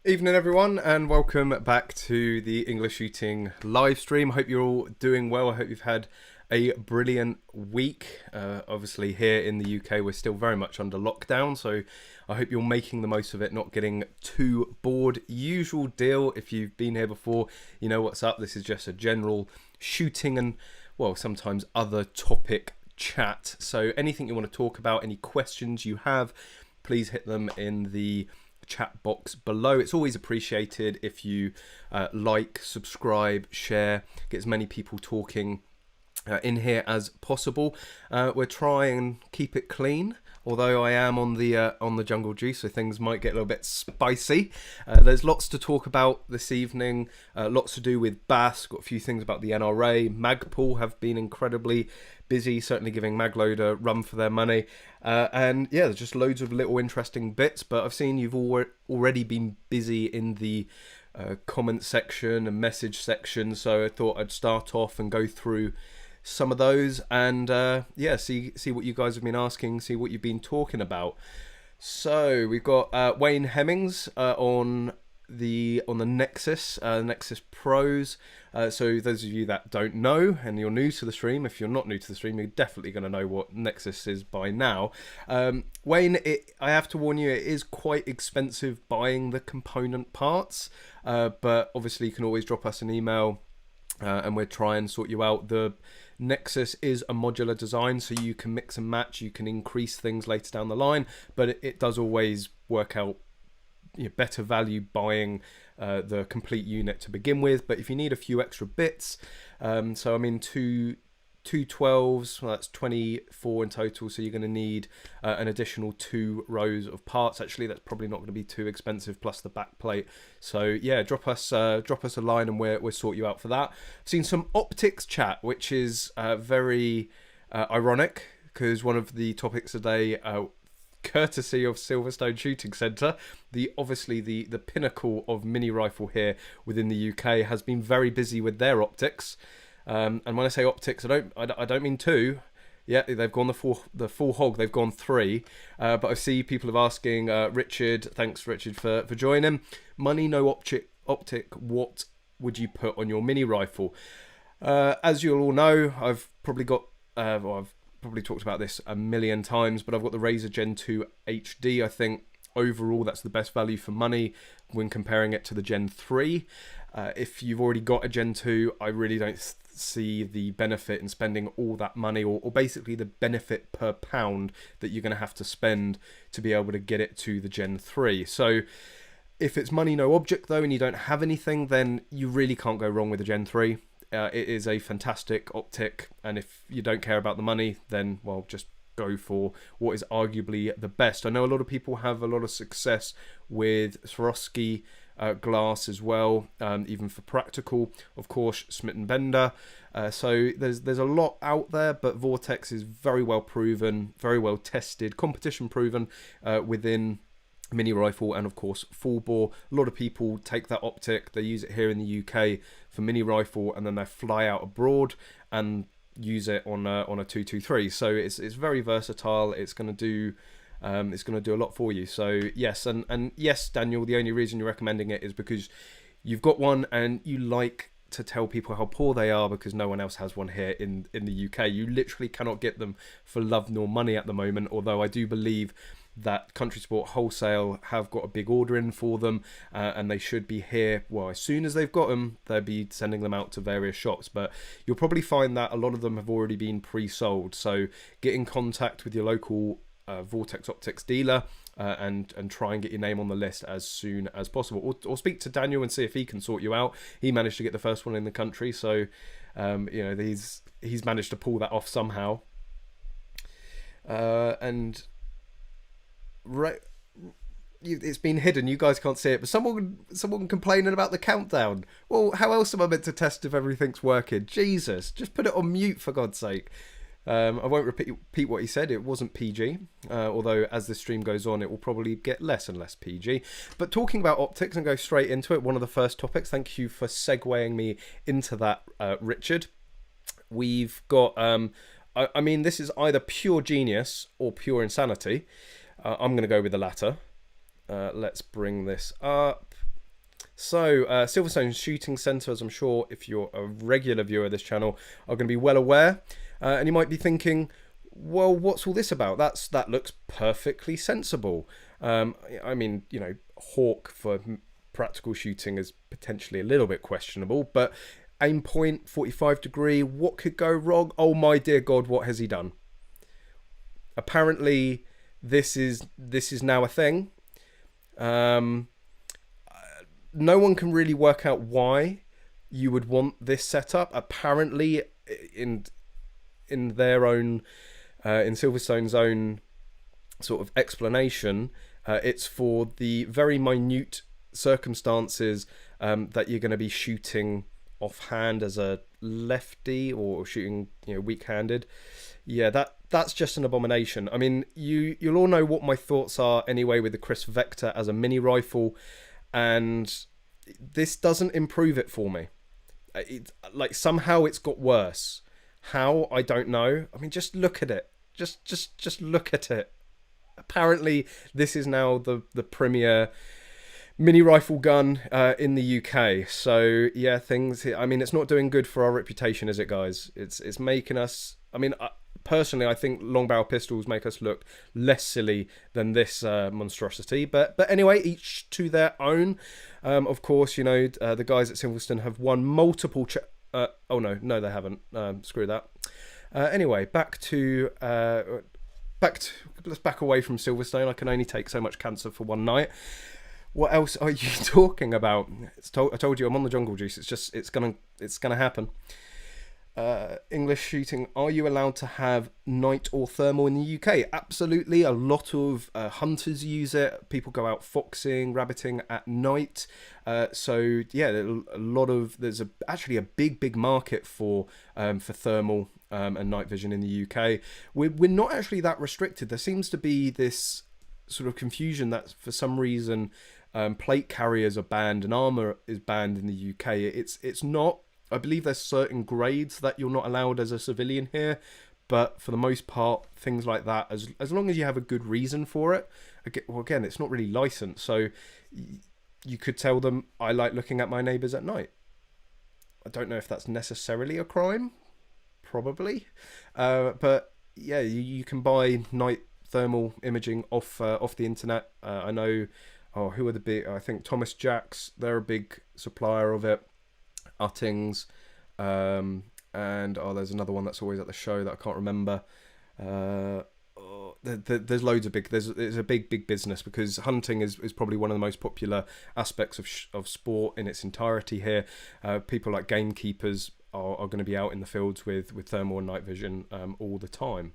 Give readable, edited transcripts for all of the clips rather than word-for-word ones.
Evening everyone, and welcome back to the English Shooting live stream. Hope you're all doing well. I hope you've had a brilliant week. Obviously here in the UK we're still very much under lockdown, so I hope you're making the most of it, not getting too bored. Usual deal, if you've been here before, you know what's up. This is just a general shooting and, well, sometimes other topic chat. So anything you want to talk about, any questions you have, please hit them in the chat box below. It's always appreciated if you like, subscribe, share, get as many people talking in here as possible. We're trying and keep it clean, although I am on the jungle juice, so things might get a little bit spicy. There's lots to talk about this evening, lots to do with bass, got a few things about the NRA. Magpul have been incredibly busy, certainly giving Magload a run for their money, and yeah, there's just loads of little interesting bits. But I've seen you've already been busy in the comment section and message section, so I thought I'd start off and go through some of those and yeah, see what you guys have been asking, see what you've been talking about. So we've got Wayne Hemmings on the Nexus Nexus Pros. So those of you that don't know and you're new to the stream, if you're not new to the stream, you're definitely going to know what Nexus is by now. Wayne, I have to warn you, it is quite expensive buying the component parts, but obviously you can always drop us an email and we'll try and sort you out. The Nexus is a modular design, so you can mix and match, you can increase things later down the line, but it does always work out better value buying the complete unit to begin with. But if you need a few extra bits, so I mean two 12s, well, that's 24 in total, so you're going to need an additional 2 rows of parts. Actually, that's probably not going to be too expensive, plus the back plate. So yeah, drop us a line and we'll sort you out for that. I've seen some optics chat, which is very ironic, because one of the topics today, courtesy of Silverstone Shooting Centre, obviously the pinnacle of mini rifle here within the UK, has been very busy with their optics. And when I say optics, I don't mean 2. Yeah, they've gone the full hog. They've gone 3. But I see people have asking, Richard, thanks Richard for joining. Money no optic. What would you put on your mini rifle? As you'll all know, I've probably got I've probably talked about this a million times, but I've got the Razer Gen 2 HD. I think overall that's the best value for money when comparing it to the Gen 3. If you've already got a Gen 2, I really don't see the benefit in spending all that money, or basically the benefit per pound that you're going to have to spend to be able to get it to the Gen 3. So if it's money no object though and you don't have anything, then you really can't go wrong with the Gen 3. It is a fantastic optic, and if you don't care about the money, then well, just go for what is arguably the best. I know a lot of people have a lot of success with Swarovski glass as well, even for practical, of course, Smith & Bender. So there's a lot out there, but Vortex is very well proven, very well tested, competition proven within mini rifle, and of course full bore. A lot of people take that optic, they use it here in the UK for mini rifle, and then they fly out abroad and use it on a 223. So it's very versatile. It's going to do a lot for you. So yes, and yes, Daniel, the only reason you're recommending it is because you've got one and you like to tell people how poor they are, because no one else has one here in the UK. You literally cannot get them for love nor money at the moment, although I do believe that Country Sport Wholesale have got a big order in for them, and they should be here, well, as soon as they've got them, they'll be sending them out to various shops. But you'll probably find that a lot of them have already been pre-sold, so get in contact with your local Vortex Optics dealer and try and get your name on the list as soon as possible, or speak to Daniel and see if he can sort you out. He managed to get the first one in the country, so he's managed to pull that off somehow. And right, it's been hidden, you guys can't see it, but someone complaining about the countdown. Well, how else am I meant to test if everything's working? Jesus, just put it on mute for God's sake. I won't repeat what he said. It wasn't PG, although as the stream goes on it will probably get less and less PG. But talking about optics, and go straight into it, one of the first topics, thank you for segueing me into that, Richard. We've got I mean, this is either pure genius or pure insanity. I'm going to go with the latter. Let's bring this up. So, Silverstone Shooting Centre, as I'm sure if you're a regular viewer of this channel, are going to be well aware. And you might be thinking, well, what's all this about? That looks perfectly sensible. I mean, you know, Hawk for practical shooting is potentially a little bit questionable, but aim point, 45 degree, what could go wrong? Oh my dear God, what has he done? Apparently, this is now a thing. No one can really work out why you would want this setup. Apparently, in their own, in Silverstone's own sort of explanation, it's for the very minute circumstances that you're going to be shooting offhand as a lefty or shooting, you know, weak-handed. Yeah, that's just an abomination. I mean, you'll all know what my thoughts are anyway with the Chris Vector as a mini rifle, and this doesn't improve it for me. Like somehow it's got worse. How? I don't know. I mean, just look at it. Just look at it. Apparently, this is now the premier mini rifle gun in the UK. So yeah, things. I mean, it's not doing good for our reputation, is it, guys? It's making us. I mean, personally, I think long barrel pistols make us look less silly than this monstrosity. But anyway, each to their own. Of course, you know, the guys at Silverstone have won multiple. Oh no, they haven't. Screw that. Anyway, let's back away from Silverstone. I can only take so much cancer for one night. What else are you talking about? I told you I'm on the jungle juice. It's gonna happen. English shooting. Are you allowed to have night or thermal in the UK? Absolutely. A lot of hunters use it. People go out foxing, rabbiting at night. So yeah, there's actually a big market for thermal and night vision in the UK. We're not actually that restricted. There seems to be this sort of confusion that for some reason plate carriers are banned and armor is banned in the UK. It's not. I believe there's certain grades that you're not allowed as a civilian here, but for the most part, things like that, as long as you have a good reason for it. Again, it's not really licensed, so you could tell them, I like looking at my neighbours at night. I don't know if that's necessarily a crime, probably, but yeah, you can buy night thermal imaging off the internet. I know, who are the big? I think Thomas Jacks, they're a big supplier of it. Uttings, and there's another one that's always at the show that I can't remember. There's loads of it's a big business, because hunting is probably one of the most popular aspects of sport in its entirety here. People like gamekeepers are going to be out in the fields with thermal and night vision all the time.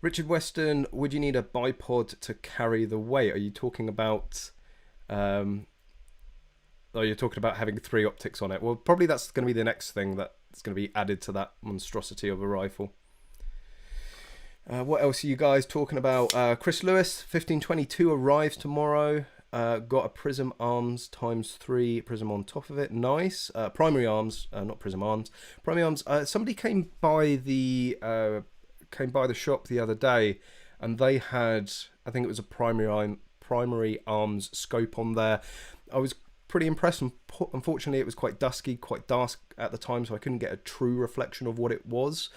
Richard Weston, would you need a bipod to carry the weight? Are you talking about you're talking about having 3 optics on it? Well, probably that's going to be the next thing that's going to be added to that monstrosity of a rifle. What else are you guys talking about? Chris Lewis, 1522 arrives tomorrow. Got a Prism Arms ×3 Prism on top of it. Nice. Primary arms, not Prism Arms. Primary arms. Somebody came by the shop the other day, and they had, I think it was a primary arms scope on there. I was pretty impressed. Unfortunately, it was quite dusky, quite dark at the time, so I couldn't get a true reflection of what it was.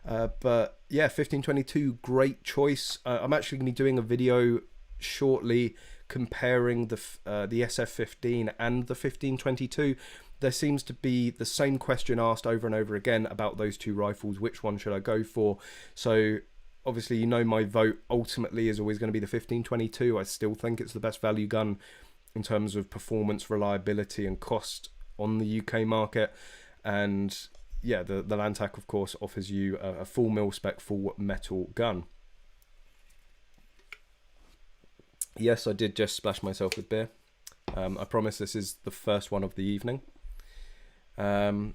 But yeah, 1522, great choice. I'm actually going to be doing a video shortly comparing the SF15 and the 1522. There seems to be the same question asked over and over again about those two rifles. Which one should I go for? So obviously, you know, my vote ultimately is always going to be the 1522. I still think it's the best value gun in terms of performance, reliability and cost on the UK market. And yeah, the Lantac, of course, offers you a full mil-spec, full metal gun. Yes, I did just splash myself with beer. I promise this is the first one of the evening. I've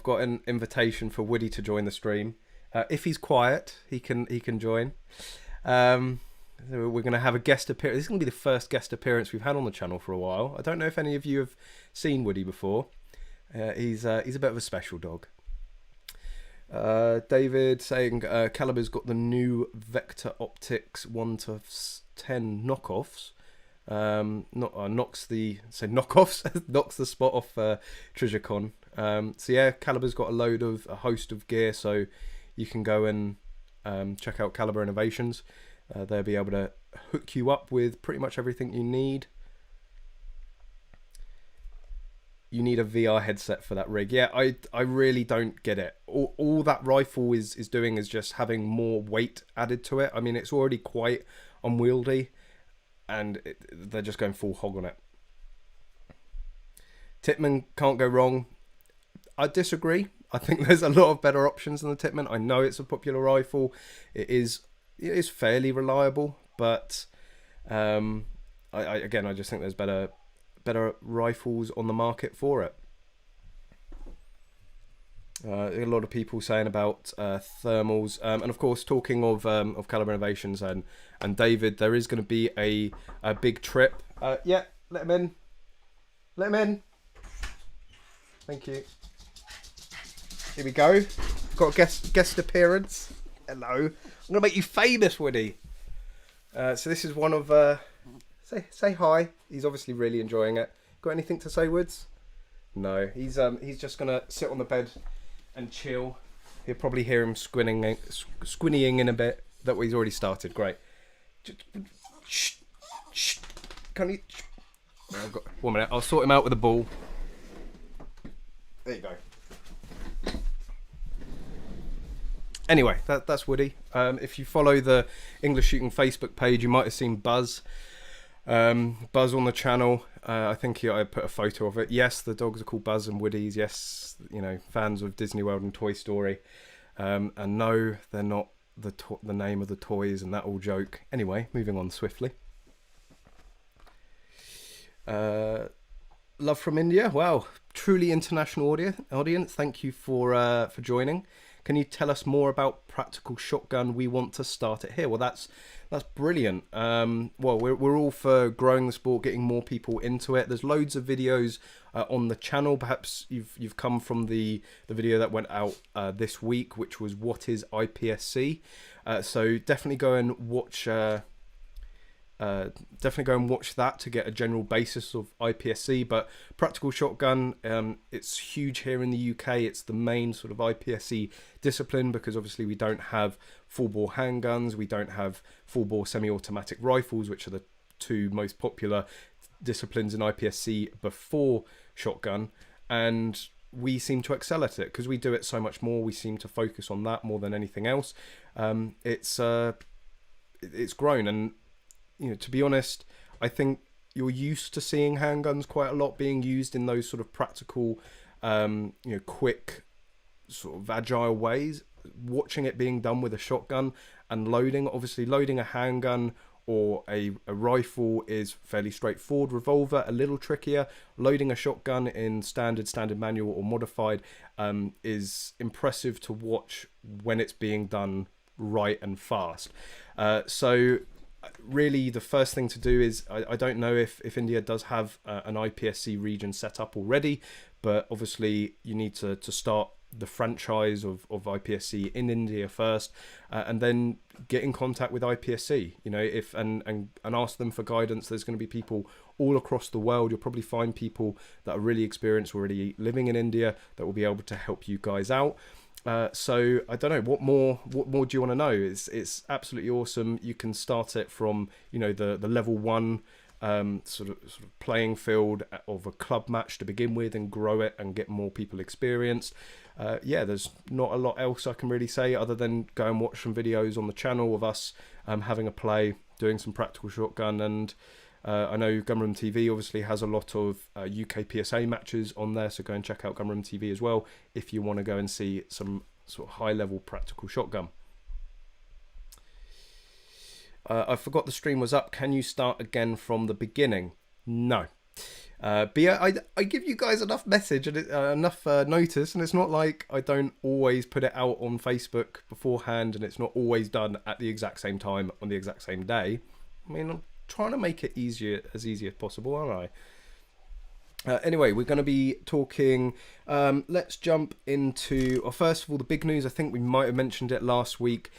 got an invitation for Woody to join the stream. If he's quiet, he can join. We're going to have a guest appearance. This is going to be the first guest appearance we've had on the channel for a while. I don't know if any of you have seen Woody before. He's a bit of a special dog. David saying Callum has got the new Vector Optics 1:10 knockoffs. knocks the knockoffs knocks the spot off TreasureCon. So yeah, Calibre's got a host of gear, so you can go and check out Calibre Innovations. They'll be able to hook you up with pretty much everything you need. You need a VR headset for that rig. Yeah, I really don't get it. All that rifle is doing is just having more weight added to it. I mean, it's already quite unwieldy, and they're just going full hog on it. Tippmann can't go wrong. I disagree. I think there's a lot of better options than the Tippmann. I know it's a popular rifle. It is fairly reliable, but I just think there's better rifles on the market for it. A lot of people saying about thermals, and of course, talking of Calibre Innovations and David, there is going to be a big trip. Yeah, let him in. Let him in. Thank you. Here we go. Got a guest appearance. Hello. I'm gonna make you famous, Woody. So this is one of. Say hi. He's obviously really enjoying it. Got anything to say, Woods? No. He's just gonna sit on the bed and chill. You'll probably hear him squinnying in a bit. That way he's already started. Great. Shh. Can you? I've got 1 minute. I'll sort him out with a ball. There you go. Anyway, that's Woody. If you follow the English Shooting Facebook page, you might have seen Buzz on the channel. I think I put a photo of it. Yes, the dogs are called Buzz and Woodies. Yes, fans of Disney World and Toy Story. And no, they're not the name of the toys and that all joke. Anyway, moving on swiftly. Love from India. Wow, truly international audience. Thank you for joining. Can you tell us more about Practical Shotgun? We want to start it here. Well, that's brilliant. Well, we're all for growing the sport, getting more people into it. There's loads of videos on the channel. Perhaps you've come from the video that went out this week, which was what is IPSC. So definitely go and watch. That to get a general basis of IPSC. But Practical Shotgun, it's huge here in the UK. It's the main sort of IPSC discipline because obviously we don't have full bore handguns, we don't have full bore semi-automatic rifles, which are the two most popular disciplines in IPSC before shotgun, and we seem to excel at it because we do it so much more. We seem to focus on that more than anything else. It's grown, and to be honest, I think you're used to seeing handguns quite a lot being used in those sort of practical, quick, sort of agile ways. Watching it being done with a shotgun and obviously loading a handgun or a rifle is fairly straightforward. Revolver, a little trickier. Loading a shotgun in standard manual or modified is impressive to watch when it's being done right and fast. So really the first thing to do is, I don't know if India does have an IPSC region set up already, but obviously you need to start the franchise of IPSC in India first, and then get in contact with IPSC, and ask them for guidance. There's going to be people all across the world. You'll probably find people that are really experienced, already living in India, that will be able to help you guys out. So I don't know, what more do you want to know? It's absolutely awesome. You can start it from the level 1 sort of playing field of a club match to begin with, and grow it and get more people experienced. There's not a lot else I can really say other than go and watch some videos on the channel of us having a play, doing some practical shotgun, and I know Gunroom TV obviously has a lot of UK PSA matches on there, so go and check out Gunroom TV as well if you want to go and see some sort of high-level practical shotgun. I forgot the stream was up. Can you start again from the beginning? No. But yeah, I give you guys enough message and enough notice, and it's not like I don't always put it out on Facebook beforehand, and it's not always done at the exact same time on the exact same day. I mean, I'm trying to make it as easy as possible, aren't I? Anyway, we're going to be talking, let's jump into, first of all, the big news. I think we might have mentioned it last week,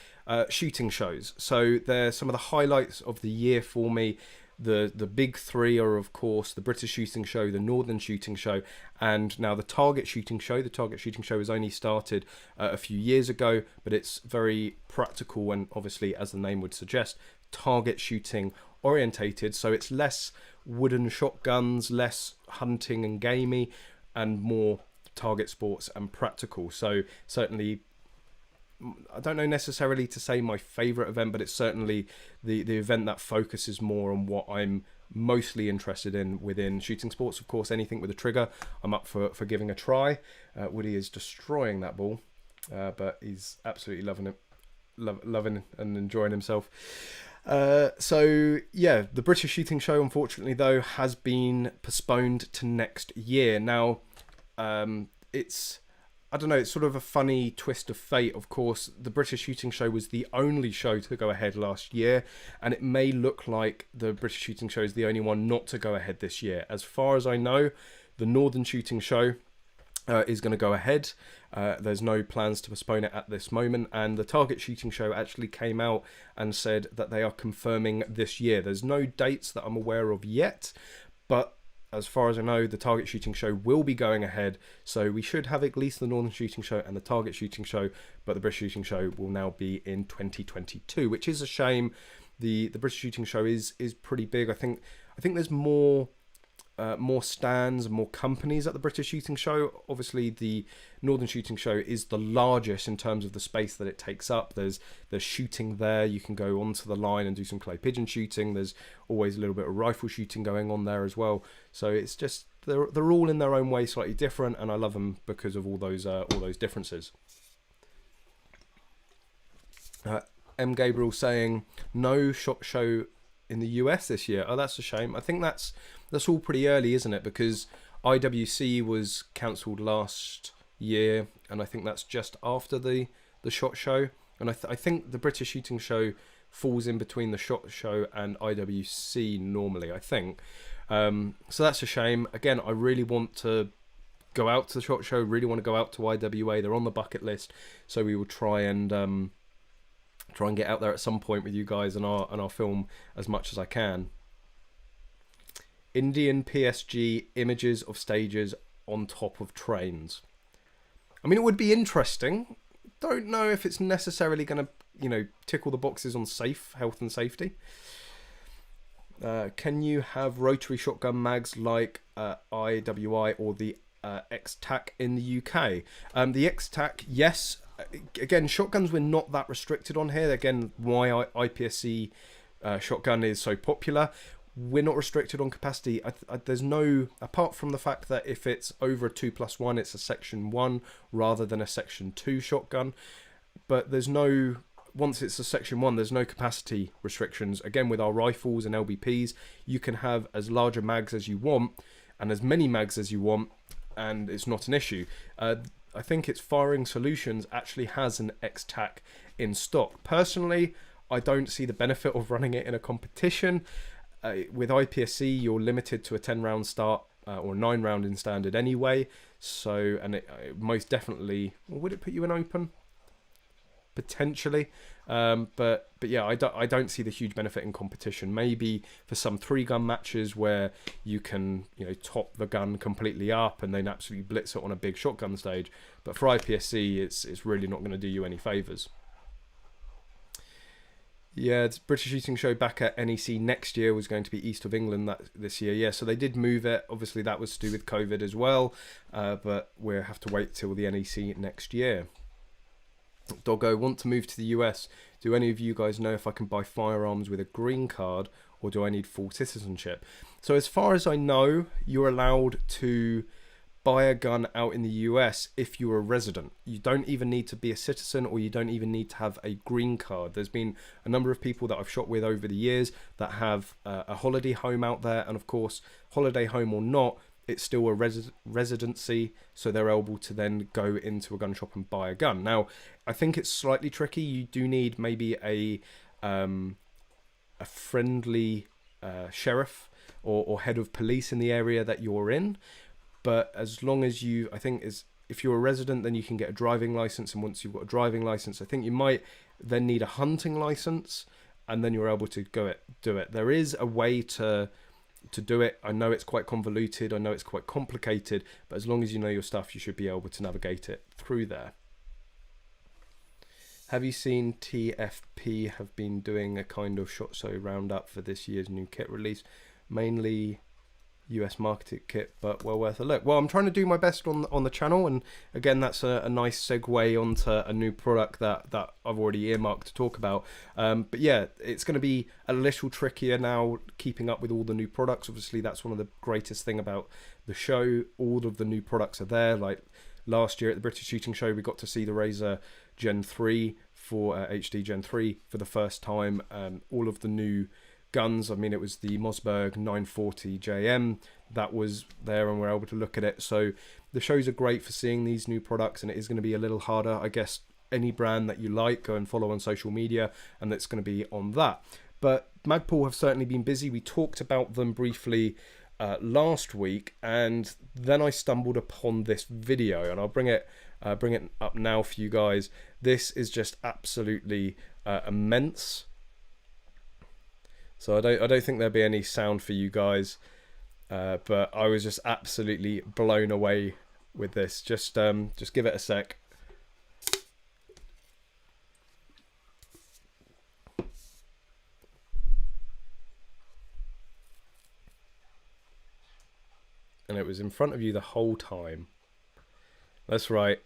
shooting shows. So they're some of the highlights of the year for me. The big three are, of course, the British Shooting Show, the Northern Shooting Show, and now the Target Shooting Show. The Target Shooting Show was only started a few years ago, but it's very practical and, obviously, as the name would suggest, target shooting orientated. So it's less wooden shotguns, less hunting and gamey, and more target sports and practical. So certainly, I don't know necessarily to say my favourite event, but it's certainly the event that focuses more on what I'm mostly interested in within shooting sports. Of course, anything with a trigger, I'm up for giving a try. Woody is destroying that ball, but he's absolutely loving it, loving and enjoying himself. So yeah, the British Shooting Show, unfortunately though, has been postponed to next year. Now, it's, I don't know, it's sort of a funny twist of fate. Of course, the British Shooting Show was the only show to go ahead last year, and it may look like the British Shooting Show is the only one not to go ahead this year. As far as I know, the Northern Shooting Show is going to go ahead. There's no plans to postpone it at this moment, and the Target Shooting Show actually came out and said that they are confirming this year. There's no dates that I'm aware of yet, but as far as I know, the Target Shooting Show will be going ahead, so we should have at least the Northern Shooting Show and the Target Shooting Show, but the British Shooting Show will now be in 2022, which is a shame. The British Shooting Show is pretty big. I think there's more stands, more companies at the British Shooting Show. Obviously, the Northern Shooting Show is the largest in terms of the space that it takes up. There's shooting there. You can go onto the line and do some clay pigeon shooting. There's always a little bit of rifle shooting going on there as well. So it's just they're all in their own way slightly different, and I love them because of all those differences. M. Gabriel saying no SHOT Show in the US this year. Oh, that's a shame. I think that's all pretty early, isn't it? Because IWC was cancelled last year, and I think that's just after the SHOT Show. And I think the British Shooting Show falls in between the SHOT Show and IWC normally, I think. So that's a shame. Again, I really want to go out to the SHOT Show, really want to go out to IWA. They're on the bucket list, so we will try and get out there at some point with you guys and our film as much as I can. Indian PSG images of stages on top of trains. I mean, it would be interesting. Don't know if it's necessarily going to, tick all the boxes on health and safety. Can you have rotary shotgun mags like IWI or the xTAC in the UK? The xTAC, yes. Again, shotguns we're not that restricted on here. Again, why IPSC shotgun is so popular. We're not restricted on capacity. There's no, apart from the fact that if it's over a 2+1, it's a section 1 rather than a section 2 shotgun. But there's no, once it's a section 1, there's no capacity restrictions. Again, with our rifles and LBPs, you can have as large a mags as you want and as many mags as you want, and it's not an issue. I think it's Firing Solutions actually has an xTAC in stock. Personally, I don't see the benefit of running it in a competition. With IPSC, you're limited to a 10-round start or 9-round in standard anyway. So, and it most definitely, would it put you in open? Potentially, but yeah, I don't see the huge benefit in competition. Maybe for some 3-gun matches where you can top the gun completely up and then absolutely blitz it on a big shotgun stage. But for IPSC, it's really not going to do you any favors. Yeah, the British Shooting Show back at NEC next year was going to be east of England this year. Yeah, so they did move it. Obviously, that was to do with COVID as well, but we'll have to wait till the NEC next year. Doggo, want to move to the US. Do any of you guys know if I can buy firearms with a green card, or do I need full citizenship? So as far as I know, you're allowed to buy a gun out in the US if you're a resident. You don't even need to be a citizen, or you don't even need to have a green card. There's been a number of people that I've shot with over the years that have a holiday home out there, and of course, holiday home or not, it's still a residency, so they're able to then go into a gun shop and buy a gun. Now, I think it's slightly tricky. You do need maybe a friendly sheriff or head of police in the area that you're in. But as long as if you're a resident, then you can get a driving license. And once you've got a driving license, I think you might then need a hunting license. and then you're able to do it. There is a way to do it. I know it's quite convoluted, I know it's quite complicated, but as long as you know your stuff, you should be able to navigate it through there. Have you seen TFP have been doing a kind of shot show roundup for this year's new kit release? Mainly US marketed kit, but well worth a look. Well, I'm trying to do my best on the channel, and again, that's a nice segue onto a new product that I've already earmarked to talk about. But yeah, it's going to be a little trickier now keeping up with all the new products. Obviously, that's one of the greatest thing about the show. All of the new products are there. Like last year at the British Shooting Show, we got to see the Razer Gen 3 for HD Gen 3 for the first time. All of the new guns, I mean, it was the Mossberg 940 JM that was there, and we're able to look at it. So the shows are great for seeing these new products, and it is going to be a little harder. I guess any brand that you like, go and follow on social media, and it's going to be on that. But Magpul have certainly been busy. We talked about them briefly last week, and then I stumbled upon this video, and I'll bring it up now for you guys. This is just absolutely immense. So I don't think there'll be any sound for you guys, but I was just absolutely blown away with this. Just give it a sec. And it was in front of you the whole time. That's right.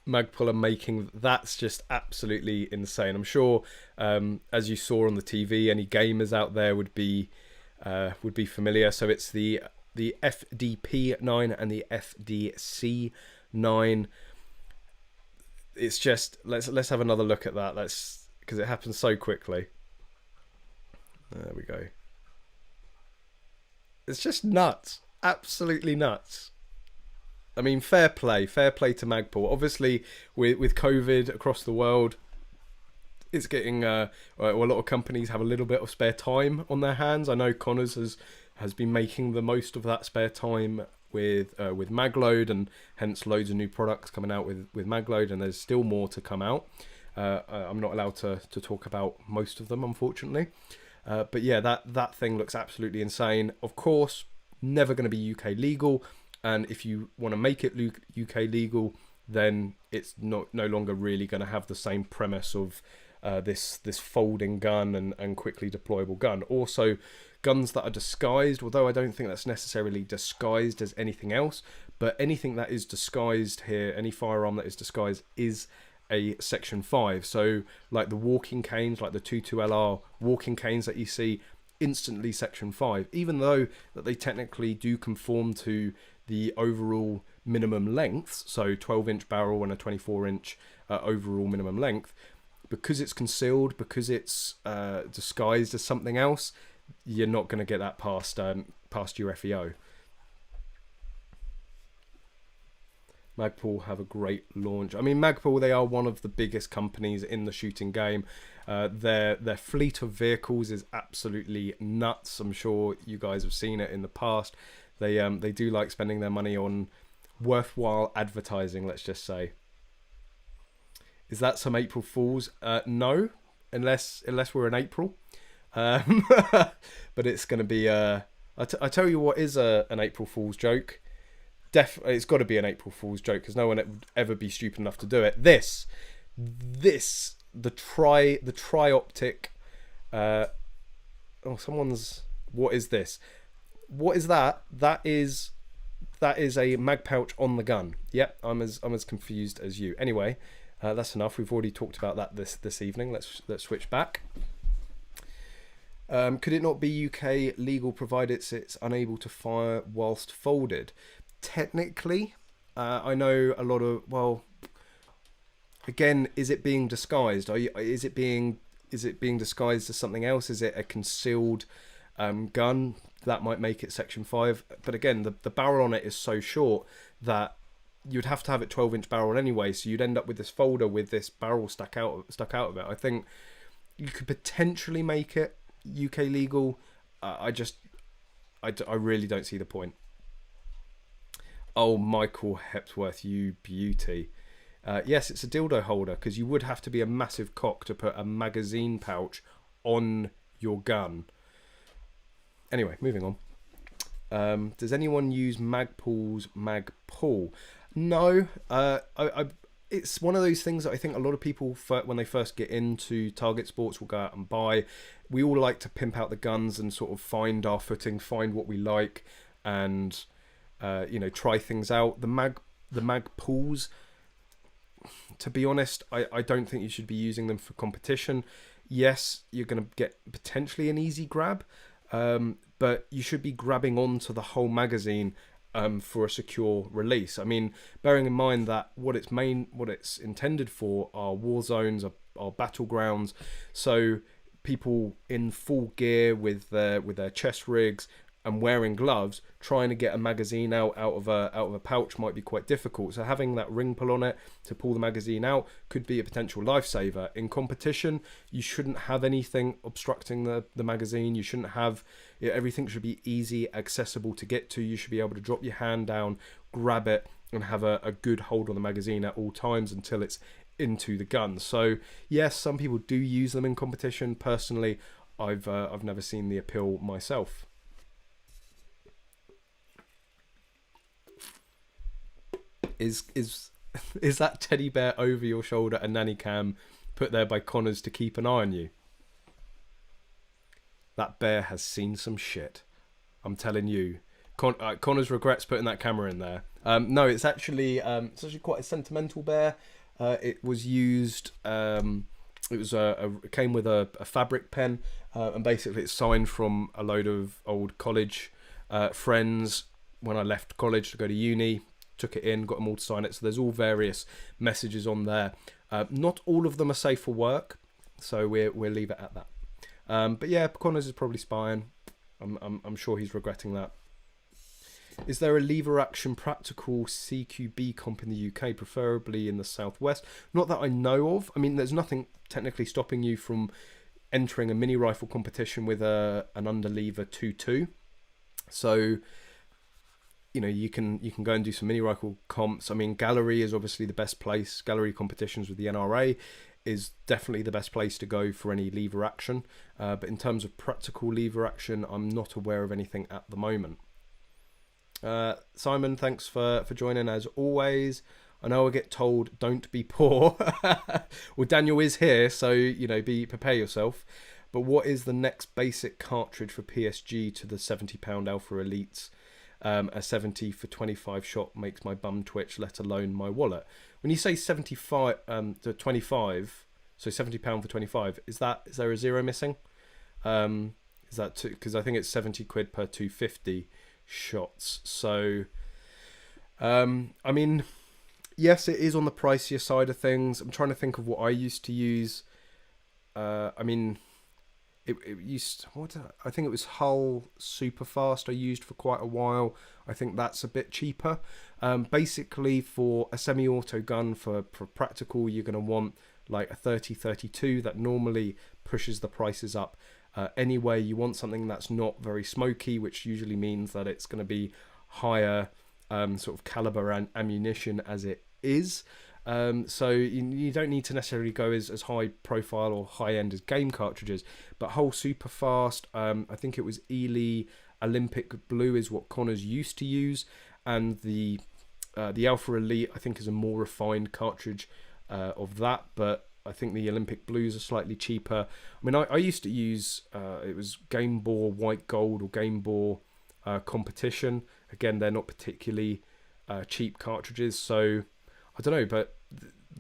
Magpul are making, that's just absolutely insane. I'm sure, as you saw on the TV, any gamers out there would be familiar. So it's the FDP9 and the FDC9. It's just, let's have another look at that. Let's, because it happens so quickly. There we go. It's just nuts, absolutely nuts. I mean, fair play to Magpul. Obviously, with COVID across the world, it's getting a lot of companies have a little bit of spare time on their hands. I know Connors has been making the most of that spare time with Magload, and hence loads of new products coming out with Magload, and there's still more to come out. I'm not allowed to talk about most of them, unfortunately. But yeah, that thing looks absolutely insane. Of course, never going to be UK legal. And if you want to make it UK legal, then it's no longer really going to have the same premise of this folding gun and quickly deployable gun. Also, guns that are disguised, although I don't think that's necessarily disguised as anything else, but anything that is disguised here, any firearm that is disguised is a Section 5. So like the walking canes, like the 22LR walking canes that you see, instantly Section 5, even though that they technically do conform to the overall minimum lengths, so 12-inch barrel and a 24-inch overall minimum length. Because it's concealed, because it's disguised as something else, you're not going to get that past your FEO. Magpul have a great launch. I mean, Magpul, they are one of the biggest companies in the shooting game. Their fleet of vehicles is absolutely nuts. I'm sure you guys have seen it in the past. They do like spending their money on worthwhile advertising, let's just say. Is that some April Fools? No, unless we're in April. But it's going to be... I tell you what is an April Fool's joke. It's got to be an April Fool's joke, because no one would ever be stupid enough to do it. The Trioptic... What is this? What is that? That is a mag pouch on the gun. Yep, I'm as confused as you. Anyway, that's enough. We've already talked about that this evening. Let's switch back. Could it not be UK legal provided it's unable to fire whilst folded? Technically, I know a lot of, well, again, is it being disguised? Is it being disguised as something else? Is it a concealed gun? That might make it Section 5, but again, the barrel on it is so short that you'd have to have it 12-inch barrel anyway, so you'd end up with this folder with this barrel stuck out of it. I think you could potentially make it UK legal. I really don't see the point. Oh, Michael Hepsworth, you beauty. Yes, it's a dildo holder, because you would have to be a massive cock to put a magazine pouch on your gun. Anyway, moving on. Does anyone use Magpul's Magpul? No. It's one of those things that I think a lot of people, when they first get into target sports, will go out and buy. We all like to pimp out the guns and sort of find our footing, find what we like, and try things out. The Magpuls, to be honest, I don't think you should be using them for competition. Yes, you're going to get potentially an easy grab, but you should be grabbing onto the whole magazine for a secure release. I mean, bearing in mind that what it's intended for are war zones, are battlegrounds. So people in full gear with their chest rigs and wearing gloves, trying to get a magazine out of a pouch might be quite difficult. So having that ring pull on it to pull the magazine out could be a potential lifesaver. In competition, you shouldn't have anything obstructing the magazine. You shouldn't have everything should be easy, accessible to get to. You should be able to drop your hand down, grab it, and have a good hold on the magazine at all times until it's into the gun. So yes, some people do use them in competition. Personally, I've never seen the appeal myself. Is that teddy bear over your shoulder a nanny cam put there by Connors to keep an eye on you? That bear has seen some shit. I'm telling you. Connors regrets putting that camera in there. No, it's actually quite a sentimental bear. It was used. It came with a fabric pen, and basically it's signed from a load of old college friends when I left college to go to uni. Took it in, got them all to sign it. So there's all various messages on there. Not all of them are safe for work, so we'll leave it at that. But yeah, Connors is probably spying. I'm sure he's regretting that. Is there a lever action practical CQB comp in the UK, preferably in the southwest? Not that I know of. I mean, there's nothing technically stopping you from entering a mini rifle competition with an underlever 2.2. So you can go and do some mini rifle comps. I mean, gallery is obviously the best place. Gallery competitions with the NRA is definitely the best place to go for any lever action. But in terms of practical lever action, I'm not aware of anything at the moment. Simon, thanks for joining as always. I know I get told don't be poor. Well, Daniel is here, so prepare yourself. But what is the next basic cartridge for PSG to the £70 Alpha Elites? A 70 for 25 shot makes my bum twitch, let alone my wallet. When you say 75 to 25, so £70 for 25, is there a zero missing? Is that because I think it's 70 quid per 250 shots. So I mean, yes, it is on the pricier side of things. I'm trying to think of what I used to use. I mean, it used, I think it was Hull Superfast I used for quite a while. I think that's a bit cheaper. Basically, for a semi-auto gun for practical, you're going to want like a 30-32. That normally pushes the prices up. Anyway, you want something that's not very smoky, which usually means that it's going to be higher sort of caliber and ammunition as it is. So you don't need to necessarily go as high profile or high end as game cartridges, but Hull Superfast, I think it was Ely Olympic Blue is what Connors used to use, and the Alpha Elite I think is a more refined cartridge of that, but I think the Olympic Blues are slightly cheaper. I mean, I used to use it was Game Bore White Gold or Game Bore Competition. Again, they're not particularly cheap cartridges, so I don't know, but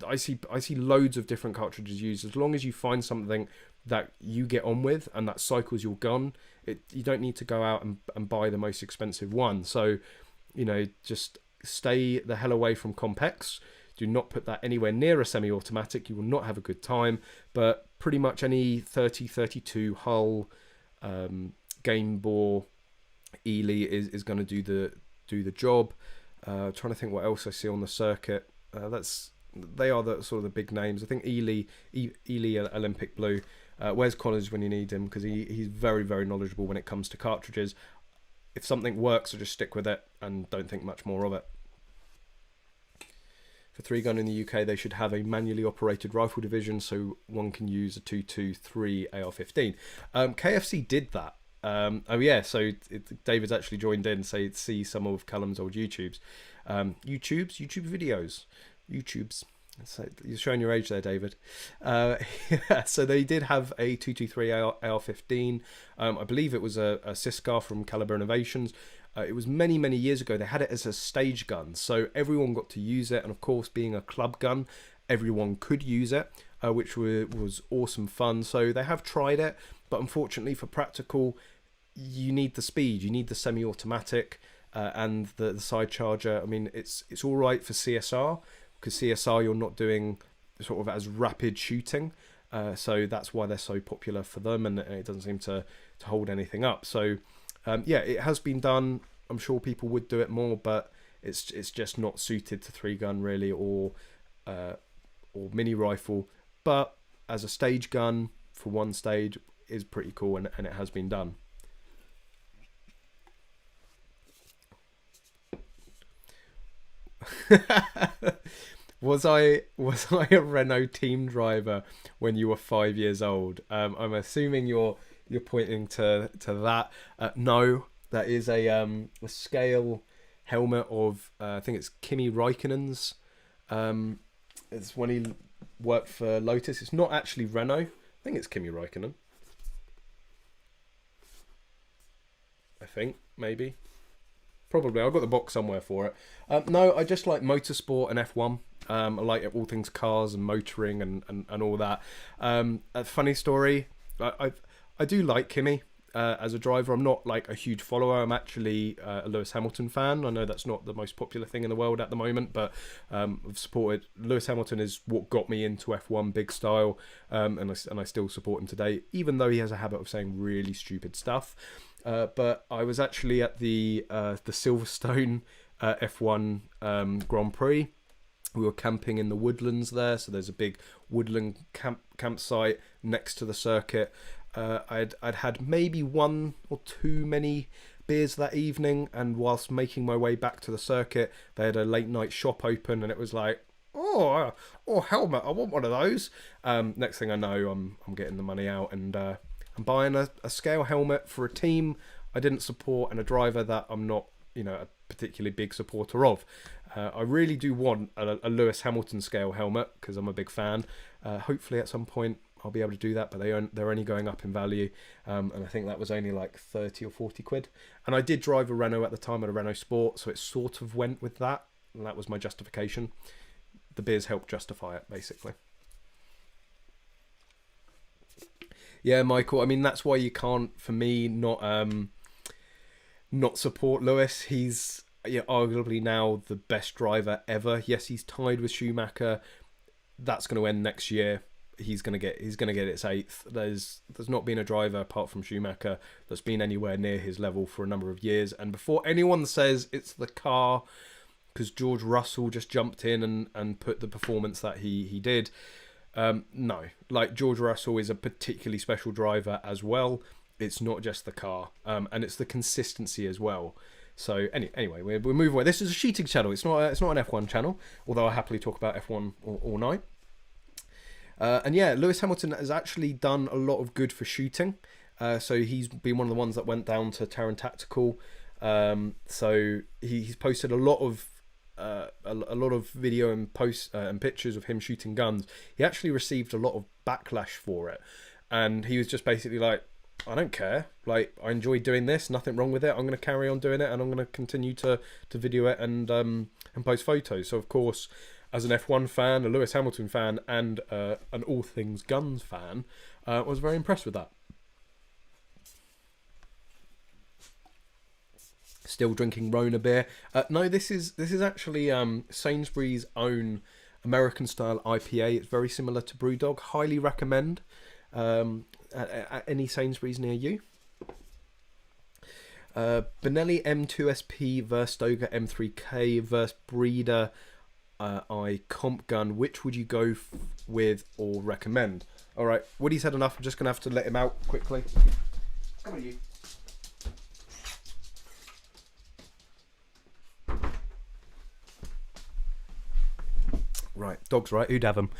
I see loads of different cartridges used. As long as you find something that you get on with and that cycles your gun, you don't need to go out and buy the most expensive one. So, just stay the hell away from Compex. Do not put that anywhere near a semi-automatic. You will not have a good time. But pretty much any 30-32 Hull, Game Bore, Ely is going to do the job. Trying to think what else I see on the circuit. They are the sort of the big names. I think Ely Olympic Blue. Where's Connors when you need him? Because he's very, very knowledgeable when it comes to cartridges. If something works, so just stick with it and don't think much more of it. for 3-gun in the UK, they should have a manually operated rifle division, so one can use a 223 AR-15. KFC did that. Oh yeah, so David's actually joined in, so see some of Callum's old YouTube videos. So you're showing your age there, David. Yeah, so they did have a 223 AR-15. I believe it was a Siscar from Caliber Innovations. It was many, many years ago. They had it as a stage gun, so everyone got to use it. And of course, being a club gun, everyone could use it, which was awesome fun. So they have tried it, but unfortunately for practical, you need the speed, you need the semi-automatic and the side charger. I mean, it's all right for CSR, because CSR you're not doing sort of as rapid shooting. So that's why they're so popular for them, and it doesn't seem to hold anything up. So yeah, it has been done. I'm sure people would do it more, but it's just not suited to 3-gun really, or mini rifle. But as a stage gun for one stage is pretty cool, and it has been done. Was I a Renault team driver when you were 5 years old? I'm assuming you're pointing to that. No, that is a scale helmet of I think it's Kimi Räikkönen's. It's when he worked for Lotus. It's not actually Renault. I think it's Kimi Räikkönen. I think maybe. Probably. I've got the box somewhere for it. No, I just like motorsport and F1. I like all things cars and motoring and all that. A funny story. I do like Kimi as a driver. I'm not like a huge follower. I'm actually a Lewis Hamilton fan. I know that's not the most popular thing in the world at the moment, but I've supported Lewis Hamilton is what got me into F1 big style, and I still support him today, even though he has a habit of saying really stupid stuff. But I was actually at the Silverstone F1 Grand Prix. We were camping in the woodlands there, so there's a big woodland campsite next to the circuit. I'd had maybe one or two many beers that evening, and whilst making my way back to the circuit, they had a late night shop open, and it was like, oh helmet, I want one of those. Next thing I know, I'm getting the money out, and I'm buying a scale helmet for a team I didn't support, and a driver that I'm not, a particularly big supporter of. I really do want a Lewis Hamilton scale helmet because I'm a big fan. Hopefully at some point I'll be able to do that, but they're only going up in value, and I think that was only like 30 or 40 quid. And I did drive a Renault at the time, at a Renault Sport, so it sort of went with that, and that was my justification. The beers helped justify it, basically. Yeah, Michael, I mean, that's why you can't, for me, not support Lewis. He's arguably now the best driver ever. Yes, he's tied with Schumacher. That's going to end next year. He's going to get its 8th. There's not been a driver apart from Schumacher that's been anywhere near his level for a number of years. And before anyone says it's the car, because George Russell just jumped in and put the performance that he did, no, like George Russell is a particularly special driver as well. It's not just the car, and it's the consistency as well. So anyway, we'll move away. This is a shooting channel. It's not an F1 channel, although I happily talk about F1 all night. And yeah, Lewis Hamilton has actually done a lot of good for shooting. So he's been one of the ones that went down to Taran Tactical. So he's posted a lot of video and posts and pictures of him shooting guns. He actually received a lot of backlash for it, and he was just basically like, I don't care, like, I enjoy doing this, nothing wrong with it, I'm going to carry on doing it, and I'm going to continue to video it and post photos. So of course, as an F1 fan, a Lewis Hamilton fan, and an all things guns fan, I was very impressed with that. Still drinking Rona beer. No, this is actually Sainsbury's own American style IPA. It's very similar to Brewdog. Highly recommend at any Sainsbury's near you. Benelli M2SP versus Stoger M3K versus Breeder I comp gun. Which would you go with or recommend? All right, Woody's had enough. I'm just gonna have to let him out quickly. Come on, you. Right, dogs, right? Who'd have them?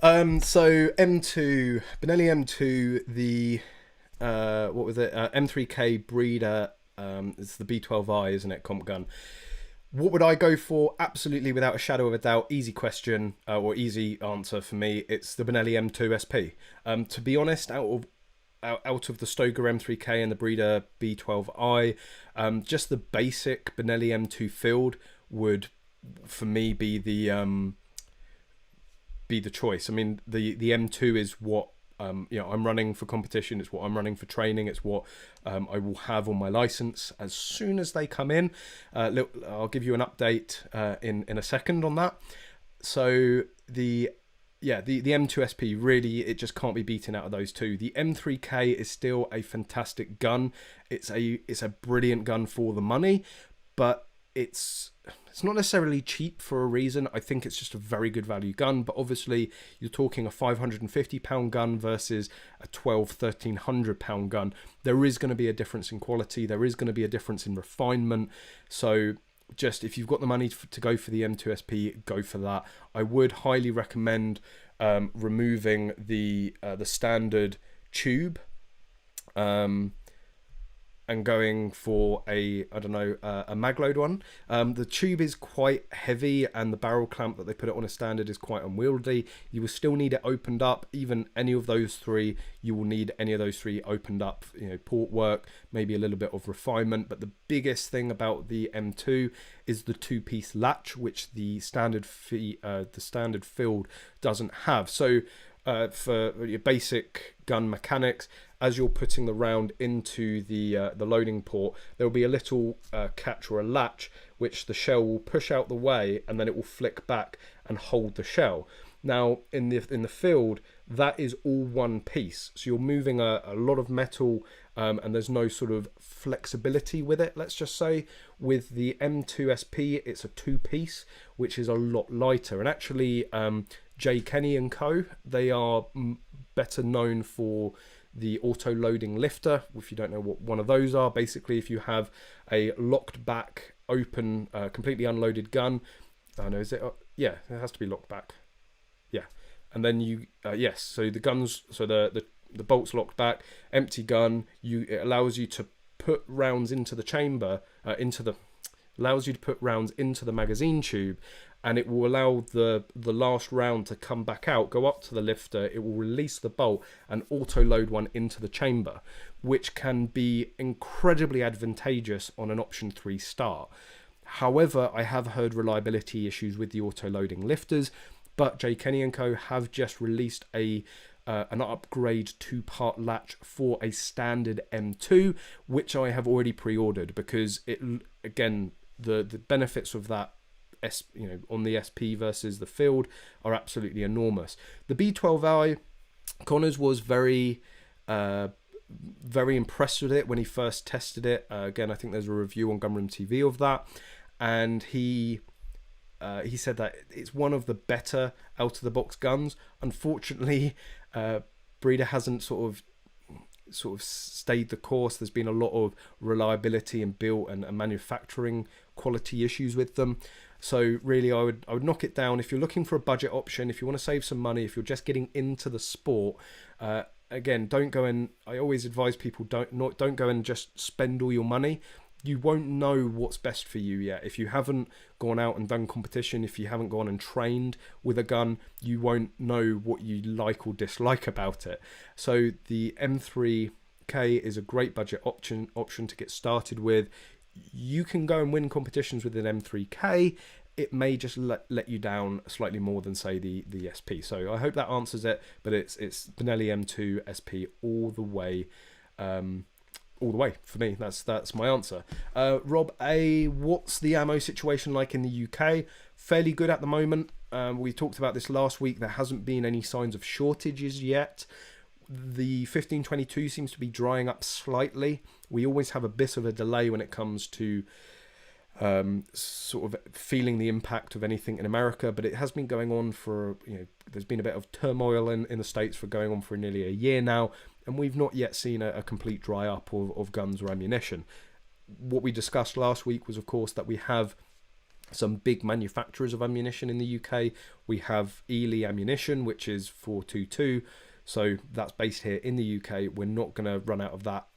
So M2, Benelli M2, the what was it? M3K breeder. It's the B12i, isn't it? Comp gun. What would I go for? Absolutely, without a shadow of a doubt, easy question or easy answer for me. It's the Benelli M2 SP. To be honest, out of the Stoeger M3K and the breeder B12i, just the basic Benelli M2 field would, for me, be the choice. I mean, the M2 is what I'm running for competition. It's what I'm running for training. It's what I will have on my license as soon as they come in. I'll give you an update in a second on that. So the M2 SP, really, it just can't be beaten out of those two. The M3K is still a fantastic gun. It's a brilliant gun for the money, but it's not necessarily cheap for a reason. I think it's just a very good value gun, but obviously you're talking a £550 gun versus a £1,300 gun. There is going to be a difference in quality. There is going to be a difference in refinement. So just if you've got the money to go for the M2 SP, go for that. I would highly recommend removing the standard tube and going for a magload one. The tube is quite heavy, and the barrel clamp that they put it on a standard is quite unwieldy. You will still need it opened up. Even any of those three, you will need any of those three opened up. Port work, maybe a little bit of refinement. But the biggest thing about the M2 is the two-piece latch, which the standard field doesn't have. So for your basic gun mechanics, as you're putting the round into the loading port, there will be a little catch or a latch which the shell will push out the way, and then it will flick back and hold the shell. Now in the field, that is all one piece, so you're moving a lot of metal, and there's no sort of flexibility with it, let's just say. With the M2 SP, it's a two-piece, which is a lot lighter. And actually J. Kenny and Co., they are better known for the auto loading lifter. If you don't know what one of those are, basically if you have a locked back, open, completely unloaded gun, is it? Yeah, it has to be locked back. Yeah, and then you yes, so the guns, so the bolts locked back, empty gun. It allows you to put rounds into the chamber, allows you to put rounds into the magazine tube, and it will allow the last round to come back out, go up to the lifter. It will release the bolt and auto load one into the chamber, which can be incredibly advantageous on an option 3 start. However, I have heard reliability issues with the auto loading lifters, but J. Kenny & Co. have just released an upgrade 2-part latch for a standard M2, which I have already pre-ordered, because the benefits of that on the SP versus the field are absolutely enormous. The B12i, Connors was very impressed with it when he first tested it. Again, I think there's a review on Gunroom TV of that, and he said that it's one of the better out of the box guns. Unfortunately, Breeder hasn't sort of stayed the course. There's been a lot of reliability and build and manufacturing quality issues with them. So really, I would knock it down. If you're looking for a budget option, if you want to save some money, if you're just getting into the sport, again, don't go and, I always advise people, don't go and just spend all your money. You won't know what's best for you yet. If you haven't gone out and done competition, if you haven't gone and trained with a gun, you won't know what you like or dislike about it. So the M3K is a great budget option to get started with. You can go and win competitions with an M3K. It may just let you down slightly more than, say, the SP. So I hope that answers it. But it's Benelli M2 SP all the way. All the way for me. That's my answer. Rob A, what's the ammo situation like in the UK? Fairly good at the moment. We talked about this last week. There hasn't been any signs of shortages yet. The 1522 seems to be drying up slightly. We always have a bit of a delay when it comes to sort of feeling the impact of anything in America, but it has been going on for, there's been a bit of turmoil in the States for going on for nearly a year now, and we've not yet seen a complete dry up of guns or ammunition. What we discussed last week was, of course, that we have some big manufacturers of ammunition in the UK. We have Ely Ammunition, which is 422. So that's based here in the UK. We're not going to run out of that.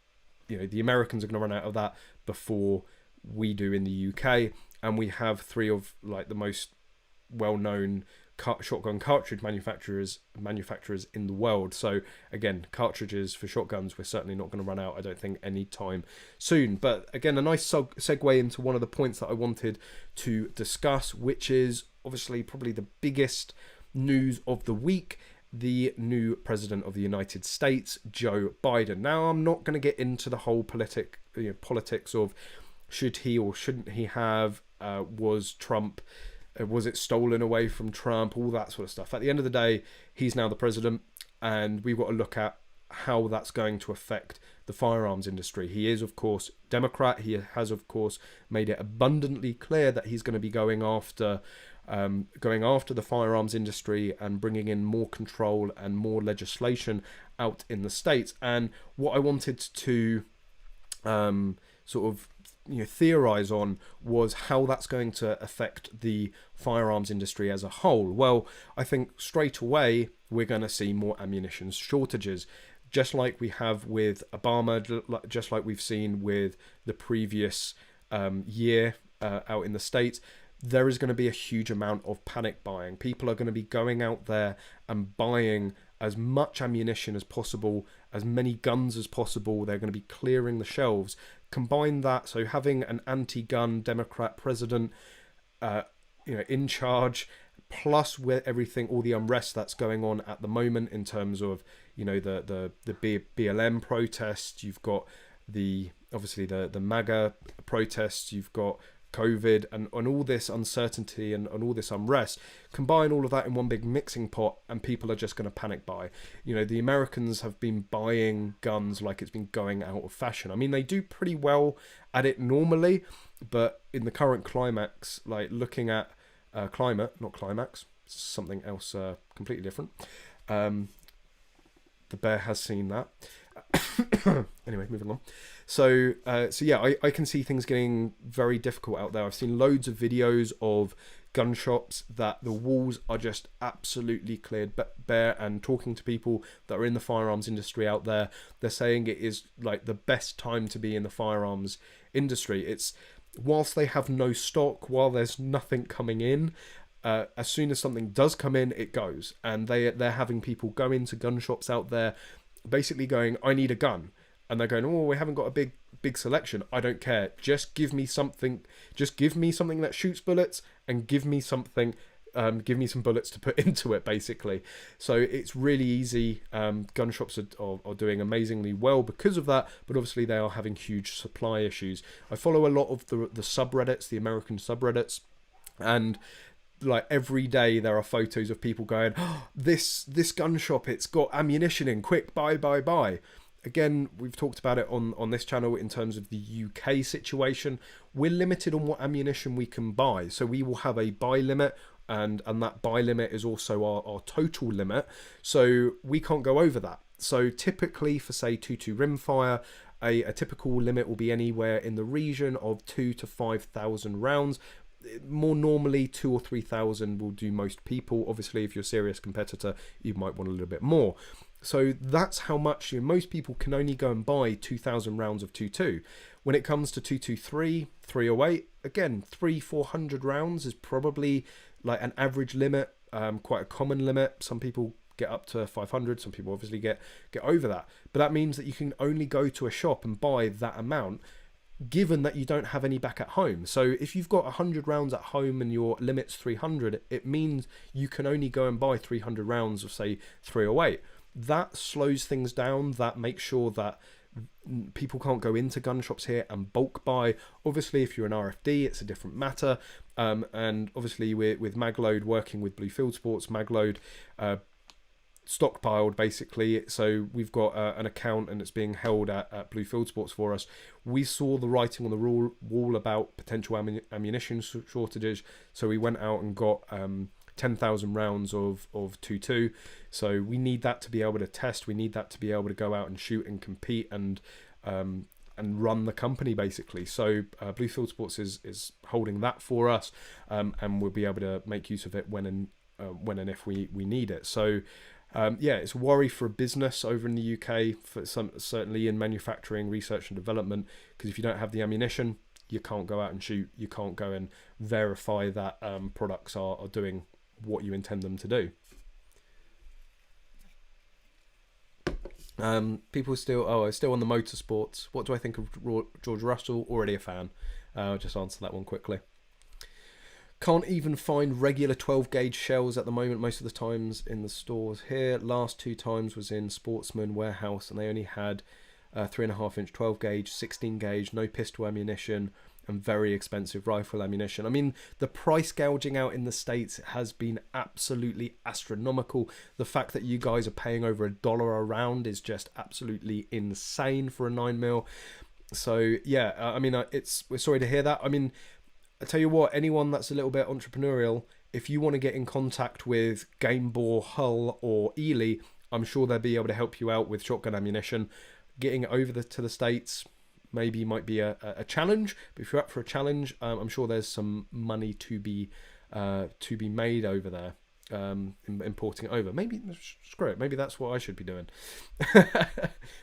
You know, the Americans are going to run out of that before we do in the UK. And we have three of like the most well-known shotgun cartridge manufacturers in the world. So again, cartridges for shotguns, we're certainly not going to run out, I don't think, anytime soon. But again, a nice segue into one of the points that I wanted to discuss, which is obviously probably the biggest news of the week: the new president of the United States, Joe Biden. Now, I'm not going to get into the whole politics of should he or shouldn't he have, was it stolen away from Trump, all that sort of stuff. At the end of the day, he's now the president, and we've got to look at how that's going to affect the firearms industry. He is, of course, Democrat. He has, of course, made it abundantly clear that he's going to be going after the firearms industry and bringing in more control and more legislation out in the States. And what I wanted to theorize on was how that's going to affect the firearms industry as a whole. Well, I think straight away we're going to see more ammunition shortages, just like we have with Obama, just like we've seen with the previous year out in the States. There is going to be a huge amount of panic buying. People are going to be going out there and buying as much ammunition as possible, as many guns as possible. They're going to be clearing the shelves. Combine that, so having an anti-gun Democrat president, in charge, plus with everything, all the unrest that's going on at the moment in terms of, the BLM protests. You've got the MAGA protests. You've got COVID and all this uncertainty and all this unrest. Combine all of that in one big mixing pot, and people are just going to panic buy. The Americans have been buying guns like it's been going out of fashion. I mean, they do pretty well at it normally, but in the current climax, like looking at climate, not climax, something else completely different. The bear has seen that. Anyway, moving on. So yeah, I can see things getting very difficult out there. I've seen loads of videos of gun shops that the walls are just absolutely cleared bare, and talking to people that are in the firearms industry out there, they're saying it is like the best time to be in the firearms industry. It's whilst they have no stock, while there's nothing coming in, as soon as something does come in, it goes. And they're having people go into gun shops out there basically going, I need a gun. And they're going, oh, we haven't got a big selection. I don't care. Just give me something. Just give me something that shoots bullets, and give me something. Give me some bullets to put into it, basically. So it's really easy. Gun shops are doing amazingly well because of that, but obviously they are having huge supply issues. I follow a lot of the subreddits, the American subreddits, and like every day there are photos of people going, oh, this gun shop, it's got ammunition in, quick, buy. Again, we've talked about it on this channel in terms of the UK situation. We're limited on what ammunition we can buy. So we will have a buy limit, and that buy limit is also our total limit. So we can't go over that. So typically for, say, 2.2 rimfire, a typical limit will be anywhere in the region of 2,000 to 5,000 rounds. More normally 2,000 or 3,000 will do most people. Obviously, if you're a serious competitor, you might want a little bit more. So that's how much most people can only go and buy 2,000 rounds of 2.2. When it comes to 223, 308, again, 300-400 rounds is probably like an average limit, quite a common limit. Some people get up to 500, some people obviously get over that. But that means that you can only go to a shop and buy that amount, given that you don't have any back at home. So if you've got 100 rounds at home and your limit's 300, it means you can only go and buy 300 rounds of, say, 308. That slows things down. That makes sure that people can't go into gun shops here and bulk buy. Obviously, if you're an RFD, it's a different matter. And obviously, with Magload, working with Blue Field Sports, Magload stockpiled basically. So we've got an account, and it's being held at Blue Field Sports for us. We saw the writing on the wall about potential ammunition shortages, so we went out and got 10,000 rounds of 2.2. So we need that to be able to test. We need that to be able to go out and shoot and compete and run the company basically. So Bluefield Sports is holding that for us, and we'll be able to make use of it when and if we need it. So yeah, it's a worry for a business over in the UK, for certainly in manufacturing, research and development, because if you don't have the ammunition, you can't go out and shoot. You can't go and verify that products are doing what you intend them to do. People still on the motorsports. What do I think of George Russell? Already a fan. I'll just answer that one quickly. Can't even find regular 12 gauge shells at the moment most of the times in the stores here. Last 2 times was in Sportsman Warehouse, and they only had 3.5 inch 12 gauge, 16 gauge, no pistol ammunition, and very expensive rifle ammunition. I mean, the price gouging out in the States has been absolutely astronomical. The fact that you guys are paying over $1 a round is just absolutely insane for a 9mm. So yeah, I mean, we're sorry to hear that. I mean, I tell you what, anyone that's a little bit entrepreneurial, if you want to get in contact with Game Bore, Hull, or Ely, I'm sure they'll be able to help you out with shotgun ammunition. Getting over to the States maybe might be a challenge, but if you're up for a challenge, I'm sure there's some money to be made over there, importing it over. Maybe, screw it, maybe that's what I should be doing.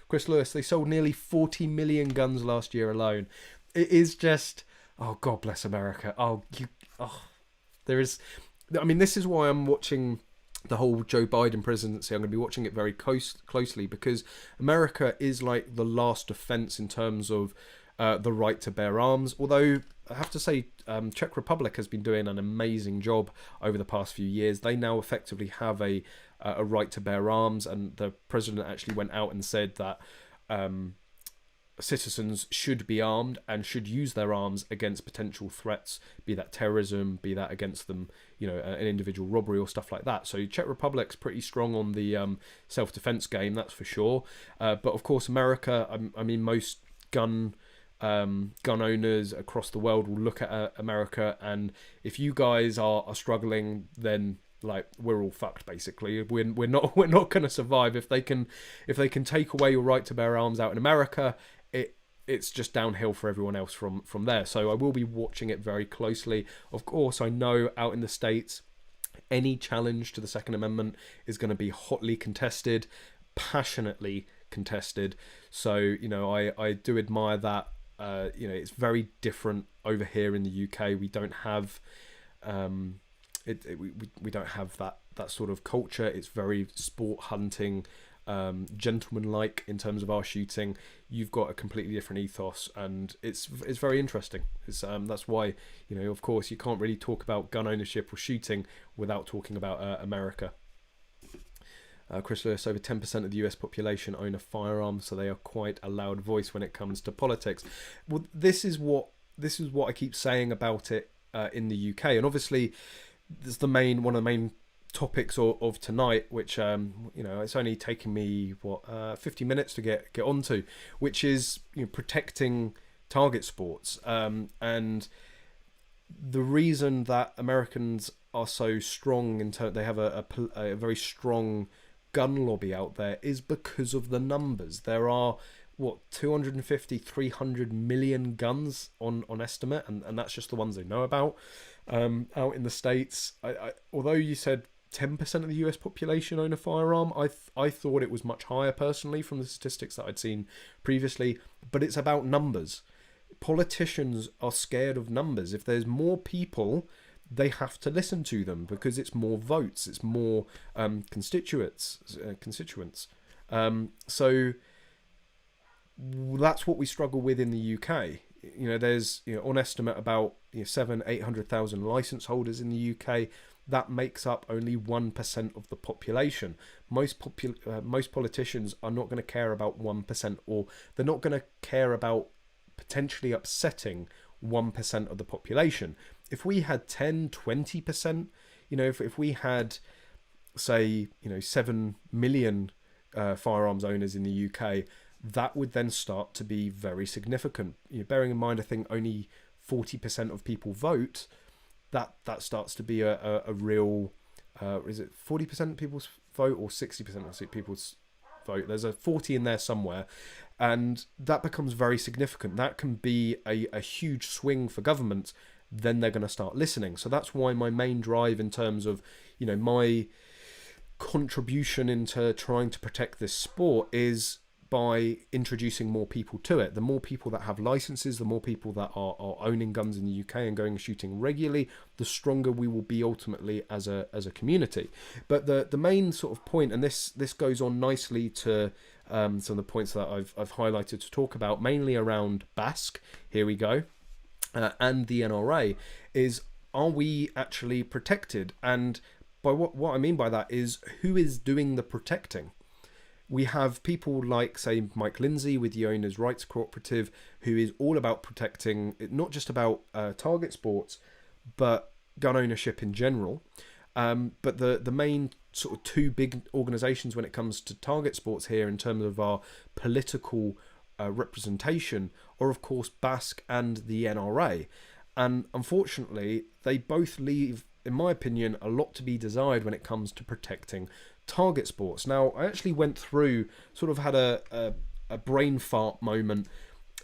Chris Lewis, they sold nearly 40 million guns last year alone. It is just, oh, God bless America. I mean, this is why I'm watching the whole Joe Biden presidency. I'm going to be watching it very closely, because America is like the last defense in terms of the right to bear arms. Although I have to say, Czech Republic has been doing an amazing job over the past few years. They now effectively have a right to bear arms, and the president actually went out and said that citizens should be armed and should use their arms against potential threats, be that terrorism, be that against them, an individual robbery or stuff like that. So Czech Republic's pretty strong on the self-defense game, that's for sure. But of course, America, I mean, most gun owners across the world will look at America, and if you guys are struggling, then like we're all fucked basically. We're not going to survive if they can take away your right to bear arms out in America. It's just downhill for everyone else from there. So I will be watching it very closely. Of course, I know out in the States, any challenge to the Second Amendment is going to be hotly contested, passionately contested. So I do admire that. It's very different over here in the UK. We don't have we don't have that sort of culture. It's very sport hunting, gentlemanlike in terms of our shooting. You've got a completely different ethos, and it's very interesting. That's why of course you can't really talk about gun ownership or shooting without talking about America. Chris Lewis, over 10% of the US population own a firearm, so they are quite a loud voice when it comes to politics. Well, this is what I keep saying about it in the UK, and obviously this is one of the main topics of tonight, which it's only taken me 50 minutes to get onto, which is protecting target sports, and the reason that Americans are so strong they have a very strong gun lobby out there is because of the numbers. There are 250 300 million guns on estimate, and that's just the ones they know about out in the States. Although you said 10% of the US population own a firearm, I thought it was much higher personally from the statistics that I'd seen previously. But it's about numbers. Politicians are scared of numbers. If there's more people, they have to listen to them because it's more votes, it's more constituents. So that's what we struggle with in the UK. There's on estimate about 700,000-800,000 license holders in the UK. That makes up only 1% of the population. Most politicians are not going to care about 1%, or they're not going to care about potentially upsetting 1% of the population. If we had 10-20%, if we had, say, 7 million firearms owners in the UK, that would then start to be very significant. Bearing in mind, I think only 40% of people vote. That starts to be a real. Is it 40% of people's vote or 60% of people's vote? There's a 40 in there somewhere, And that becomes very significant. That can be a huge swing for governments. Then they're going to start listening. So that's why my main drive in terms of, my contribution into trying to protect this sport is by introducing more people to it. The more people that have licenses, the more people that are owning guns in the UK and going and shooting regularly, the stronger we will be ultimately as a community. But the main sort of point, and this goes on nicely to some of the points that I've highlighted to talk about, mainly around Basque, here we go, and the NRA, is, are we actually protected? And by what I mean by that is, who is doing the protecting? We have people like, say, Mike Lindsay with the Owners' Rights Cooperative, who is all about protecting, not just about target sports, but gun ownership in general. But the main sort of two big organisations when it comes to target sports here in terms of our political representation are, of course, Basque and the NRA. And unfortunately, they both leave, in my opinion, a lot to be desired when it comes to protecting target sports. Now, I actually went through, sort of had a brain fart moment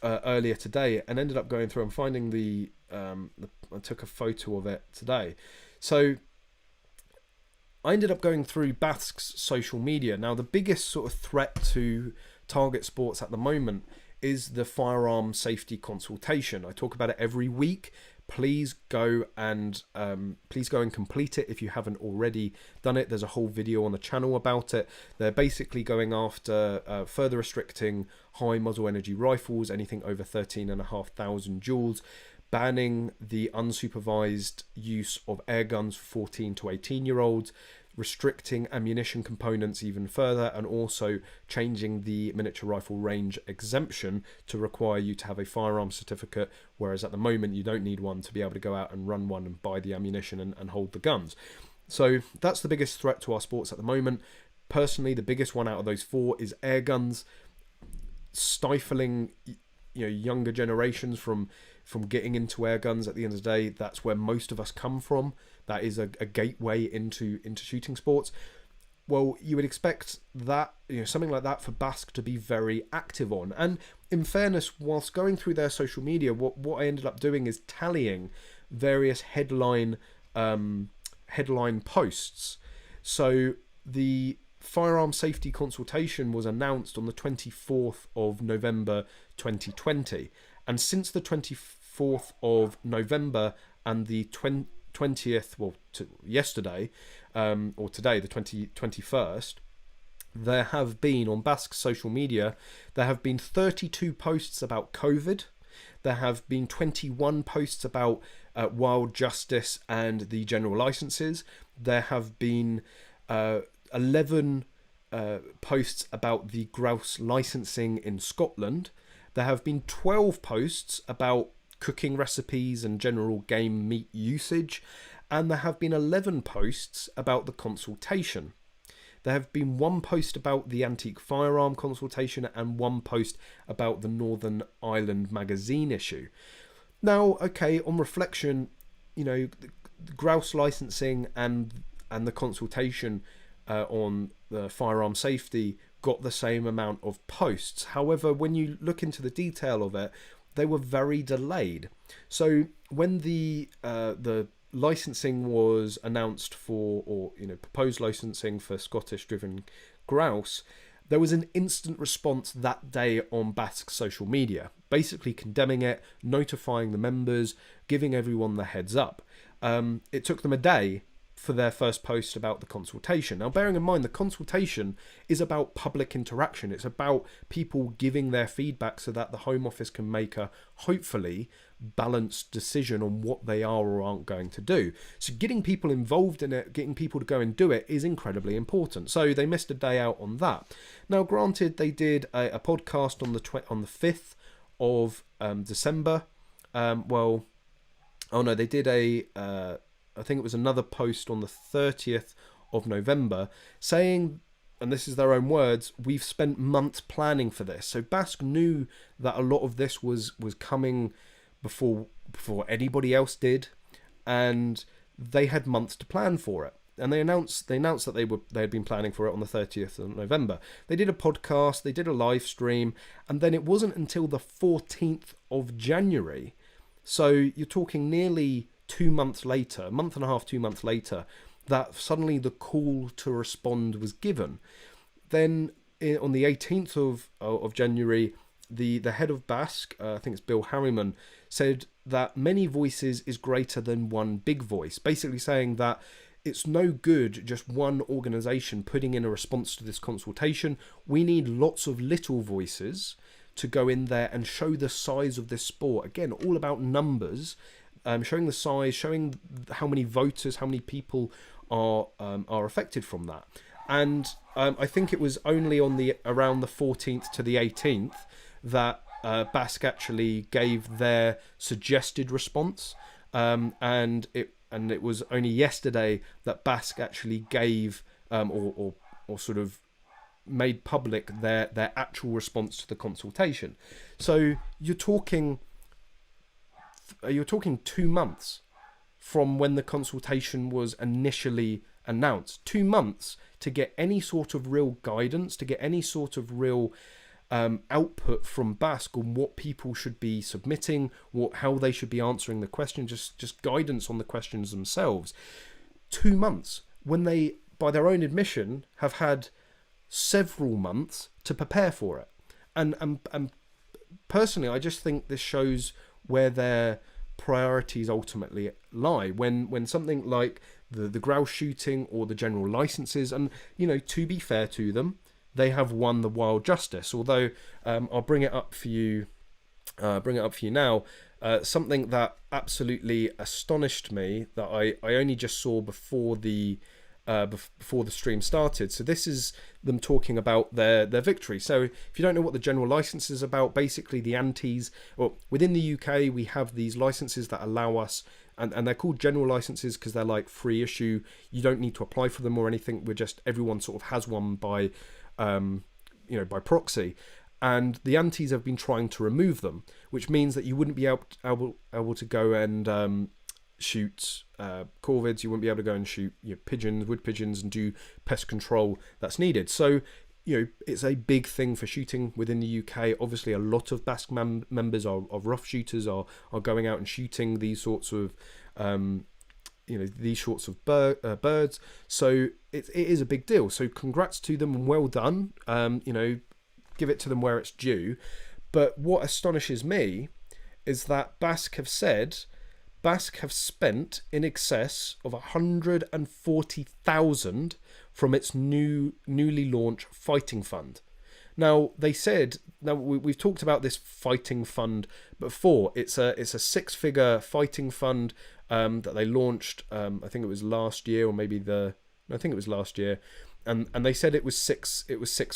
earlier today, and ended up going through and finding I took a photo of it today. So I ended up going through Basque's social media. Now, the biggest sort of threat to target sports at the moment is the firearm safety consultation. I talk about it every week. Please go and complete it if you haven't already done it. There's a whole video on the channel about it. They're basically going after further restricting high muzzle energy rifles, anything over 13,500 joules, banning the unsupervised use of air guns for 14 to 18-year-olds, restricting ammunition components even further, and also changing the miniature rifle range exemption to require you to have a firearm certificate, whereas at the moment you don't need one to be able to go out and run one and buy the ammunition and hold the guns. So that's the biggest threat to our sports at the moment. Personally, the biggest one out of those four is air guns, stifling younger generations from getting into air guns. At the end of the day, that's where most of us come from. That is a gateway into shooting sports. Well, you would expect that, something like that for Basque to be very active on. And in fairness, whilst going through their social media, what I ended up doing is tallying various headline posts. So the firearm safety consultation was announced on the 24th of November 2020. And since the 24th of November and the 20th, yesterday, or today, the 21st, there have been, on Basque's social media, there have been 32 posts about COVID. There have been 21 posts about wild justice and the general licenses. There have been 11 posts about the grouse licensing in Scotland. There have been 12 posts about cooking recipes and general game meat usage, and there have been 11 posts about the consultation. There have been one post about the antique firearm consultation and one post about the Northern Ireland magazine issue. Now, okay, on reflection, the grouse licensing and the consultation on the firearm safety got the same amount of posts. However, when you look into the detail of it, they were very delayed. So when the licensing was announced for, or proposed licensing for Scottish-driven grouse, there was an instant response that day on Basque's social media, basically condemning it, notifying the members, giving everyone the heads up. It took them a day for their first post about the consultation. Now, bearing in mind, the consultation is about public interaction. It's about people giving their feedback so that the Home Office can make a, hopefully, balanced decision on what they are or aren't going to do. So getting people involved in it, getting people to go and do it is incredibly important. So they missed a day out on that. Now, granted, they did a podcast on the 5th of December. They did I think it was another post on the 30th of November saying, and this is their own words, we've spent months planning for this. So Basque knew that a lot of this was coming before anybody else did, and they had months to plan for it. and they announced that they had been planning for it on the 30th of November. They did a podcast, they did a live stream, and then it wasn't until the 14th of January. So you're talking nearly 2 months later, a month and a half, 2 months later, that suddenly the call to respond was given. Then on the 18th of January, the head of BASC, I think it's Bill Harriman, said that many voices is greater than one big voice, basically saying that it's no good just one organisation putting in a response to this consultation. We need lots of little voices to go in there and show the size of this sport. Again, all about numbers, showing the size, showing how many voters, how many people are affected from that. And I think it was only on around the 14th to the 18th that BASC actually gave their suggested response, and it was only yesterday that BASC actually gave or sort of made public their actual response to the consultation. So you're talking 2 months from when the consultation was initially announced. 2 months to get any sort of real guidance, to get any sort of real output from BASC on what people should be submitting, how they should be answering the question, just guidance on the questions themselves. 2 months when they, by their own admission, have had several months to prepare for it. And personally, I just think this shows where their priorities ultimately lie. When something like the grouse shooting or the general licenses, and to be fair to them, they have won the wild justice. Although I'll bring it up for you now. Something that absolutely astonished me that I only just saw before the stream started. So this is them talking about their victory. So if you don't know what the general license is about, basically the antis, or within the UK we have these licenses that allow us, and they're called general licenses because they're like free issue. You don't need to apply for them or anything. Everyone sort of has one by by proxy. And the antis have been trying to remove them, which means that you wouldn't be able to go and shoot corvids. You wouldn't be able to go and shoot pigeons, wood pigeons, and do pest control that's needed. So it's a big thing for shooting within the UK. Obviously, a lot of BASC members of rough shooters are going out and shooting these sorts of birds. So it is a big deal. So congrats to them and well done. Give it to them where it's due. But what astonishes me is that BASC have spent in excess of 140,000 from its newly launched fighting fund. Now we've talked about this fighting fund before. It's a 6-figure fighting fund that they launched. I think it was last year, or maybe I think it was last year. And they said it was six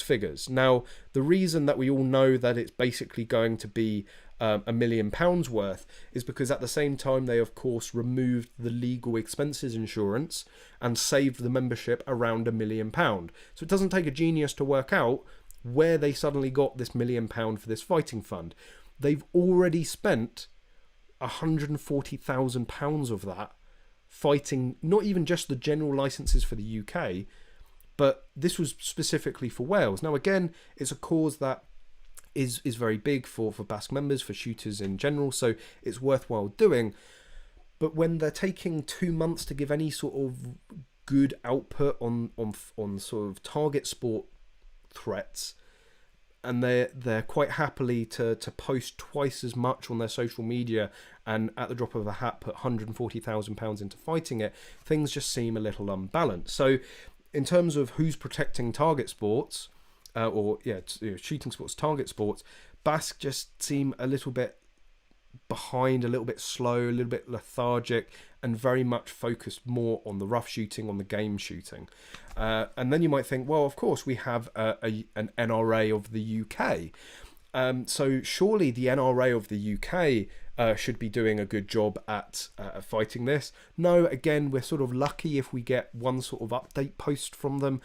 figures. Now, the reason that we all know that it's basically going to be £1 million worth is because at the same time they, of course, removed the legal expenses insurance and saved the membership around £1 million. So it doesn't take a genius to work out where they suddenly got this £1 million for this fighting fund. They've already spent £140,000 of that fighting, not even just the general licenses for the UK, but this was specifically for Wales. Now, again, it's a cause that is very big for BASC members, for shooters in general, so it's worthwhile doing. But when they're taking 2 months to give any sort of good output on sort of target sport threats, and they're quite happily to post twice as much on their social media and at the drop of a hat put £140,000 into fighting it, things just seem a little unbalanced. So in terms of who's protecting target sports, shooting sports, target sports, BASC just seem a little bit behind, a little bit slow, a little bit lethargic, and very much focused more on the rough shooting, on the game shooting. And then you might think, well, of course, we have an NRA of the UK. So surely the NRA of the UK should be doing a good job at fighting this. No, again, we're sort of lucky if we get one sort of update post from them,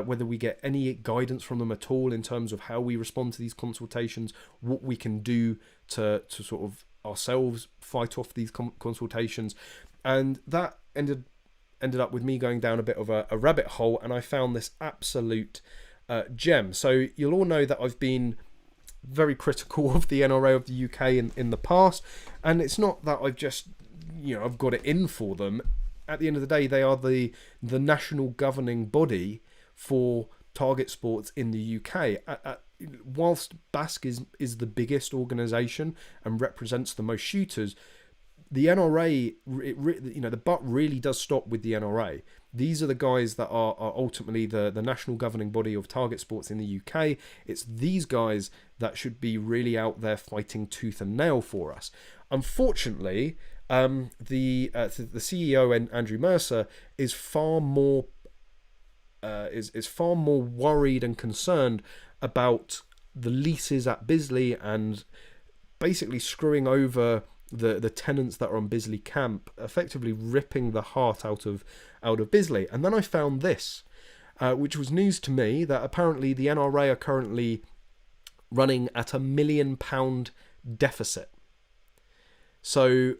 whether we get any guidance from them at all in terms of how we respond to these consultations, what we can do to sort of ourselves fight off these consultations. And that ended ended up with me going down a bit of a rabbit hole, and I found this absolute gem. So you'll all know that I've been very critical of the NRA of the UK in the past, and it's not that I've just, I've got it in for them. At the end of the day, they are the national governing body for target sports in the UK. Whilst BASC is the biggest organisation and represents the most shooters, the NRA, the buck really does stop with the NRA. These are the guys that are ultimately the national governing body of target sports in the UK. It's these guys that should be really out there fighting tooth and nail for us. Unfortunately, the CEO, Andrew Mercer, is far more worried and concerned about the leases at Bisley and basically screwing over the tenants that are on Bisley camp, effectively ripping the heart out of Bisley. And then I found this, which was news to me, that apparently the NRA are currently running at £1 million deficit. So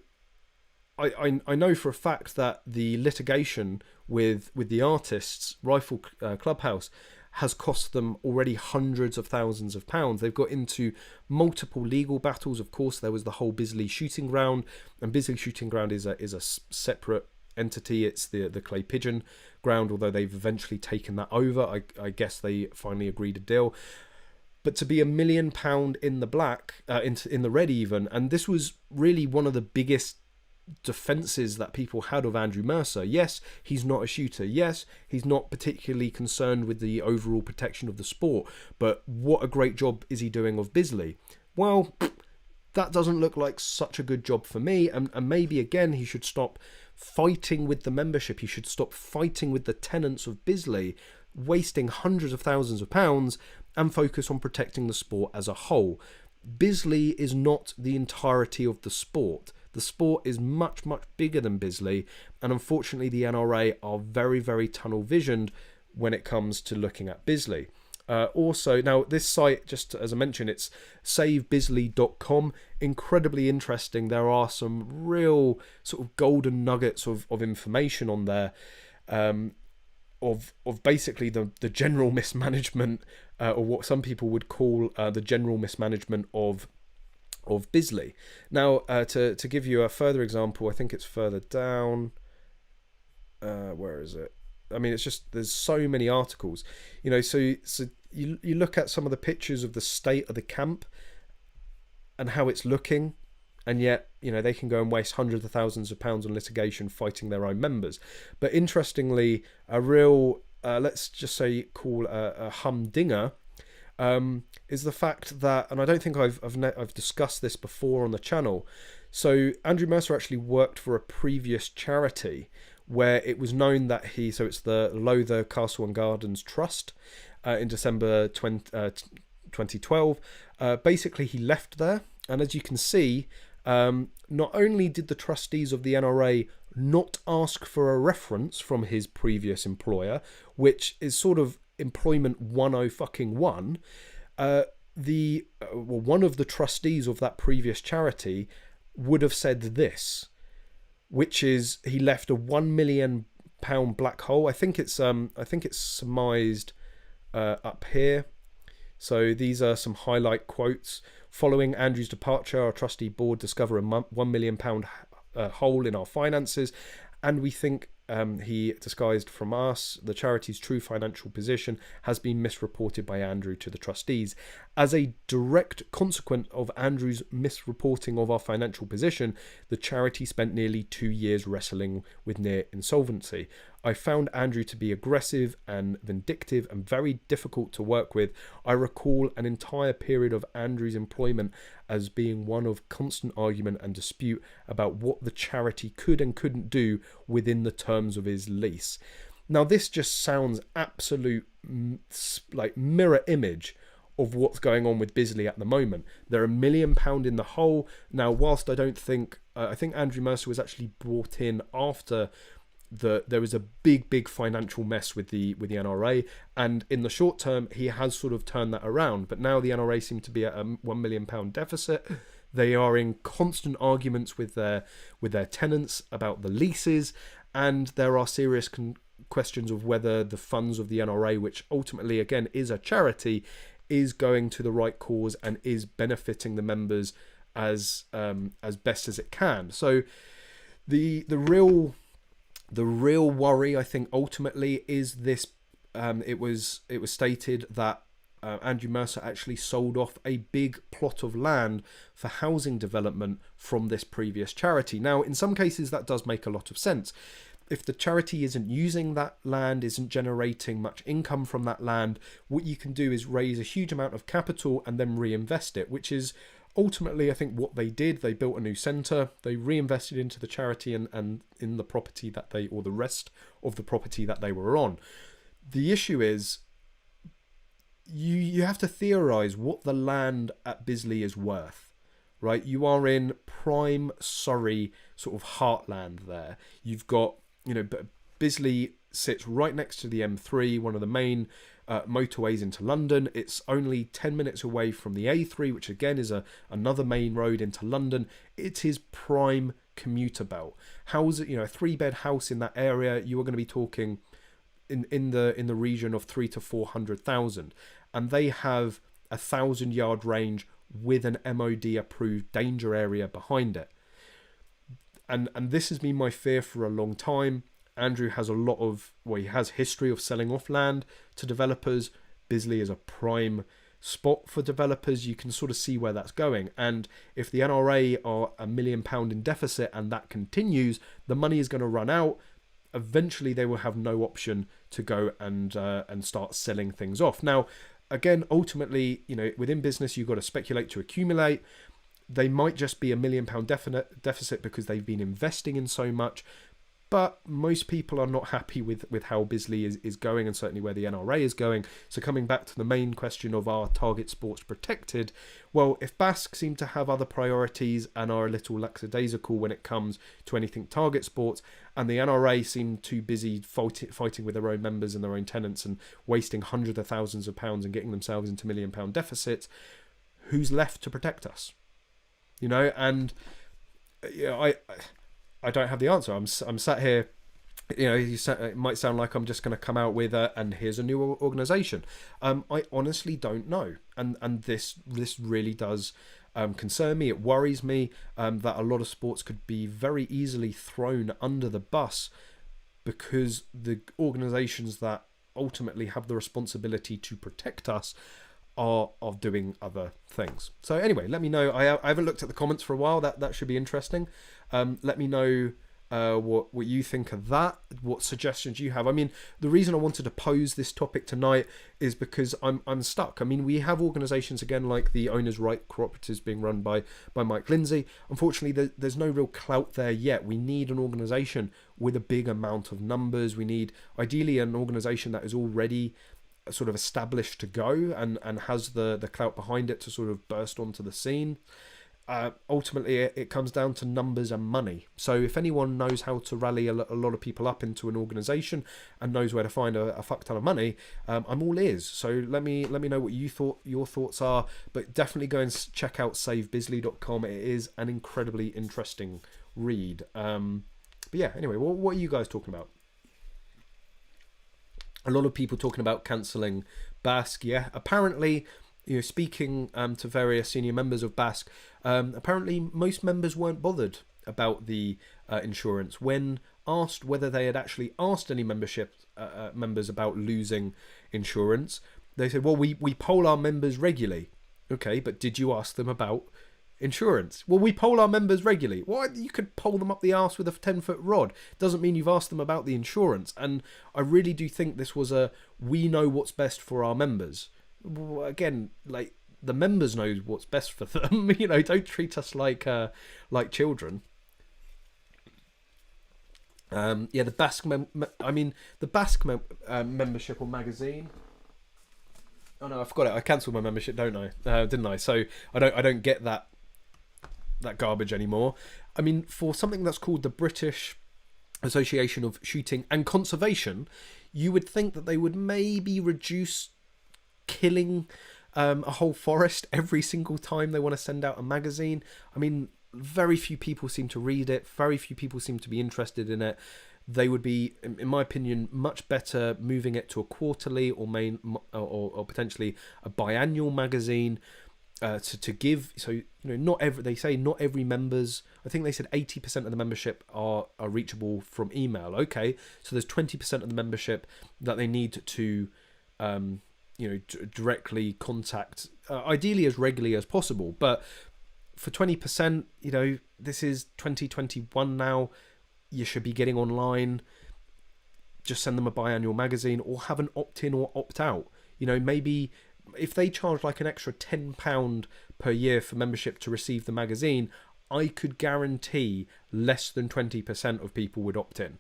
I know for a fact that the litigation with the artists, Rifle Clubhouse, has cost them already hundreds of thousands of pounds. They've got into multiple legal battles. Of course, there was the whole Bisley Shooting Ground, and Bisley Shooting Ground is a separate entity. It's the Clay Pigeon Ground, although they've eventually taken that over. I guess they finally agreed a deal. But to be £1 million in the black, in the red even, and this was really one of the biggest defences that people had of Andrew Mercer. Yes, he's not a shooter. Yes, he's not particularly concerned with the overall protection of the sport. But what a great job is he doing of Bisley? Well, that doesn't look like such a good job for me. And maybe, again, he should stop fighting with the membership. He should stop fighting with the tenants of Bisley, wasting hundreds of thousands of pounds, and focus on protecting the sport as a whole. Bisley is not the entirety of the sport. The sport is much, much bigger than Bisley, and unfortunately the NRA are very, very tunnel visioned when it comes to looking at Bisley. Also, now this site, just as I mentioned, it's savebisley.com. Incredibly interesting. There are some real sort of golden nuggets of information on there, of basically the general mismanagement, or what some people would call the general mismanagement of Bisley. Now, to give you a further example, I think it's further down. Where is it? I mean, it's just, there's so many articles, so you look at some of the pictures of the state of the camp and how it's looking, and yet, they can go and waste hundreds of thousands of pounds on litigation fighting their own members. But interestingly, a real, let's just say, call a humdinger, is the fact that, and I don't think I've discussed this before on the channel. So Andrew Mercer actually worked for a previous charity where it was known that so it's the Lowther Castle and Gardens Trust, in December 2012. Basically, he left there, and as you can see, not only did the trustees of the NRA not ask for a reference from his previous employer, which is sort of employment 101, one of the trustees of that previous charity would have said this, which is he left a £1 million black hole. I think it's surmised up here. So these are some highlight quotes. Following Andrew's departure, our trustee board discover a £1 million hole in our finances, and we think he disguised from us. The charity's true financial position has been misreported by Andrew to the trustees. As a direct consequence of Andrew's misreporting of our financial position, the charity spent nearly 2 years wrestling with near insolvency. I found Andrew to be aggressive and vindictive and very difficult to work with. I recall an entire period of Andrew's employment as being one of constant argument and dispute about what the charity could and couldn't do within the terms of his lease. Now, this just sounds absolute like mirror image of what's going on with Bisley at the moment. They're £1 million in the hole. Now, whilst I don't think, I think Andrew Mercer was actually brought in after there was a big financial mess with the NRA, and in the short term he has sort of turned that around, but now the NRA seem to be at a £1 million deficit. They are in constant arguments with their tenants about the leases, and there are serious questions of whether the funds of the NRA, which ultimately again is a charity, is going to the right cause and is benefiting the members as best as it can. So the real worry, I think, ultimately is this. It was stated that Andrew Mercer actually sold off a big plot of land for housing development from this previous charity. Now, in some cases, that does make a lot of sense. If the charity isn't using that land, isn't generating much income from that land, what you can do is raise a huge amount of capital and then reinvest it, which is ultimately, I think, what they did. They built a new centre, they reinvested into the charity and in the property that they, or the rest of the property that they were on. The issue is, you have to theorise what the land at Bisley is worth, right? You are in prime Surrey sort of heartland there. You've got, Bisley sits right next to the M3, one of the main motorways into London. It's only 10 minutes away from the A3, which again is another main road into London. It is prime commuter belt. How's it, a 3-bed house in that area, you are going to be talking in the region of 300,000 to 400,000, and they have a 1,000-yard range with an MOD approved danger area behind it. And this has been my fear for a long time. Andrew has he has history of selling off land to developers. Bisley is a prime spot for developers. You can sort of see where that's going. And if the NRA are £1 million in deficit and that continues, the money is going to run out. Eventually they will have no option to go and start selling things off. Now, again, ultimately, within business, you've got to speculate to accumulate. They might just be £1 million deficit because they've been investing in so much. But most people are not happy with how Bisley is going, and certainly where the NRA is going. So coming back to the main question of, are target sports protected? Well, if BASC seem to have other priorities and are a little lackadaisical when it comes to anything target sports, and the NRA seem too busy fighting with their own members and their own tenants and wasting hundreds of thousands of pounds and getting themselves into £1 million deficits, who's left to protect us? And I don't have the answer. I'm sat here, it might sound like I'm just going to come out with and here's a new organisation. I honestly don't know, and this really does concern me. It worries me that a lot of sports could be very easily thrown under the bus because the organisations that ultimately have the responsibility to protect us are doing other things. So anyway, let me know. I haven't looked at the comments for a while. That should be interesting. Let me know what you think of that, what suggestions you have. I mean, the reason I wanted to pose this topic tonight is because I'm stuck. I mean, we have organisations again like the Owners' Right Cooperatives being run by Mike Lindsay. Unfortunately, there's no real clout there yet. We need an organisation with a big amount of numbers. We need ideally an organisation that is already sort of established to go and has the clout behind it to sort of burst onto the scene. Ultimately, it comes down to numbers and money. So if anyone knows how to rally a lot of people up into an organisation and knows where to find a fuck ton of money, I'm all ears. So let me know what your thoughts are. But definitely go and check out savebisley.com. It is an incredibly interesting read. But yeah, anyway, what are you guys talking about? A lot of people talking about cancelling BASC. Yeah, apparently, speaking to various senior members of BASC, apparently most members weren't bothered about the insurance. When asked whether they had actually asked any members about losing insurance, they said, well, we poll our members regularly. Okay, but did you ask them about insurance? Well, we poll our members regularly. Why? You could poll them up the arse with a 10-foot rod. Doesn't mean you've asked them about the insurance. And I really do think this was we know what's best for our members. Again, like, the members know what's best for them. Don't treat us like children. The BASC the BASC membership or magazine. Oh no, I forgot it. I cancelled my membership, don't I? Didn't I? So I don't get that garbage anymore. I mean, for something that's called the British Association of Shooting and Conservation, you would think that they would maybe reduce killing a whole forest every single time they want to send out a magazine. I mean, very few people seem to read it. Very few people seem to be interested in it. They would be, in my opinion, much better moving it to a quarterly or potentially a biannual magazine to give. So, you know, not every members. I think they said 80% of the membership are reachable from email. Okay, so there's 20% of the membership that they need to directly contact, ideally as regularly as possible. But for 20%, you know, this is 2021 now. You should be getting online. Just send them a biannual magazine, or have an opt-in or opt-out. You know, maybe if they charge like an extra £10 per year for membership to receive the magazine, I could guarantee less than 20% of people would opt in.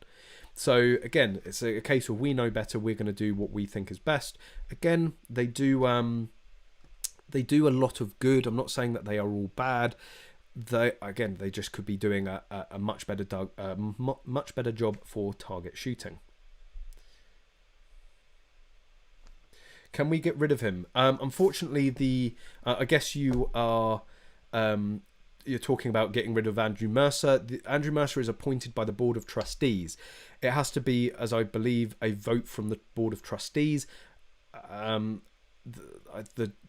So again, it's a case of we know better. We're going to do what we think is best. Again, they do a lot of good. I'm not saying that they are all bad. They just could be doing a much better job for target shooting. Can we get rid of him? Unfortunately, I guess you are you're talking about getting rid of Andrew Mercer. Andrew Mercer is appointed by the Board of Trustees. It has to be, as I believe, a vote from the Board of Trustees.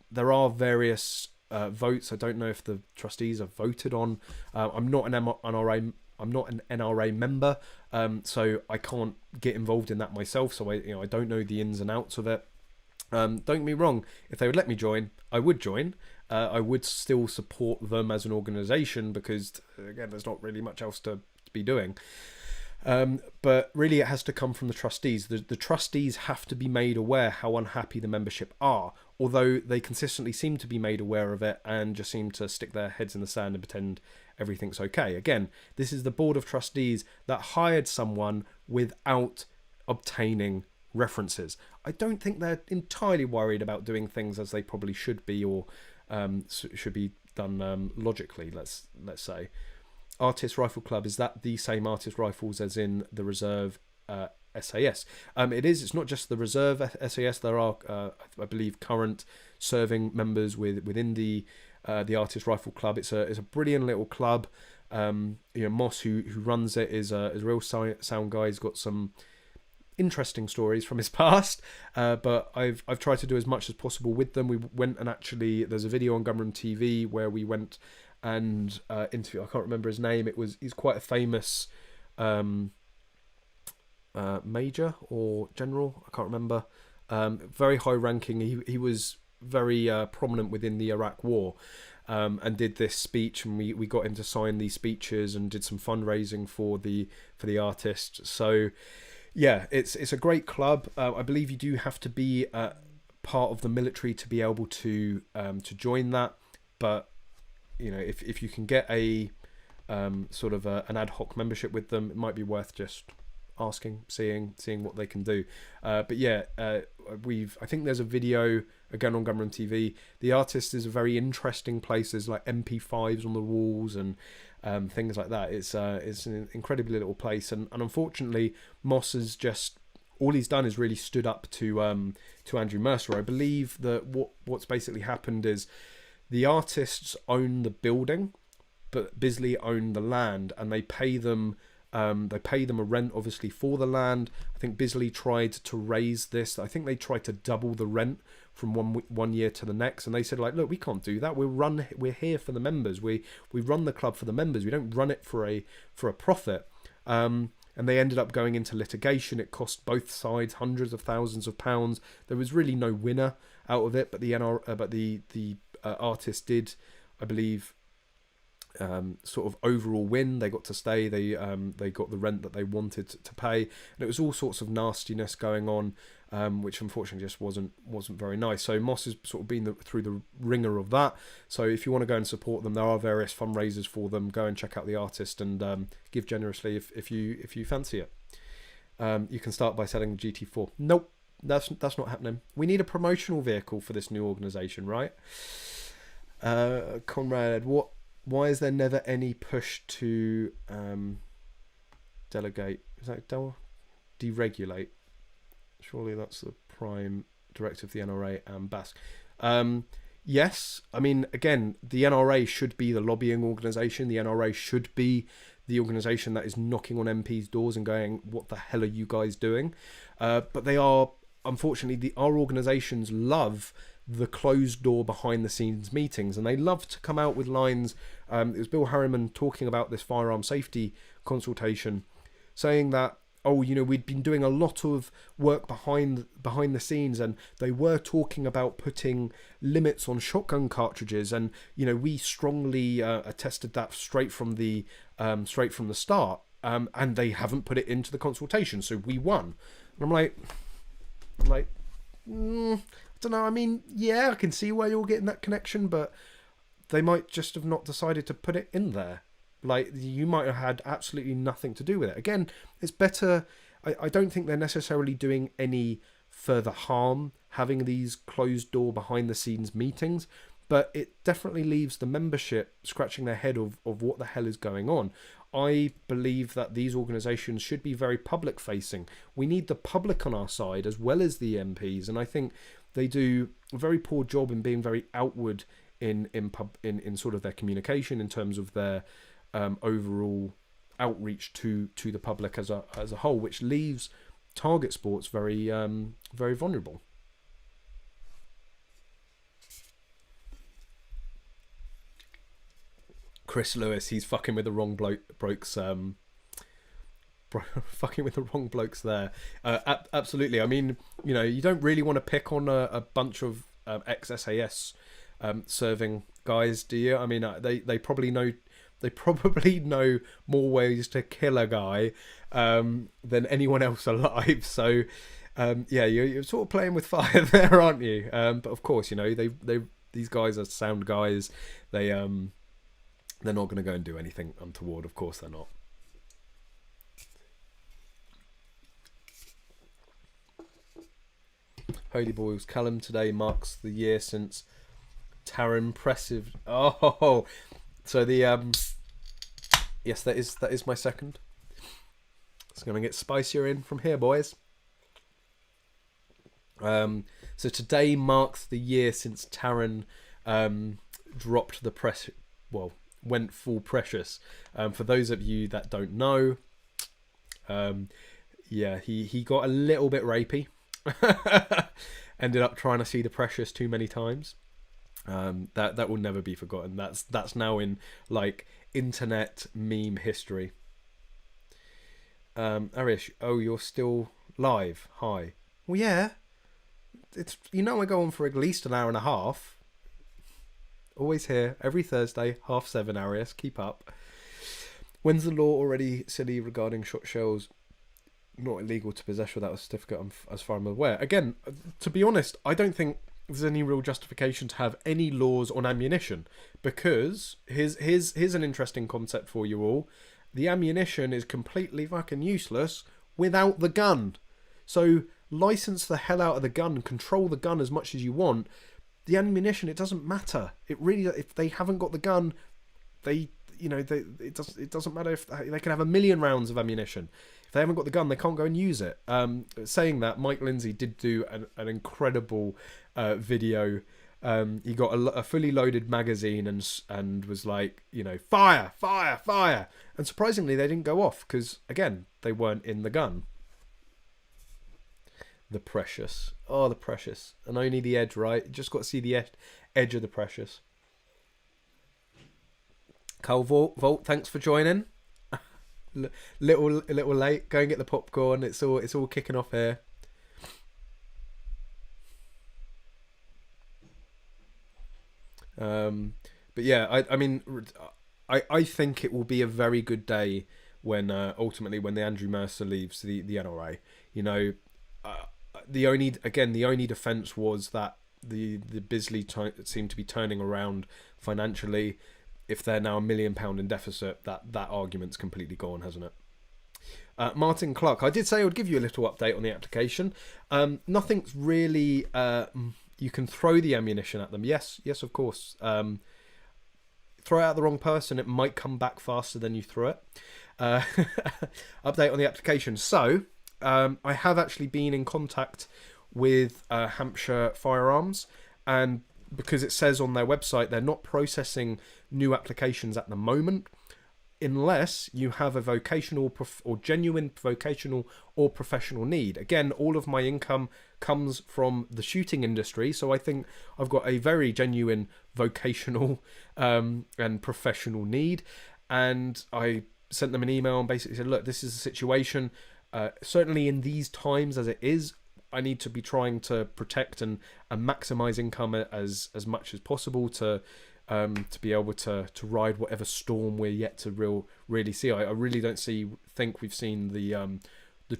There are various votes. I don't know if the trustees are voted on. I'm not an NRA. I'm not an NRA member, so I can't get involved in that myself. So I don't know the ins and outs of it. Don't get me wrong. If they would let me join, I would join. I would still support them as an organisation because, again, there's not really much else to be doing. But really, it has to come from the trustees. The trustees have to be made aware how unhappy the membership are, although they consistently seem to be made aware of it and just seem to stick their heads in the sand and pretend everything's okay. Again, this is the Board of Trustees that hired someone without obtaining references. I don't think they're entirely worried about doing things as they probably should be, or should be done logically, let's say. Artist Rifle Club, is that the same Artist Rifles as in the Reserve SAS? It is. It's not just the Reserve SAS. There are, I believe, current serving members within the Artist Rifle Club. It's a brilliant little club. Moss, who runs it, is a real sound guy. He's got some interesting stories from his past, but I've tried to do as much as possible with them. We went and actually, there's a video on Gunroom TV where we went and interview. I can't remember his name. He's quite a famous major or general. I can't remember. Very high ranking. He was very prominent within the Iraq War, and did this speech, and we got him to sign these speeches and did some fundraising for the artist. So yeah, it's a great club. I believe you do have to be part of the military to be able to join that, but if you can get a sort of an ad hoc membership with them, it might be worth just asking, seeing what they can do. But yeah, I think there's a video again on Gunroom TV. The artist is a very interesting place. There's like MP5s on the walls and things like that. It's an incredibly little place, and unfortunately, Moss has just, all he's done is really stood up to Andrew Mercer. I believe that what's basically happened is the artists own the building, but Bisley own the land, and they pay them a rent, obviously, for the land. I think Bisley tried to raise this. I think they tried to double the rent from one year to the next, and they said, like, look, we can't do that. We're here for the members. We run the club for the members. We don't run it for a profit. And they ended up going into litigation. It cost both sides hundreds of thousands of pounds. There was really no winner out of it, but the artist did, I believe, sort of overall win. They got to stay. They got the rent that they wanted to pay, and it was all sorts of nastiness going on, which unfortunately just wasn't very nice. So Moss has sort of been through the ringer of that. So if you want to go and support them, there are various fundraisers for them. Go and check out the artist and give generously if you fancy it. You can start by selling the GT4. Nope, that's not happening. We need a promotional vehicle for this new organisation, right? Conrad, why is there never any push to delegate? Is that deregulate? Surely that's the prime directive of the NRA and BASC. yes, I mean, again, the NRA should be the lobbying organisation. The NRA should be the organisation that is knocking on MPs' doors and going, what the hell are you guys doing? But they are, unfortunately, our organisations love the closed door behind the scenes meetings, and they love to come out with lines. It was Bill Harriman talking about this firearm safety consultation, saying that, oh, you know, we'd been doing a lot of work behind the scenes, and they were talking about putting limits on shotgun cartridges, and you know, we strongly attested that straight from the start, and they haven't put it into the consultation, so we won. And I'm like, I don't know. I mean, yeah, I can see where you're getting that connection, but they might just have not decided to put it in there. Like, you might have had absolutely nothing to do with it. Again, it's better. I don't think they're necessarily doing any further harm having these closed door behind the scenes meetings, but it definitely leaves the membership scratching their head of what the hell is going on. I believe that these organisations should be very public facing. We need the public on our side as well as the MPs, and I think they do a very poor job in being very outward in sort of their communication in terms of their overall outreach to the public as a whole, which leaves target sports very very vulnerable. Chris Lewis, he's fucking with the wrong blokes. Fucking with the wrong blokes there. Absolutely. I mean, you know, you don't really want to pick on a bunch of ex-SAS serving guys, do you? I mean, they probably know. They probably know more ways to kill a guy than anyone else alive. So, yeah, you're sort of playing with fire there, aren't you? But of course, you know, these guys are sound guys. They're not going to go and do anything untoward. Of course, they're not. Holy boys, Callum today marks the year since Taryn impressive. Oh. So the yes, that is my second. It's gonna get spicier in from here, boys. So today marks the year since Taryn dropped the press. Well, went full precious. For those of you that don't know, yeah, he got a little bit rapey. Ended up trying to see the precious too many times. That will never be forgotten. That's now in like internet meme history. Arish, oh, you're still live. Hi. Well, yeah. It's, you know, I go on for at least an hour and a half. Always here every Thursday, 7:30. Arius, keep up. When's the law already silly regarding shot shells? Not illegal to possess without a certificate, as far as I'm aware. Again, to be honest, I don't think there's any real justification to have any laws on ammunition, because here's an interesting concept for you all. The ammunition is completely fucking useless without the gun. So license the hell out of the gun, control the gun as much as you want. The ammunition, it doesn't matter. It really, if they haven't got the gun, it doesn't matter if they can have 1 million rounds of ammunition. If they haven't got the gun, they can't go and use it. Saying that, Mike Lindsay did do an incredible video. He got a fully loaded magazine and was like, you know, fire, fire, fire. And surprisingly, they didn't go off because, again, they weren't in the gun. The precious. Oh, the precious. And only the edge, right? You just got to see the edge of the precious. Carl Volt, thanks for joining. Little late. Go and get the popcorn. It's all kicking off here. But yeah, I mean, I think it will be a very good day when ultimately when the Andrew Mercer leaves the NRA. You know, the only defence was that the Bisley seemed to be turning around financially. If they're now £1 million in deficit, that argument's completely gone, hasn't it? Martin Clark, I did say I would give you a little update on the application. Nothing's really. You can throw the ammunition at them. Yes, of course. Throw it at the wrong person, it might come back faster than you threw it. Update on the application. So, I have actually been in contact with Hampshire Firearms, and because it says on their website they're not processing new applications at the moment unless you have a vocational or genuine vocational or professional need. Again, all of my income comes from the shooting industry, so I think I've got a very genuine vocational and professional need. And I sent them an email and basically said, look, this is the situation. Certainly in these times as it is, I need to be trying to protect and maximize income as much as possible to be able to ride whatever storm we're yet to really see. I really don't think we've seen the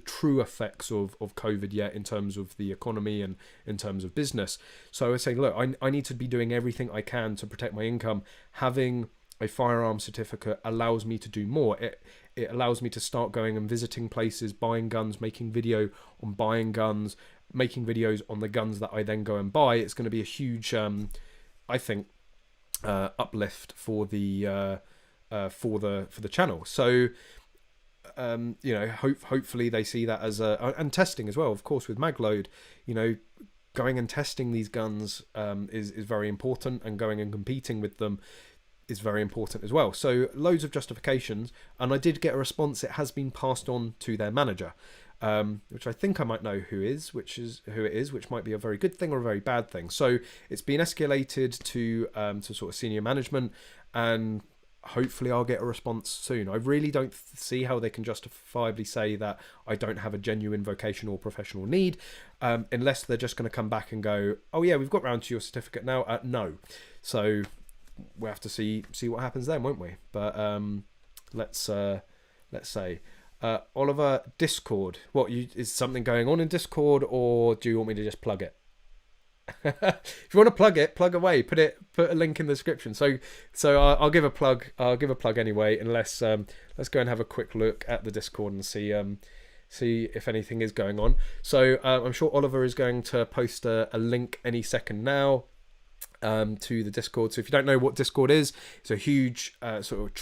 true effects of COVID yet in terms of the economy and in terms of business. So I was saying, look, I need to be doing everything I can to protect my income. Having a firearm certificate allows me to do more. It allows me to start going and visiting places, buying guns, making video on buying guns, making videos on the guns that I then go and buy. It's going to be a huge, I think, uplift for the channel. So hopefully they see that as and testing as well, of course, with Magload. Going and testing these guns is very important, and going and competing with them is very important as well. So loads of justifications, and I did get a response. It has been passed on to their manager, which I think I might know who it is, which might be a very good thing or a very bad thing. So it's been escalated to sort of senior management, and hopefully I'll get a response soon. I really don't see how they can justifiably say that I don't have a genuine vocational or professional need, unless they're just going to come back and go, oh yeah, we've got round to your certificate now. No. So we'll have to see what happens then, won't we? But let's say Oliver, Discord. Is something going on in Discord, or do you want me to just plug it? If you want to plug it, plug away. Put a link in the description. So I'll give a plug. I'll give a plug anyway. Unless let's go and have a quick look at the Discord and see if anything is going on. So I'm sure Oliver is going to post a link any second now to the Discord. So if you don't know what Discord is, it's a huge sort of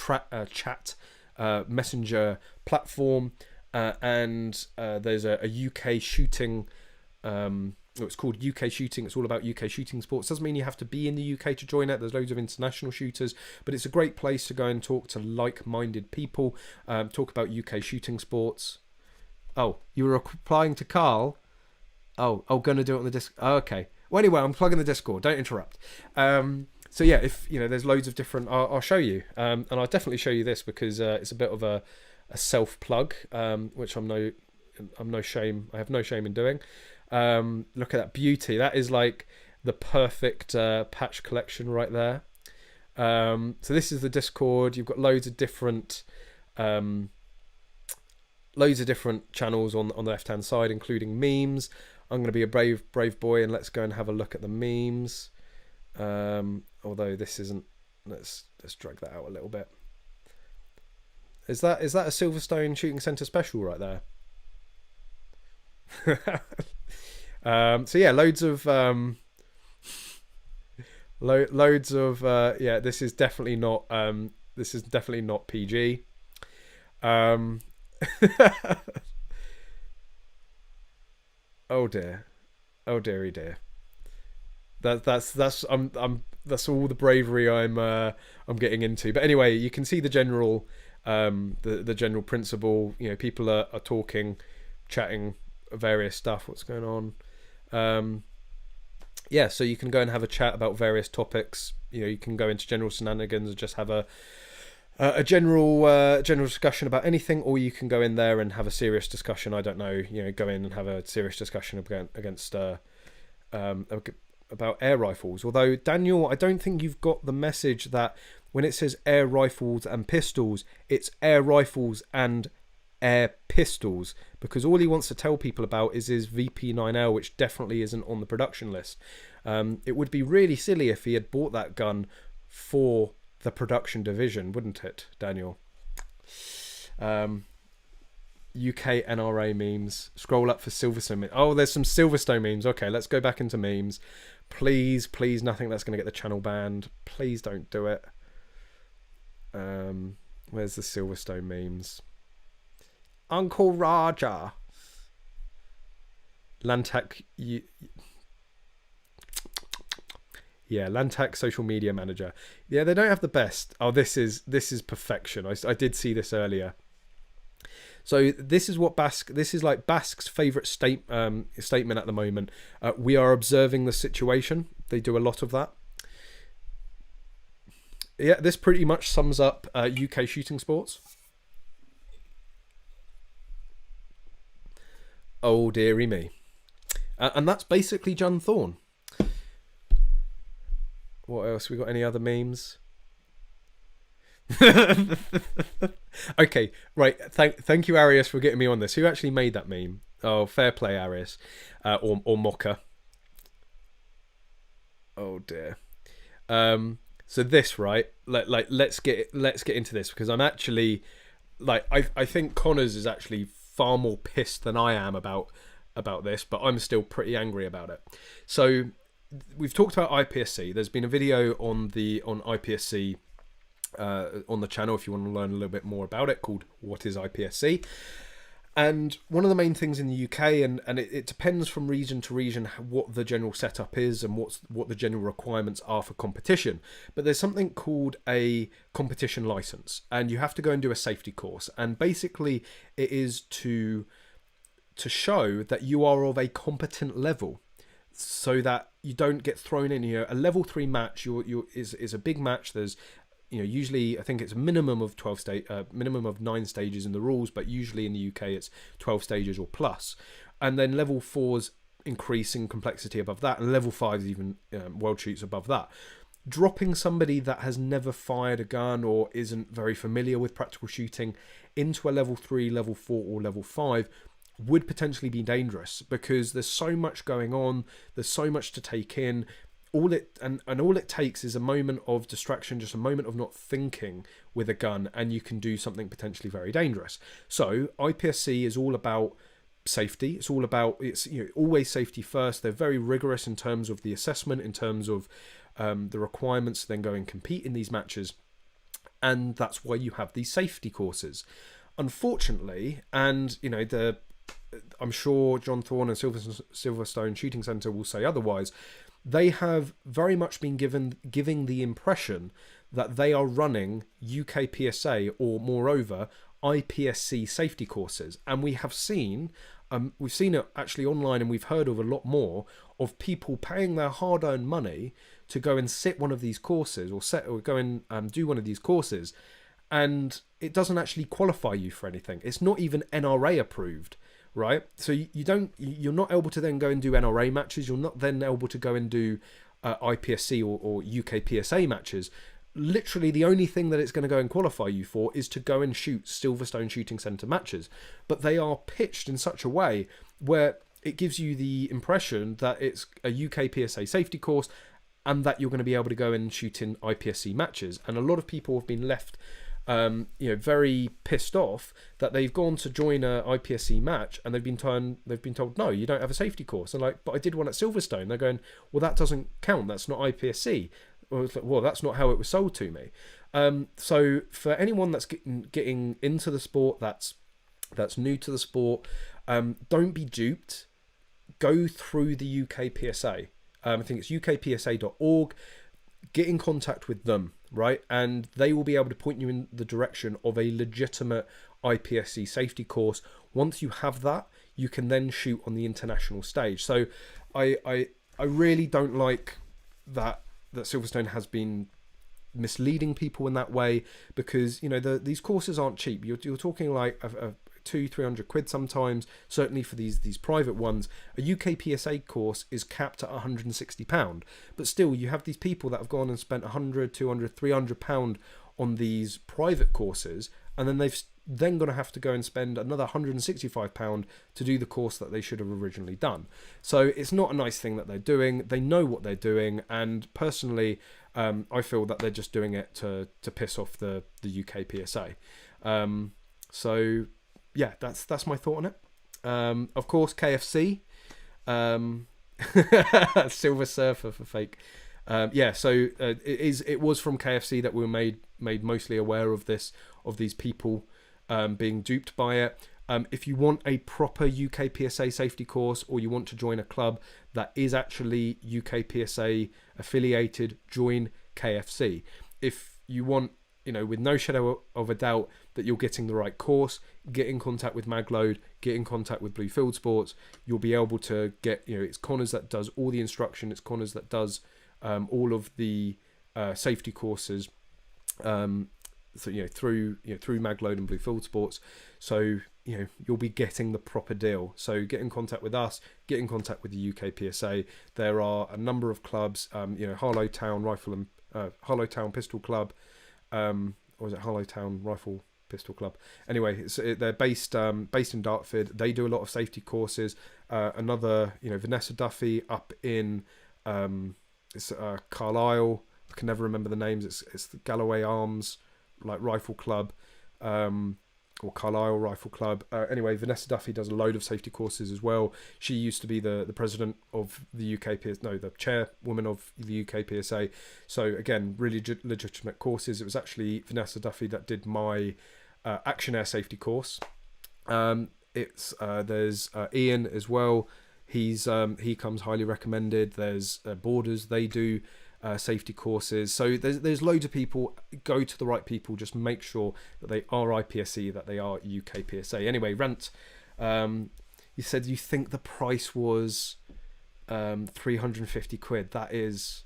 chat messenger platform, and there's a UK shooting. It's called UK Shooting. It's all about UK shooting sports. Doesn't mean you have to be in the UK to join it. There's loads of international shooters, but it's a great place to go and talk to like-minded people, talk about UK shooting sports. Oh, you were replying to Carl? Oh, gonna do it on the Discord. Oh, okay. Well, anyway, I'm plugging the Discord. Don't interrupt. So yeah, if there's loads of different. I'll show you, and I'll definitely show you this because it's a bit of a self-plug, which I'm no shame. I have no shame in doing. Look at that beauty. That is like the perfect patch collection right there. So this is the Discord. You've got loads of different channels on the left hand side, including memes. I'm going to be a brave boy, and let's go and have a look at the memes. Although this isn't. Let's drag that out a little bit. Is that a Silverstone Shooting Centre special right there? So yeah, loads of yeah. This is definitely not PG. Oh dear, oh dearie dear. That's all the bravery I'm getting into. But anyway, you can see the general the general principle. People are talking, chatting various stuff. What's going on? Yeah, so you can go and have a chat about various topics. You can go into general shenanigans and just have a general discussion about anything, or you can go in there and have a serious discussion. I don't know, go in and have a serious discussion against about air rifles. Although, Daniel, I don't think you've got the message that when it says air rifles and pistols, it's air rifles and air pistols, because all he wants to tell people about is his VP9L, which definitely isn't on the production list. It would be really silly if he had bought that gun for the production division, wouldn't it, Daniel? UK NRA memes. Scroll up for Silverstone memes. Oh, there's some Silverstone memes. Okay, let's go back into memes. Please, nothing that's going to get the channel banned. Please don't do it. Where's the Silverstone memes? Uncle Raja. Lantak. Yeah, Lantac social media manager. Yeah, they don't have the best. Oh, this is perfection. I did see this earlier. So this is what this is like Basque's favourite statement at the moment. We are observing the situation. They do a lot of that. Yeah, this pretty much sums up UK shooting sports. Oh dearie me. And that's basically John Thorne. What else? We got any other memes? Okay, right. Thank you, Arius, for getting me on this. Who actually made that meme? Oh, fair play, Arius, or Mocha. Oh dear. So this, right? Let's get into this, because I'm actually I think Connors is actually far more pissed than I am about this, but I'm still pretty angry about it. So we've talked about IPSC. There's been a video on IPSC on the channel if you want to learn a little bit more about it, called What is IPSC? And one of the main things in the UK, and it depends from region to region what the general setup is and what the general requirements are for competition. But there's something called a competition license, and you have to go and do a safety course. And basically, it is to show that you are of a competent level, so that you don't get thrown in. A level 3 match is a big match. There's usually I think it's a minimum of 9 stages in the rules, but usually in the UK it's 12 stages or plus. And then level 4s increase in complexity above that, and level 5s even world shoots above that. Dropping somebody that has never fired a gun or isn't very familiar with practical shooting into a level 3, level 4 or level 5 would potentially be dangerous, because there's so much going on, there's so much to take in. All it takes is a moment of distraction, just a moment of not thinking with a gun, and you can do something potentially very dangerous. So IPSC is all about safety. It's all about, always safety first. They're very rigorous in terms of the assessment, in terms of the requirements to then go and compete in these matches, and that's why you have these safety courses. Unfortunately, and I'm sure John Thorne and Silverstone Shooting Centre will say otherwise, they have very much been giving the impression that they are running UK PSA or, moreover, IPSC safety courses. And we have seen, we've seen it actually online, and we've heard of a lot more of people paying their hard-earned money to go and sit one of these courses, or go and do one of these courses, and it doesn't actually qualify you for anything. It's not even NRA approved. Right, so you're not able to then go and do NRA matches. You're not then able to go and do IPSC or UK PSA matches. Literally, the only thing that it's going to go and qualify you for is to go and shoot Silverstone Shooting Centre matches. But they are pitched in such a way where it gives you the impression that it's a UK PSA safety course, and that you're going to be able to go and shoot in IPSC matches. And a lot of people have been left very pissed off that they've gone to join a IPSC match, and they've been told, no, you don't have a safety course. And but I did one at Silverstone. They're going, well, that doesn't count. That's not IPSC. Well, that's not how it was sold to me. So for anyone that's getting into the sport, that's new to the sport, don't be duped. Go through the UK PSA. I think it's ukpsa.org. Get in contact with them, right? And they will be able to point you in the direction of a legitimate IPSC safety course. Once you have that, you can then shoot on the international stage. So I really don't like that Silverstone has been misleading people in that way, because these courses aren't cheap. You're talking like a 200-300 quid sometimes, certainly for these private ones. A UK PSA course is capped at £160, but still you have these people that have gone and spent £100, £200, £300 on these private courses, and then they've then going to have to go and spend another £165 to do the course that they should have originally done. So it's not a nice thing that they're doing. They know what they're doing, and personally I feel that they're just doing it to piss off the UK PSA. So yeah, that's my thought on it. Of course, KFC, Silver Surfer for fake. So it was from KFC that we were made mostly aware of these people being duped by it. If you want a proper UK PSA safety course, or you want to join a club that is actually UK PSA affiliated, join KFC. If you want, with no shadow of a doubt that you're getting the right course, get in contact with Magload, get in contact with Blue Field Sports. You'll be able to get, it's Connors that does all the instruction. It's Connors that does all of the safety courses. So through Magload and Blue Field Sports. So you'll be getting the proper deal. So get in contact with us. Get in contact with the UK PSA. There are a number of clubs. Harlow Town Pistol Club. Or was it Harlow Town Rifle Pistol Club? Anyway, they're based in Dartford. They do a lot of safety courses. Another, Vanessa Duffy up in Carlisle. I can never remember the names. It's the Galloway Arms Rifle Club, or Carlisle Rifle Club. Anyway, Vanessa Duffy does a load of safety courses as well. She used to be the president of the UK PSA, the chairwoman of the UK PSA. So again, really legitimate courses. It was actually Vanessa Duffy that did my Action Air safety course. There's Ian as well. He comes highly recommended. There's Borders. They do safety courses. So there's loads of people. Go to the right people. Just make sure that they are IPSC, that they are UK PSA. Anyway, Rant, you said you think the price was 350 quid. That is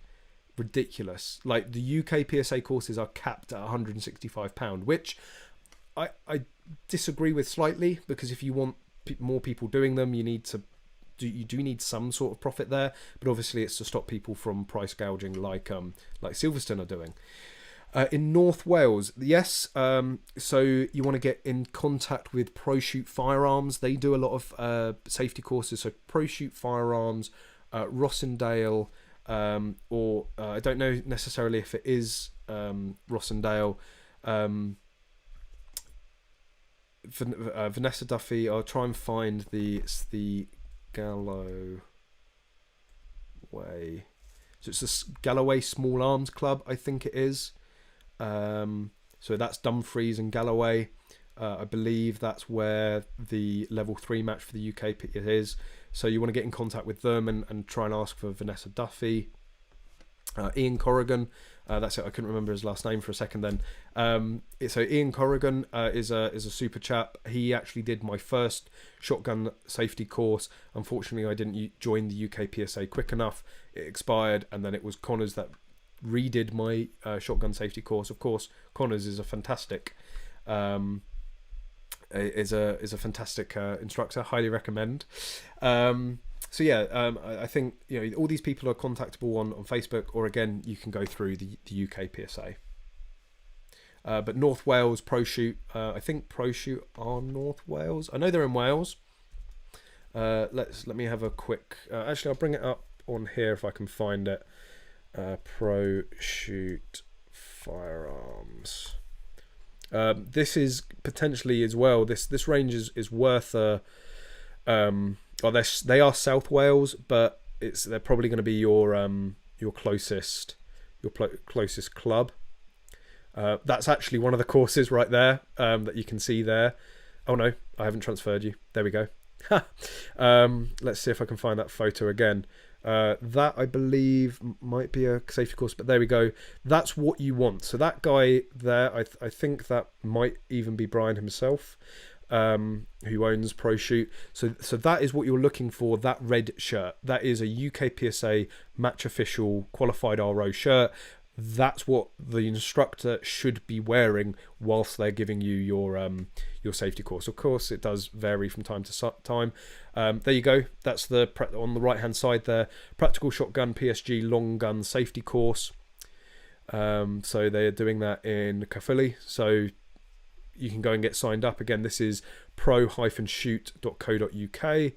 ridiculous. Like, the UK PSA courses are capped at £165, which I disagree with slightly, because if you want more people doing them, you do need some sort of profit there, but obviously it's to stop people from price gouging like Silverstone are doing. In North Wales, yes, so you want to get in contact with Pro Shoot Firearms. They do a lot of safety courses. So Pro Shoot Firearms, Rossendale, or I don't know necessarily if it is Rossendale. Vanessa Duffy, I'll try and find the Galloway. So it's the Galloway Small Arms Club, I think it is. So that's Dumfries and Galloway. I believe that's where the level 3 match for the UK is. So you want to get in contact with them and try and ask for Vanessa Duffy. Ian Corrigan, that's it. I couldn't remember his last name for a second then. So Ian Corrigan is a super chap. He actually did my first shotgun safety course. Unfortunately, I didn't join the UK PSA quick enough. It expired, and then it was Connors that redid my shotgun safety course. Of course, Connors is a fantastic fantastic instructor. Highly recommend. So yeah, I think all these people are contactable on Facebook, or again, you can go through the UK PSA. But North Wales Pro Shoot, I think Pro Shoot are North Wales. I know they're in Wales. Let me have a quick. Actually, I'll bring it up on here if I can find it. Pro Shoot Firearms. This is potentially as well. This range is worth a. They are South Wales, but they're probably going to be your closest club. That's actually one of the courses right there that you can see there. Oh no, I haven't transferred you. There we go. Let's see if I can find that photo again. That I believe might be a safety course, but there we go. That's what you want. So that guy there, I think that might even be Brian himself. Who owns Pro Shoot. So that is what you're looking for, that red shirt. That is a UK PSA match official qualified RO shirt. That's what the instructor should be wearing whilst they're giving you your safety course. Of course, it does vary from time to time. There you go. That's on the right hand side there. Practical Shotgun PSG Long Gun Safety Course. So they're doing that in Caerphilly. So you can go and get signed up. Again, this is pro-shoot.co.uk.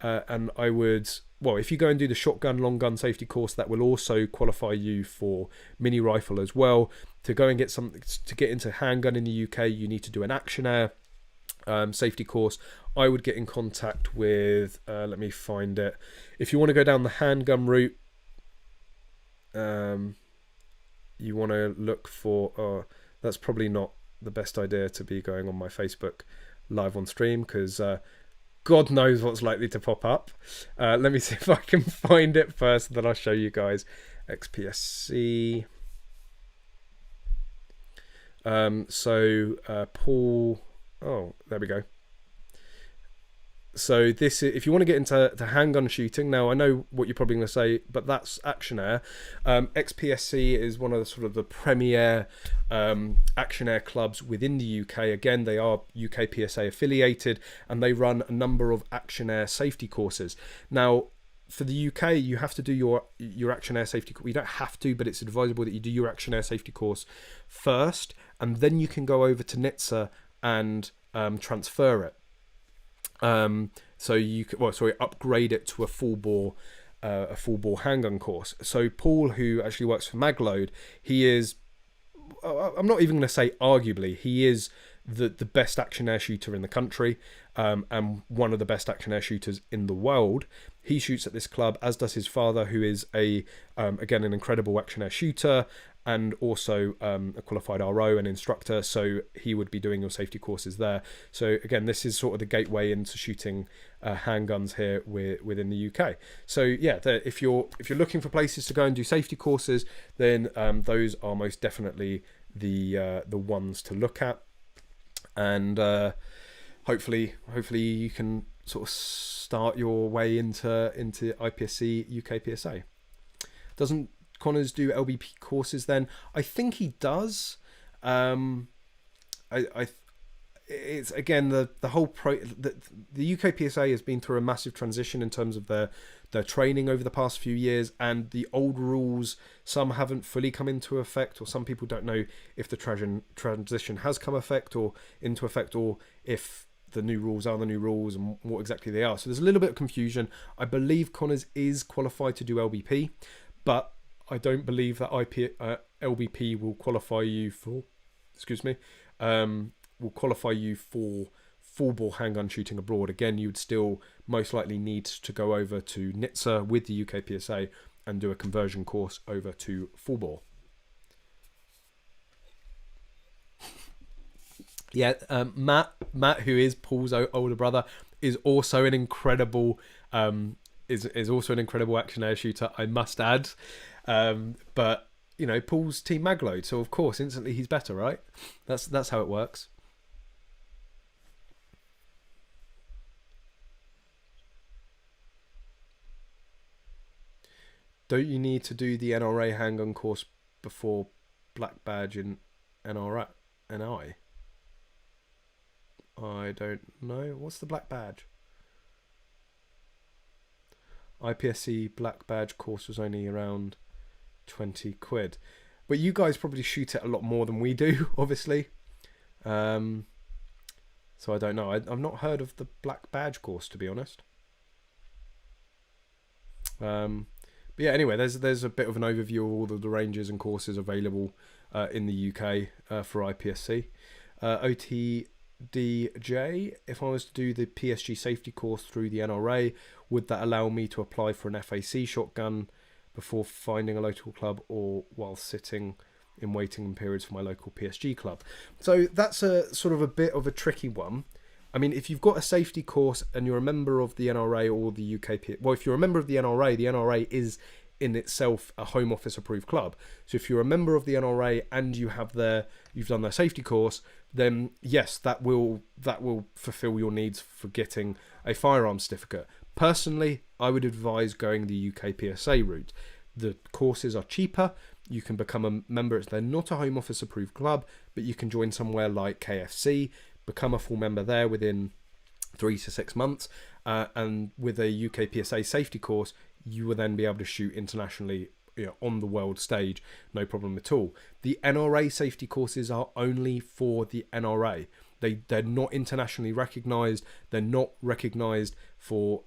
And I would, if you go and do the shotgun long gun safety course, that will also qualify you for mini rifle as well. To go and get into handgun in the UK, you need to do an Action Air safety course. I would get in contact with, let me find it. If you want to go down the handgun route, you want to look for, that's probably not the best idea to be going on my Facebook. live on stream, because God knows what's likely to pop up. Let me see if I can find it first, then I'll show you guys. XPSC. Paul. Oh, there we go. So this is, if you want to get into handgun shooting, now I know what you're probably going to say, but that's Action Air. XPSC is one of the sort of the premier Action Air clubs within the UK. Again, they are UK PSA affiliated, and they run a number of Action Air safety courses. Now, for the UK, you have to do your Action Air safety course. You don't have to, but it's advisable that you do your Action Air safety course first, and then you can go over to NHTSA and transfer it. So you can, upgrade it to a full bore handgun course. So Paul, who actually works for Magload, he is, I'm not even going to say arguably, he is the best Action Air shooter in the country, and one of the best Action Air shooters in the world. He shoots at this club, as does his father, who is again an incredible Action Air shooter, and also a qualified RO and instructor, so he would be doing your safety courses there. So again, this is sort of the gateway into shooting handguns here within the UK. So yeah, if you're looking for places to go and do safety courses, then those are most definitely the ones to look at. And hopefully you can sort of start your way into IPSC UK PSA. Doesn't Connors do LBP courses then? I think he does. It's again the whole the UK PSA has been through a massive transition in terms of their training over the past few years, and the old rules, some haven't fully come into effect, or some people don't know if the transition has come into effect, or if the new rules are the new rules and what exactly they are. So there's a little bit of confusion. I believe Connors is qualified to do LBP, but I don't believe that LBP will qualify you for, will qualify you for full bore handgun shooting abroad. Again, you would still most likely need to go over to NHTSA with the UK PSA and do a conversion course over to full bore. Yeah, Matt, who is Paul's older brother, is also an incredible is also an incredible Action Air shooter, I must add. But you know, Paul's Team Magload, so of course instantly he's better, right? That's how it works. Don't you need to do the NRA handgun course before black badge in NRA? NI? I don't know. What's the black badge? IPSC black badge course was only around 20 quid. But you guys probably shoot it a lot more than we do, obviously. So I don't know. I've not heard of the black badge course, to be honest. But yeah, anyway, there's a bit of an overview of all of the ranges and courses available in the UK for IPSC. OTDJ, if I was to do the PSG safety course through the NRA, would that allow me to apply for an FAC shotgun before finding a local club, or while sitting in waiting periods for my local PSG club? So that's a sort of a bit of a tricky one. I mean, if you've got a safety course and you're a member of the NRA or the UK... Well, if you're a member of the NRA is in itself a Home Office approved club. So if you're a member of the NRA and you've done their safety course, then yes, that will fulfill your needs for getting a firearms certificate. Personally, I would advise going the UK PSA route. The courses are cheaper. You can become a member. They're not a Home Office approved club, but you can join somewhere like KFC, become a full member there within 3 to 6 months, and with a UK PSA safety course, you will then be able to shoot internationally, you know, on the world stage, no problem at all. The NRA safety courses are only for the NRA. They're not internationally recognised. They're not recognised for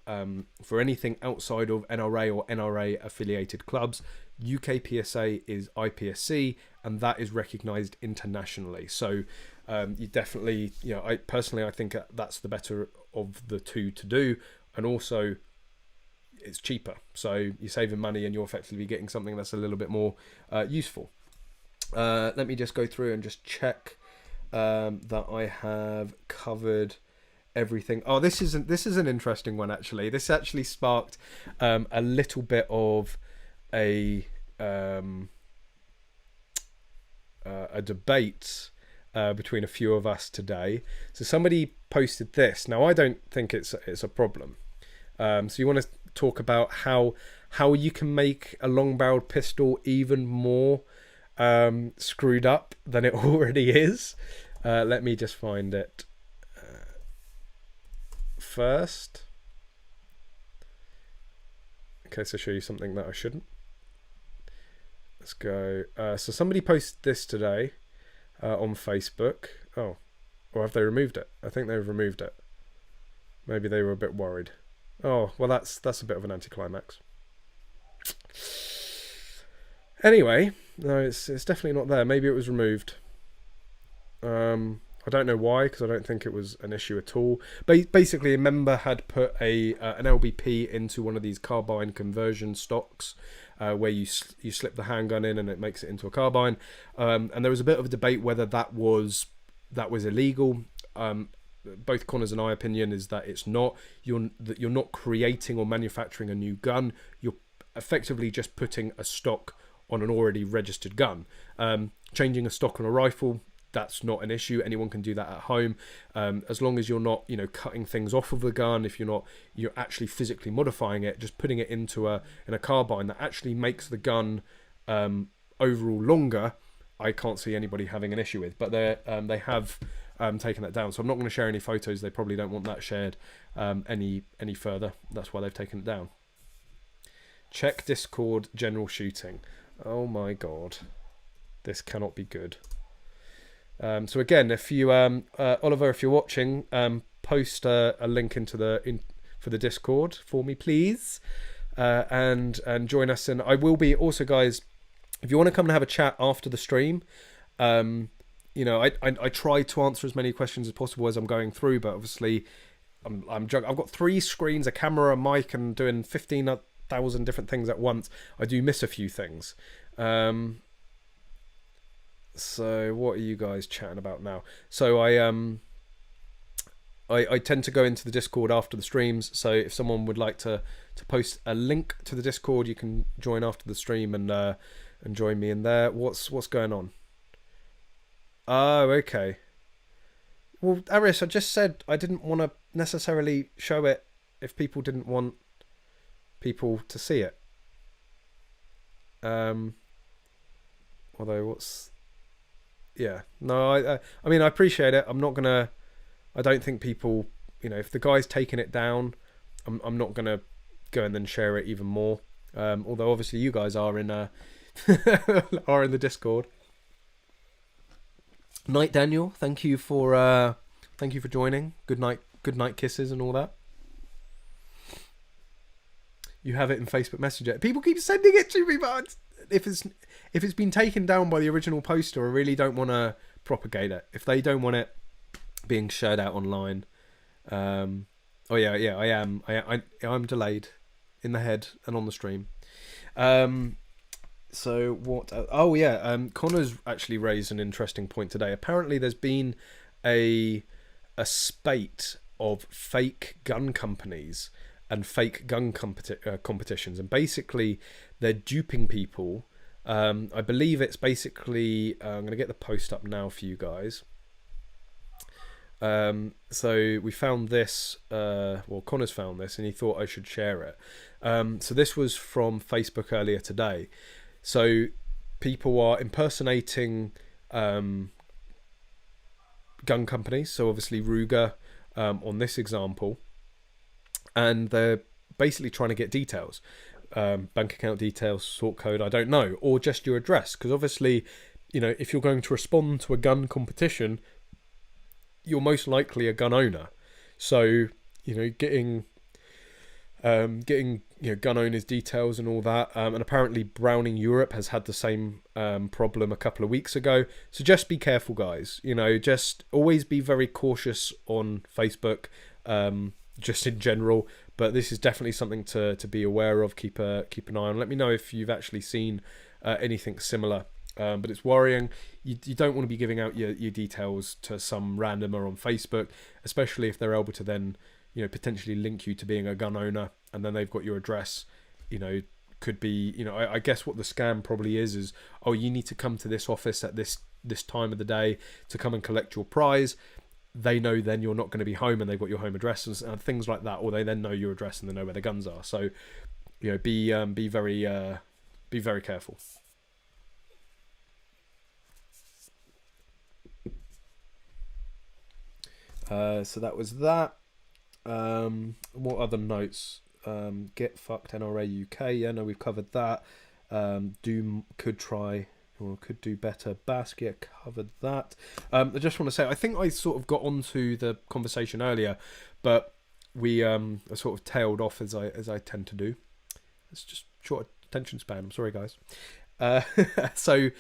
anything outside of NRA or NRA affiliated clubs. UK PSA is IPSC, and that is recognised internationally. So you definitely, you know, I think that's the better of the two to do, and also it's cheaper. So you're saving money and you're effectively getting something that's a little bit more useful. Let me just go through and just check that I have covered everything. Oh, this is an interesting one actually. This actually sparked a little bit of a debate between a few of us today. So somebody posted this. Now I don't think it's a problem. So you want to talk about how you can make a long-barreled pistol even more screwed up than it already is. Let me just find it first. Okay, so show you something that I shouldn't. Let's go. So somebody posted this today on Facebook. Oh, or have they removed it? I think they've removed it. Maybe they were a bit worried. Oh, well, that's a bit of an anticlimax. Anyway, no, it's definitely not there. Maybe it was removed. I don't know why, because I don't think it was an issue at all. Basically, a member had put an LBP into one of these carbine conversion stocks, where you slip the handgun in and it makes it into a carbine. And there was a bit of a debate whether that was illegal. Both Connor's and I opinion is that it's not. You're not creating or manufacturing a new gun. You're effectively just putting a stock on an already registered gun. Changing a stock on a rifle, that's not an issue. Anyone can do that at home, as long as you're not, cutting things off of the gun. If you're actually physically modifying it, just putting it in a carbine that actually makes the gun overall longer. I can't see anybody having an issue with, but they have taken that down. So I'm not going to share any photos. They probably don't want that shared any further. That's why they've taken it down. Check Discord general shooting. Oh my god, this cannot be good. So again, if you Oliver, if you're watching, post a link for the Discord for me, please, and join us. And I will be also, guys, if you want to come and have a chat after the stream, I try to answer as many questions as possible as I'm going through, but obviously I've got 3 screens, a camera, a mic, and doing 15,000 different things at once. I do miss a few things. So what are you guys chatting about now? So I tend to go into the Discord after the streams. So if someone would like to post a link to the Discord, you can join after the stream and join me in there. What's going on? Oh, okay. Well, Aris, I just said I didn't want to necessarily show it if people didn't want people to see it. Although yeah, no, I mean, I appreciate it. I don't think people, if the guy's taking it down, I'm not gonna go and then share it even more. Although obviously you guys are in are in the Discord. Night, Daniel. Thank you for joining. Good night kisses and all that. You have it in Facebook Messenger. People keep sending it to me, but if it's been taken down by the original poster, I really don't want to propagate it. If they don't want it being shared out online, oh yeah, I'm delayed in the head and on the stream. So what? Oh yeah, Connor's actually raised an interesting point today. Apparently, there's been a spate of fake gun companies and fake gun competitions, and basically they're duping people. I believe it's basically I'm going to get the post up now for you guys. So we found this, well, Connor's found this and he thought I should share it. So this was from Facebook earlier today. So people are impersonating gun companies, so obviously Ruger on this example, and they're basically trying to get details, bank account details, sort code, I don't know, or just your address, because obviously, if you're going to respond to a gun competition, you're most likely a gun owner. So getting gun owners' details and all that, and apparently Browning Europe has had the same problem a couple of weeks ago. So just be careful, guys. Just always be very cautious on Facebook, just in general. But this is definitely something to be aware of. Keep an eye on. Let me know if you've actually seen anything similar But it's worrying. You don't want to be giving out your details to some randomer on Facebook, especially if they're able to then, you know, potentially link you to being a gun owner, and then they've got your address. You know, could be, you know, I guess what the scam probably is, oh, you need to come to this office at this time of the day to come and collect your prize. They know then you're not going to be home, and they've got your home address and things like that, or they then know your address and they know where the guns are. So, you know, be very careful. So that was that. What other notes? Get fucked NRA UK. Yeah, no, we've covered that. Could do better. Basque, yeah, covered that. I just want to say, I think I sort of got onto the conversation earlier, but we sort of tailed off as I tend to do. It's just short attention span. I'm sorry, guys. So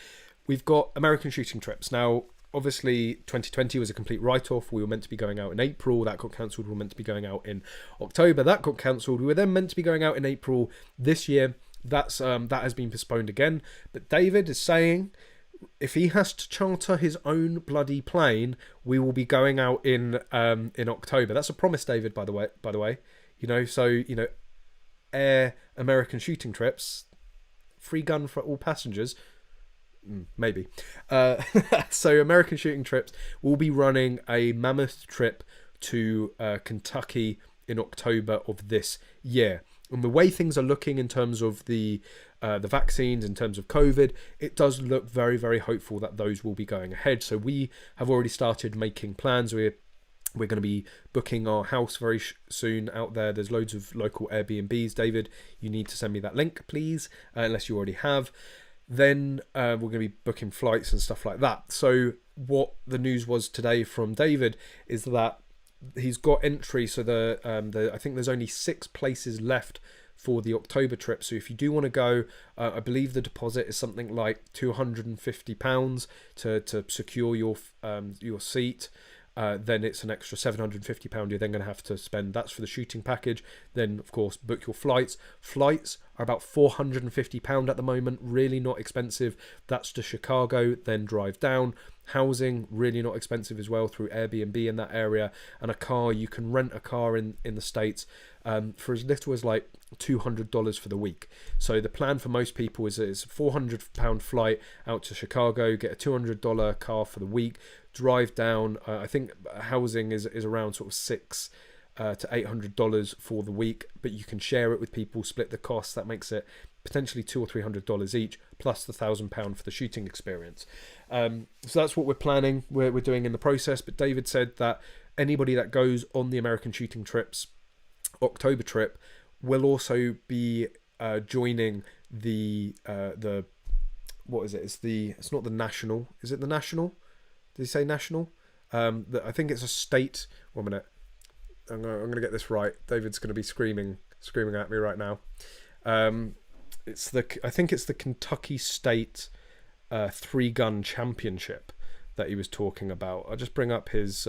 we've got American shooting trips now. Obviously, 2020 was a complete write-off. We were meant to be going out in April. That got cancelled. We were meant to be going out in October. That got cancelled. We were then meant to be going out in April this year. That has been postponed again. But David is saying if he has to charter his own bloody plane, we will be going out in October. That's a promise, David, by the way. You know, so, you know, Air American shooting trips, free gun for all passengers. Maybe. So American shooting trips will be running a mammoth trip to Kentucky in October of this year. And the way things are looking in terms of the vaccines, in terms of COVID, it does look very, very hopeful that those will be going ahead. So we have already started making plans. We're going to be booking our house very soon out there. There's loads of local Airbnbs. David, you need to send me that link, please, unless you already have. Then we're going to be booking flights and stuff like that. So what the news was today from David is that he's got entry. So I think there's only 6 places left for the October trip. So if you do want to go, I believe the deposit is something like £250 to secure your seat. Then it's an extra £750 you're then going to have to spend. That's for the shooting package. Then, of course, book your flights. Flights are about £450 at the moment. Really not expensive. That's to Chicago, then drive down. Housing, really not expensive as well through Airbnb in that area. And a car, you can rent a car in the States for as little as like $200 for the week. So the plan for most people is a £400 flight out to Chicago, get a $200 car for the week, drive down. I think housing is around sort of $600 to $800 for the week, but you can share it with people, split the cost. That makes it potentially $200 or $300 each, plus the £1,000 for the shooting experience. So that's what we're planning. We're doing in the process. But David said that anybody that goes on the American shooting trips October trip will also be joining the what is it? It's not the national. Is it the national? Did he say national? I think it's a state. 1 minute. I'm gonna get this right. David's gonna be screaming at me right now. I think it's the Kentucky State 3-gun championship that he was talking about. I'll just bring up his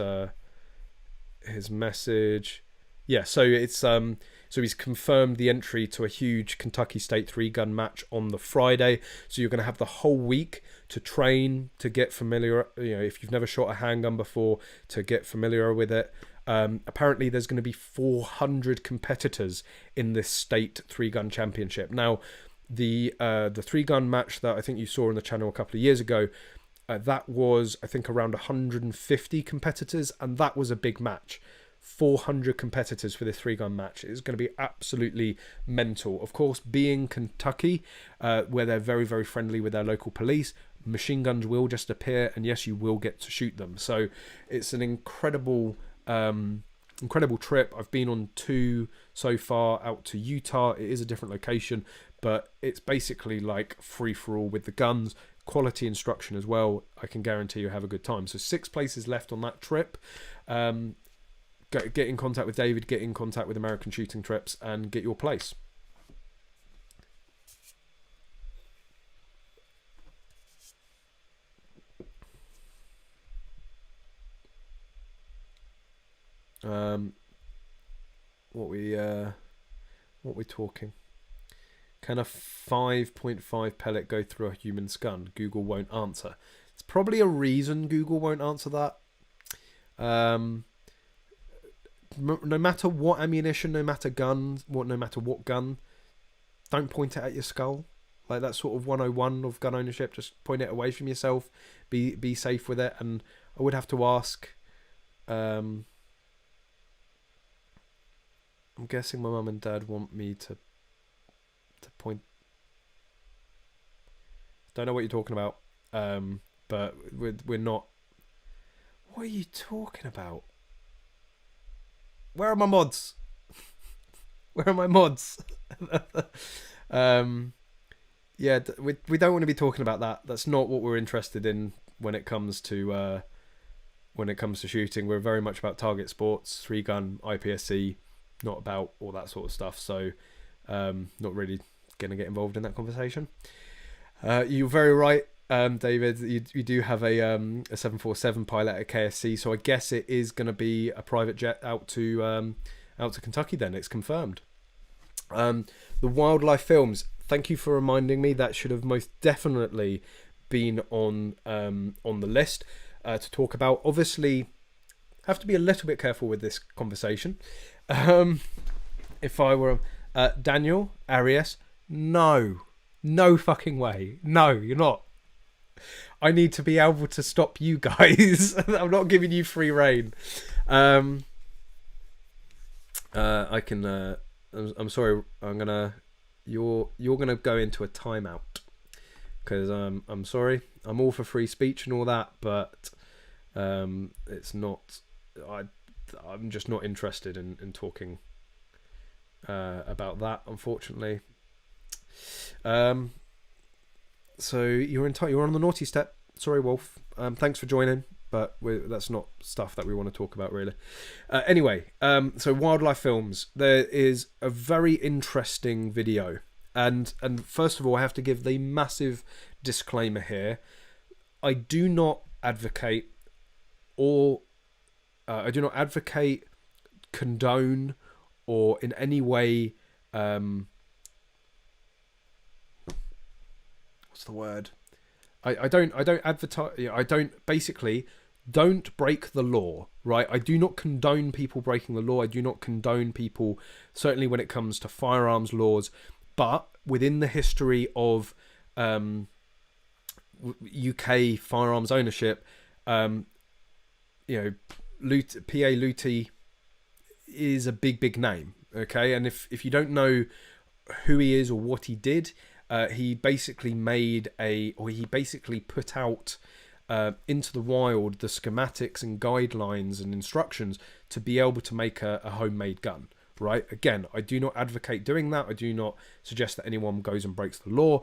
message. Yeah, so it's so he's confirmed the entry to a huge Kentucky State 3-gun match on the Friday. So you're going to have the whole week to train, to get familiar. You know, if you've never shot a handgun before, to get familiar with it. Apparently, there's going to be 400 competitors in this state 3-gun championship. Now, the 3-gun match that I think you saw on the channel a couple of years ago, that was, I think, around 150 competitors, and that was a big match. 400 competitors for this 3-gun match. It's going to be absolutely mental. Of course, being Kentucky, where they're very, very friendly with their local police, machine guns will just appear, and yes, you will get to shoot them. So it's an incredible trip. I've been on 2 so far out to Utah. It is a different location, but it's basically like free-for-all with the guns. Quality instruction as well. I can guarantee you have a good time. So 6 places left on that trip. Get in contact with David, get in contact with American Shooting Trips, and get your place. What we talking? Can a 5.5 pellet go through a human skull? Google won't answer. It's probably a reason Google won't answer that. No matter what ammunition, no matter guns, no matter what gun, don't point it at your skull. Like, that's sort of 101 of gun ownership. Just point it away from yourself. Be safe with it. And I would have to ask. I'm guessing my mum and dad want me to point. Don't know what you're talking about. But we're not. What are you talking about? Where are my mods? Where are my mods? Yeah, we don't want to be talking about that. That's not what we're interested in when it comes to shooting. We're very much about target sports, 3-gun, IPSC, not about all that sort of stuff. So, not really going to get involved in that conversation. You're very right, David. You do have a 747 pilot at KSC, so I guess it is going to be a private jet out to Kentucky. Then it's confirmed. The wildlife films. Thank you for reminding me. That should have most definitely been on the list to talk about. Obviously, have to be a little bit careful with this conversation. If I were Daniel Arias, no fucking way. No, you're not. I need to be able to stop you guys. I'm not giving you free reign. I can. I'm sorry. You're gonna go into a timeout because I'm sorry. I'm all for free speech and all that, but it's not. I'm just not interested in talking about that, unfortunately. So you're on the naughty step. Sorry, Wolf. Thanks for joining, but that's not stuff that we want to talk about, really. Anyway, so wildlife films. There is a very interesting video, and first of all, I have to give the massive disclaimer here. I do not advocate condone, or in any way. What's the word? I don't advertise. Don't break the law, right? I do not condone people breaking the law. I do not condone people, certainly when it comes to firearms laws. But within the history of UK firearms ownership, PA Luty is a big name, okay? And if you don't know who he is or what he did, he basically put out into the wild the schematics and guidelines and instructions to be able to make a homemade gun, right? Again, I do not advocate doing that. I do not suggest that anyone goes and breaks the law.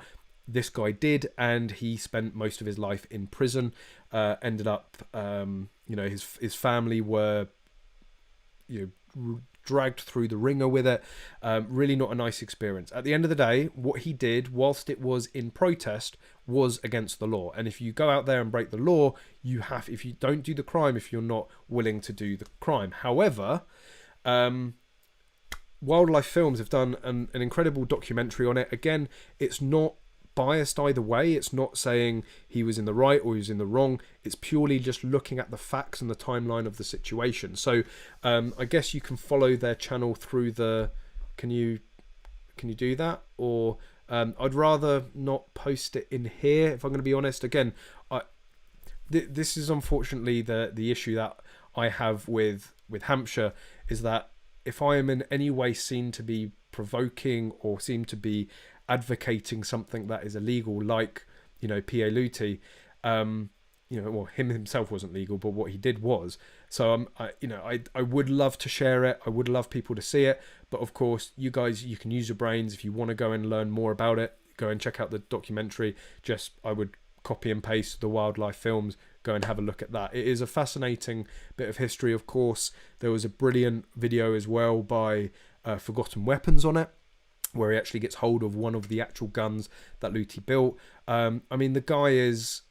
This guy did, and he spent most of his life in prison. Ended up, his family were, dragged through the ringer with it. Really not a nice experience. At the end of the day, what he did, whilst it was in protest, was against the law. And if you go out there and break the law, if you don't do the crime, if you're not willing to do the crime. However, Wildlife Films have done an incredible documentary on it. Again, it's not biased either way. It's not saying he was in the right or he was in the wrong. It's purely just looking at the facts and the timeline of the situation. So I guess you can follow their channel through the... Can you do that? Or I'd rather not post it in here, if I'm going to be honest. Again, this is unfortunately the issue that I have with Hampshire, is that if I am in any way seen to be provoking or seem to be advocating something that is illegal, like PA Luty, well, him himself wasn't legal, but what he did was. So I would love to share it. I would love people to see it, but of course, you guys, you can use your brains. If you want to go and learn more about it, go and check out the documentary. I would copy and paste the Wildlife Films. Go and have a look at that. It is a fascinating bit of history. Of course, there was a brilliant video as well by Forgotten Weapons on it, where he actually gets hold of one of the actual guns that Luty built. The guy is,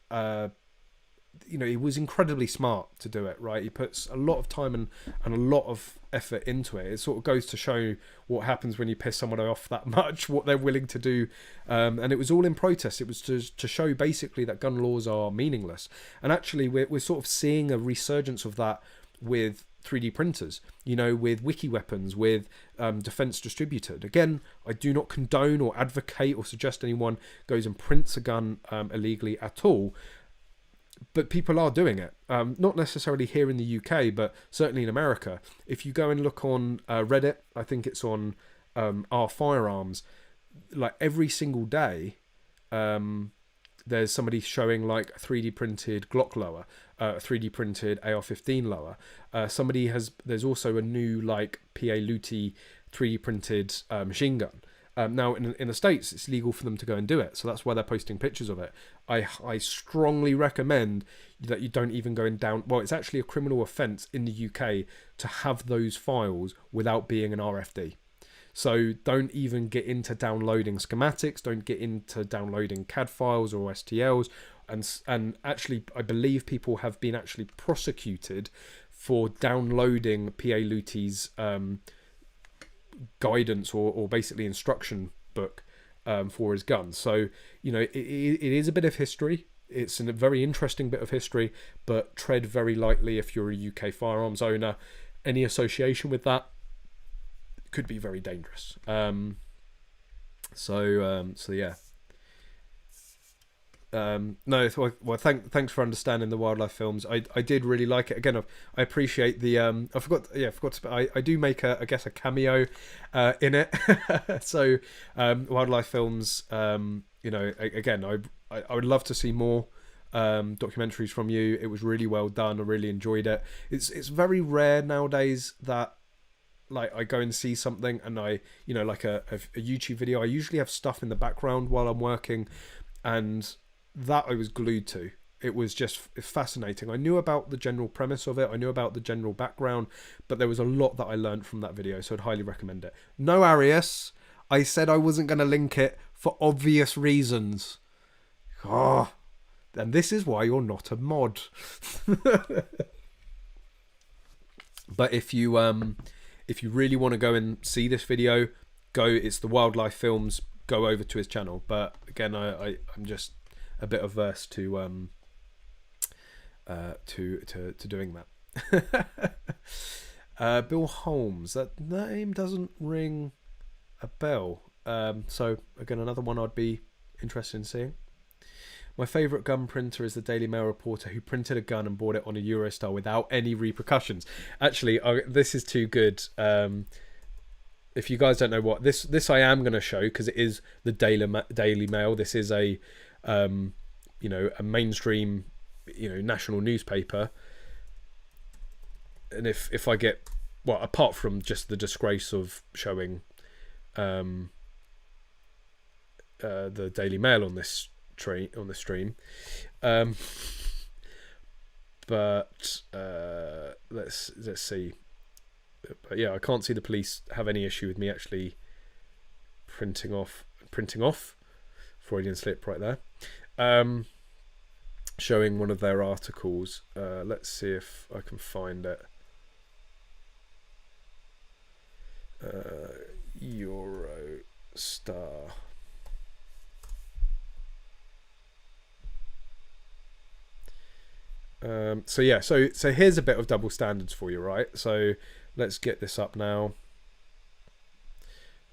he was incredibly smart to do it, right? He puts a lot of time and a lot of effort into it. It sort of goes to show what happens when you piss someone off that much, what they're willing to do. And it was all in protest. It was to show basically that gun laws are meaningless. And actually, we're sort of seeing a resurgence of that with 3D printers, you know, with wiki weapons, with defense distributed. Again, I do not condone or advocate or suggest anyone goes and prints a gun illegally at all. But people are doing it, not necessarily here in the UK, but certainly in America. If you go and look on Reddit, I think it's on Our Firearms, like every single day, there's somebody showing like a 3D printed Glock lower, a 3D printed AR-15 lower. There's also a new like PA Luti 3D printed machine gun. Now, in the States, it's legal for them to go and do it. So that's why they're posting pictures of it. I strongly recommend that you don't even go in down... Well, it's actually a criminal offence in the UK to have those files without being an RFD. So don't even get into downloading schematics. Don't get into downloading CAD files or STLs. And actually, I believe people have been actually prosecuted for downloading PA Luti's... guidance or basically instruction book for his gun. So, you know, it is a bit of history. It's a very interesting bit of history, but tread very lightly if you're a UK firearms owner. Any association with that could be very dangerous. So yeah. Thanks for understanding the wildlife films. I did really like it. Again, I appreciate the I forgot to, I do make a cameo in it. So wildlife films, you know, again, I would love to see more documentaries from you. It was really well done. I really enjoyed it. It's very rare nowadays that like I go and see something and I, you know, like a YouTube video. I usually have stuff in the background while I'm working, and that I was glued to. It was just fascinating. I knew about the general premise of it. I knew about the general background, but there was a lot that I learned from that video, so I'd highly recommend it. No Arius. I said I wasn't going to link it for obvious reasons. Oh, and this is why you're not a mod. But if you really want to go and see this video, go. It's the Wildlife Films. Go over to his channel. But again, I'm just a bit averse to doing that. Bill Holmes. That name doesn't ring a bell. So again, another one I'd be interested in seeing. My favourite gun printer is the Daily Mail reporter who printed a gun and bought it on a Eurostar without any repercussions. Actually, this is too good. If you guys don't know what this I am going to show, because it is the Daily Mail. This is a you know, a mainstream, you know, national newspaper. And if I get, well, apart from just the disgrace of showing the Daily Mail on this stream, but let's see. But yeah, I can't see the police have any issue with me actually printing off Freudian slip right there. Showing one of their articles. Let's see if I can find it. Eurostar. So yeah, so here's a bit of double standards for you, right? So let's get this up now.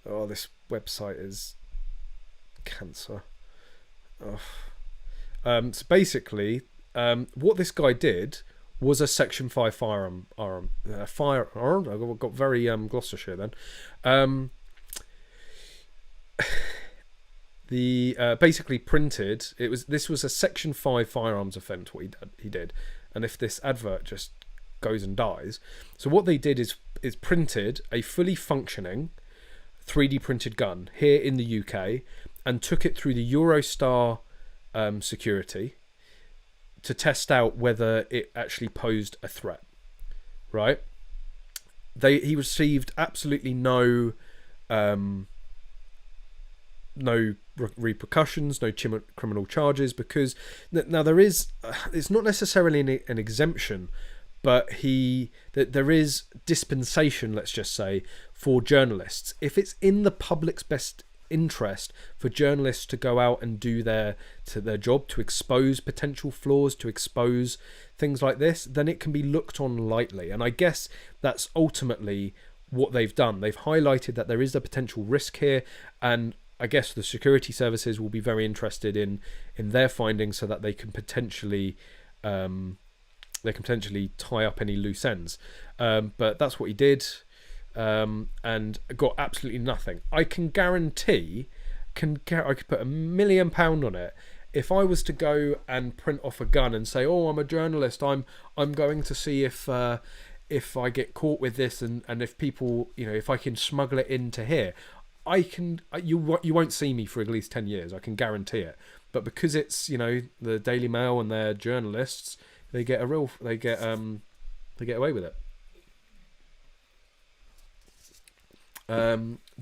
Oh, this website is cancer. Oh. So basically, what this guy did was a Section 5 firearm. I got very Gloucestershire then. Basically printed. This was a Section 5 firearms offence. What he did, and if this advert just goes and dies, so what they did is printed a fully functioning 3D printed gun here in the UK and took it through the Eurostar security to test out whether it actually posed a threat. Right? He received absolutely no repercussions, no criminal charges, because now there is, it's not necessarily an exemption, but that there is dispensation, let's just say, for journalists. If it's in the public's best interest for journalists to go out and do their job, to expose potential flaws, to expose things like this, then it can be looked on lightly. And I guess that's ultimately what they've done. They've highlighted that there is a potential risk here, and I guess the security services will be very interested in their findings so that they can potentially tie up any loose ends. But that's what he did. And got absolutely nothing. I can guarantee, I could put £1 million on it. If I was to go and print off a gun and say, "Oh, I'm a journalist. I'm going to see if I get caught with this, and if people, if I can smuggle it into here, you won't see me for at least 10 years. I can guarantee it." But because it's the Daily Mail and they're journalists, they get away with it.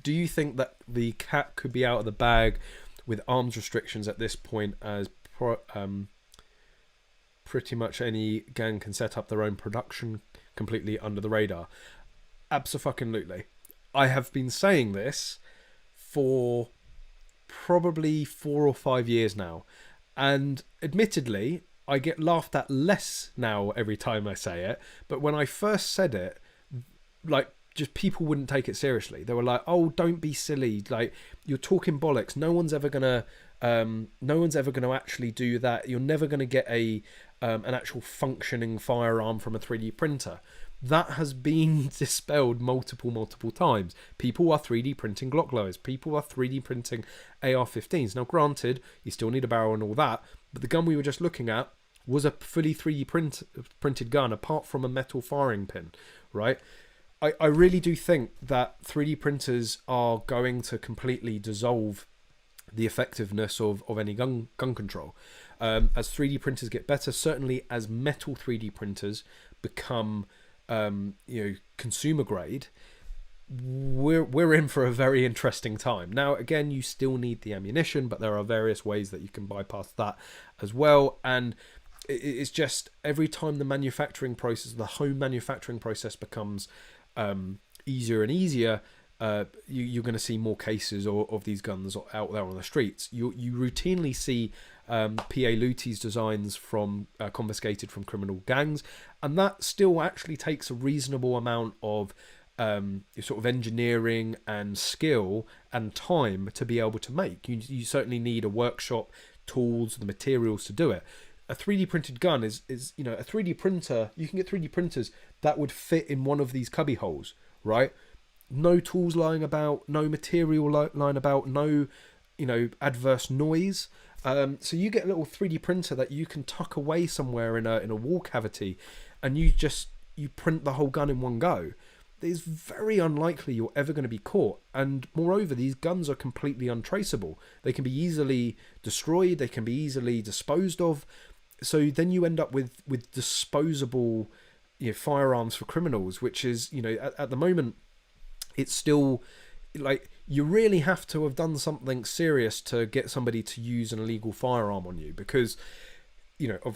Do you think that the cat could be out of the bag with arms restrictions at this point, as pretty much any gang can set up their own production completely under the radar? Abso-fucking-lutely. I have been saying this for probably 4 or 5 years now, and admittedly I get laughed at less now every time I say it, but when I first said it, just people wouldn't take it seriously. They were like, "Oh, don't be silly, like you're talking bollocks. No one's ever gonna actually do that. You're never gonna get an actual functioning firearm from a 3D printer." That has been dispelled multiple times. People are 3D printing Glock lowers. People are 3D printing AR-15s. Now, granted, you still need a barrel and all that, but the gun we were just looking at was a fully 3D printed gun, apart from a metal firing pin, right? I really do think that 3D printers are going to completely dissolve the effectiveness of any gun control. As 3D printers get better, certainly as metal 3D printers become consumer grade, we're in for a very interesting time. Now, again, you still need the ammunition, but there are various ways that you can bypass that as well. And it's just every time the manufacturing process, the home manufacturing process becomes easier and easier, you're going to see more cases of these guns out there on the streets. You routinely see PA Looties designs from confiscated from criminal gangs, and that still actually takes a reasonable amount of sort of engineering and skill and time to be able to make. You certainly need a workshop, tools, the materials to do it. A 3D printed gun is a 3D printer. You can get 3D printers that would fit in one of these cubby holes, right? No tools lying about, no material lying about, no adverse noise. So you get a little 3D printer that you can tuck away somewhere in a wall cavity, and you print the whole gun in one go. It's very unlikely you're ever going to be caught, and moreover, these guns are completely untraceable. They can be easily destroyed, they can be easily disposed of. So then you end up with disposable firearms for criminals, which is at the moment it's still like you really have to have done something serious to get somebody to use an illegal firearm on you, because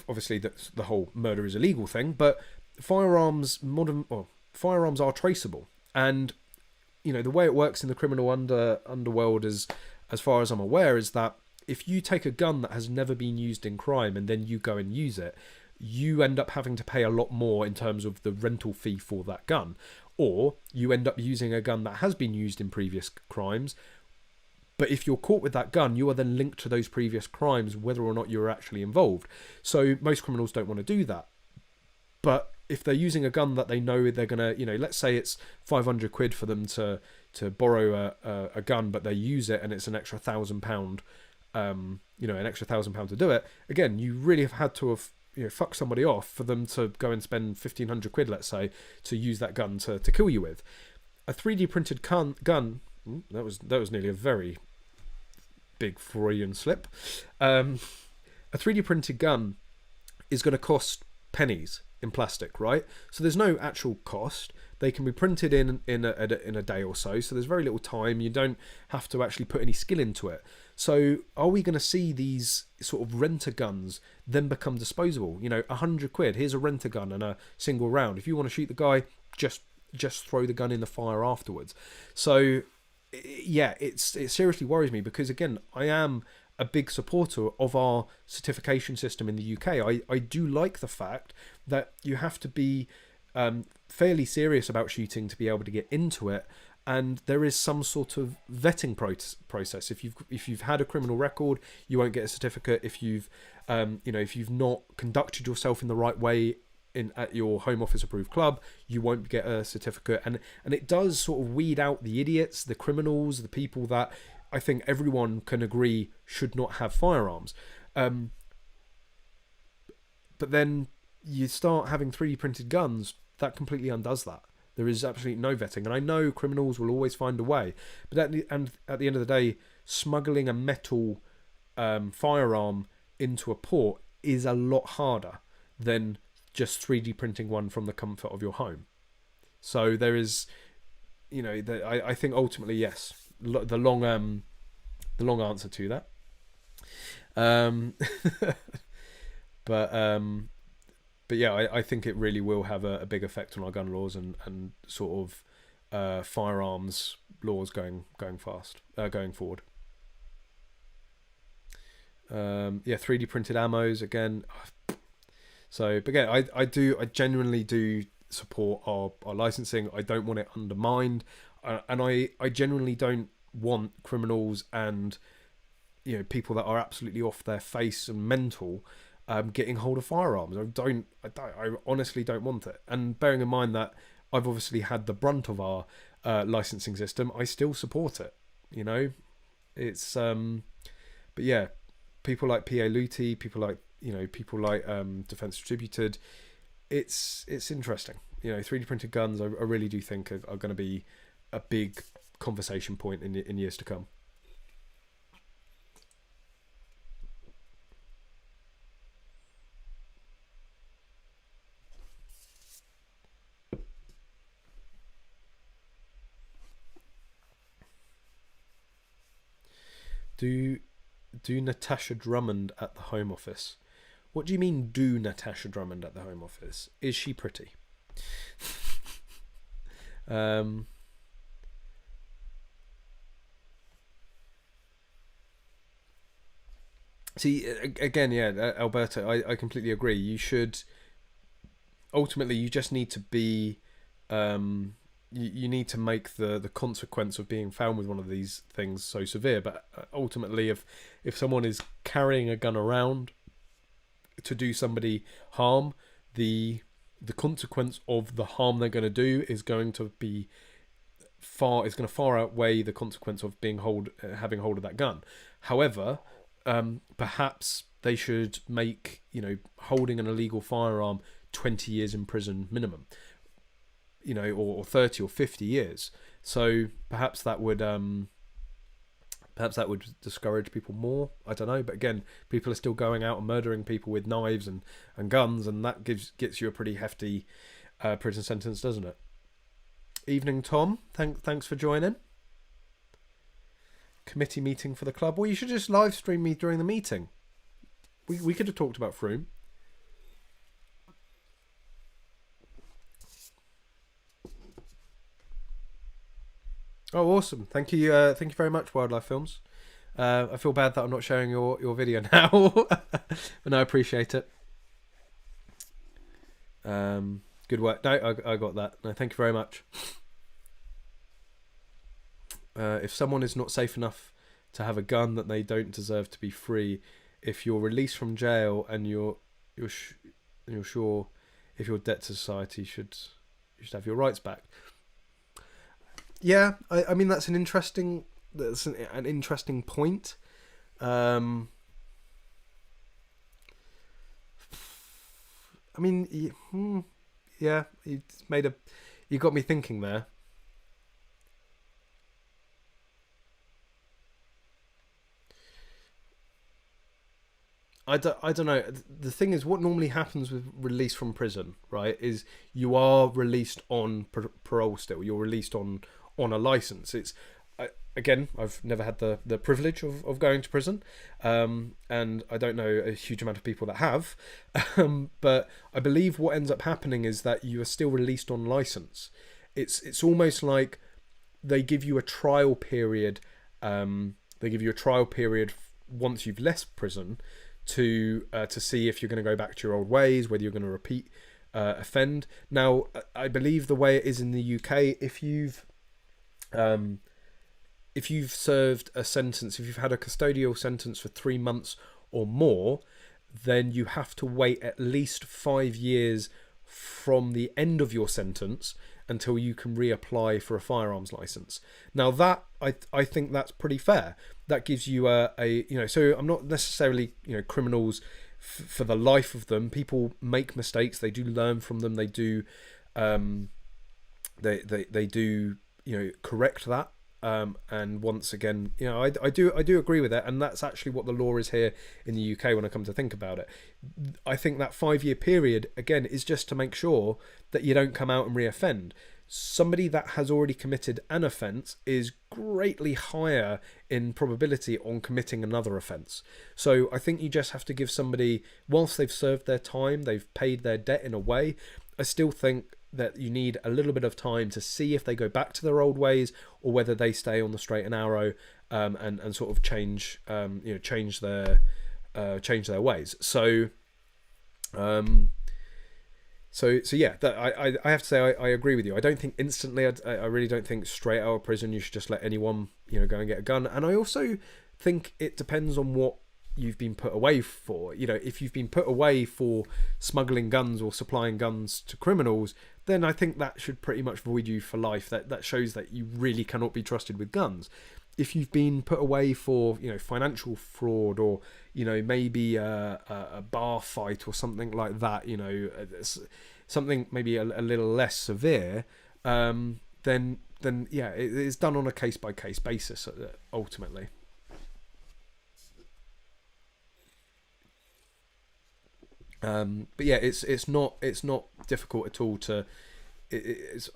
obviously that's the whole murder is illegal thing, but firearms are traceable, and the way it works in the criminal underworld as far as I'm aware is that if you take a gun that has never been used in crime and then you go and use it, you end up having to pay a lot more in terms of the rental fee for that gun. Or you end up using a gun that has been used in previous crimes, but if you're caught with that gun, you are then linked to those previous crimes, whether or not you're actually involved. So most criminals don't want to do that. But if they're using a gun that they know they're going to, let's say it's 500 quid for them to borrow a gun, but they use it and it's an extra £1,000, an extra £1,000 to do it. Again, you really have had to have fuck somebody off for them to go and spend 1,500 quid, let's say, to use that gun to kill you with. A 3D printed gun, that was nearly a very big Freudian slip. A 3D printed gun is going to cost pennies in plastic, right? So there's no actual cost. they can be printed in a day or so. So there's very little time. You don't have to actually put any skill into it. So are we going to see these sort of renter guns then become disposable? You know, £100. Here's a renter gun and a single round. If you want to shoot the guy, just throw the gun in the fire afterwards. So yeah, it seriously worries me, because again, I am a big supporter of our certification system in the UK. I do like the fact that you have to be fairly serious about shooting to be able to get into it, and there is some sort of vetting process. If you've had a criminal record, you won't get a certificate. If you've if you've not conducted yourself in the right way at your Home Office approved club, you won't get a certificate. And it does sort of weed out the idiots, the criminals, the people that I think everyone can agree should not have firearms. But then you start having 3D printed guns, that completely undoes that. There is absolutely no vetting, and I know criminals will always find a way. But at the end of the day, smuggling a metal firearm into a port is a lot harder than just 3D printing one from the comfort of your home. So there is, I think ultimately, yes, the long answer to that. But yeah, I think it really will have a big effect on our gun laws and sort of firearms laws going forward. Yeah, 3D printed ammos again. So, but again, I genuinely do support our licensing. I don't want it undermined, and I genuinely don't want criminals and people that are absolutely off their face and mental getting hold of firearms. I honestly don't want it. And bearing in mind that I've obviously had the brunt of our licensing system, I still support it. It's but yeah, people like PA Luti, people like Defence Distributed, it's interesting. 3D printed guns, I really do think are going to be a big conversation point in years to come. Do Natasha Drummond at the Home Office? What do you mean, do Natasha Drummond at the Home Office? Is she pretty? See, again, yeah, Alberto, I completely agree. You should, ultimately, you just need to be, you need to make the consequence of being found with one of these things so severe. But ultimately, if someone is carrying a gun around to do somebody harm, the consequence of the harm they're going to do is going to be far outweigh the consequence of having hold of that gun. However, perhaps they should make holding an illegal firearm 20 years in prison minimum, or 30 or 50 years. So perhaps that would discourage people more. I don't know, but again, people are still going out and murdering people with knives and guns, and that gets you a pretty hefty prison sentence, doesn't it? Evening, Tom. Thanks for joining. Committee meeting for the club. Well, you should just live stream me during the meeting. We could have talked about Froome. Oh, awesome! Thank you very much, Wildlife Films. I feel bad that I'm not sharing your video now, but no, I appreciate it. Good work. No, I got that. No, thank you very much. If someone is not safe enough to have a gun, that they don't deserve to be free. If you're released from jail and you're sure if your debt to society you should have your rights back. Yeah, I mean that's an interesting point. I mean, yeah, you got me thinking there. I don't know. The thing is, what normally happens with release from prison, right, is you are released on parole still. You're released on a license. Again, I've never had the privilege of going to prison, and I don't know a huge amount of people that have, but I believe what ends up happening is that you are still released on license. It's almost like they give you a trial period. They give you a trial period once you've left prison to see if you're going to go back to your old ways, whether you're going to repeat offend. Now, I believe the way it is in the UK, if you've served a sentence, if you've had a custodial sentence for 3 months or more, then you have to wait at least 5 years from the end of your sentence until you can reapply for a firearms license. Now that I think that's pretty fair. That gives you so I'm not necessarily, criminals for the life of them. People make mistakes, they do learn from them, they do they do correct that. And once again, I do agree with that, and that's actually what the law is here in the UK when I come to think about it. I think that 5-year period, again, is just to make sure that you don't come out and reoffend. Somebody that has already committed an offence is greatly higher in probability on committing another offence. So I think you just have to give somebody, whilst they've served their time, they've paid their debt in a way, I still think that you need a little bit of time to see if they go back to their old ways or whether they stay on the straight and narrow, and sort of change their ways. So yeah, that I have to say I agree with you. I don't think instantly. I really don't think straight out of prison you should just let anyone go and get a gun. And I also think it depends on what you've been put away for. If you've been put away for smuggling guns or supplying guns to criminals, then I think that should pretty much void you for life. That shows that you really cannot be trusted with guns. If you've been put away for financial fraud or maybe a bar fight or something like that, something maybe a little less severe, then yeah, it's done on a case by case basis ultimately. But yeah, it's not difficult at all to. It's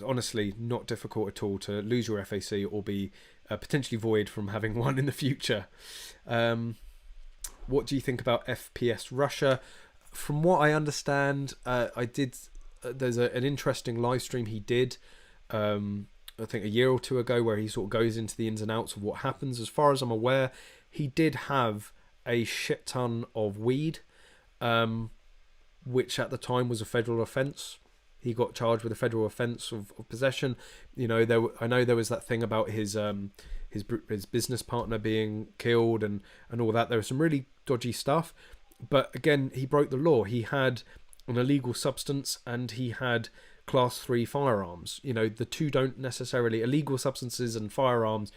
honestly not difficult at all to lose your FAC or be potentially void from having one in the future. What do you think about FPS Russia? From what I understand, there's an interesting live stream he did, I think a year or two ago, where he sort of goes into the ins and outs of what happens. As far as I'm aware, he did have a shit ton of weed, which at the time was a federal offence. He got charged with a federal offence of possession. I know there was that thing about his business partner being killed and all that. There was some really dodgy stuff. But again, he broke the law. He had an illegal substance and he had class 3 firearms. The two don't necessarily, illegal substances and firearms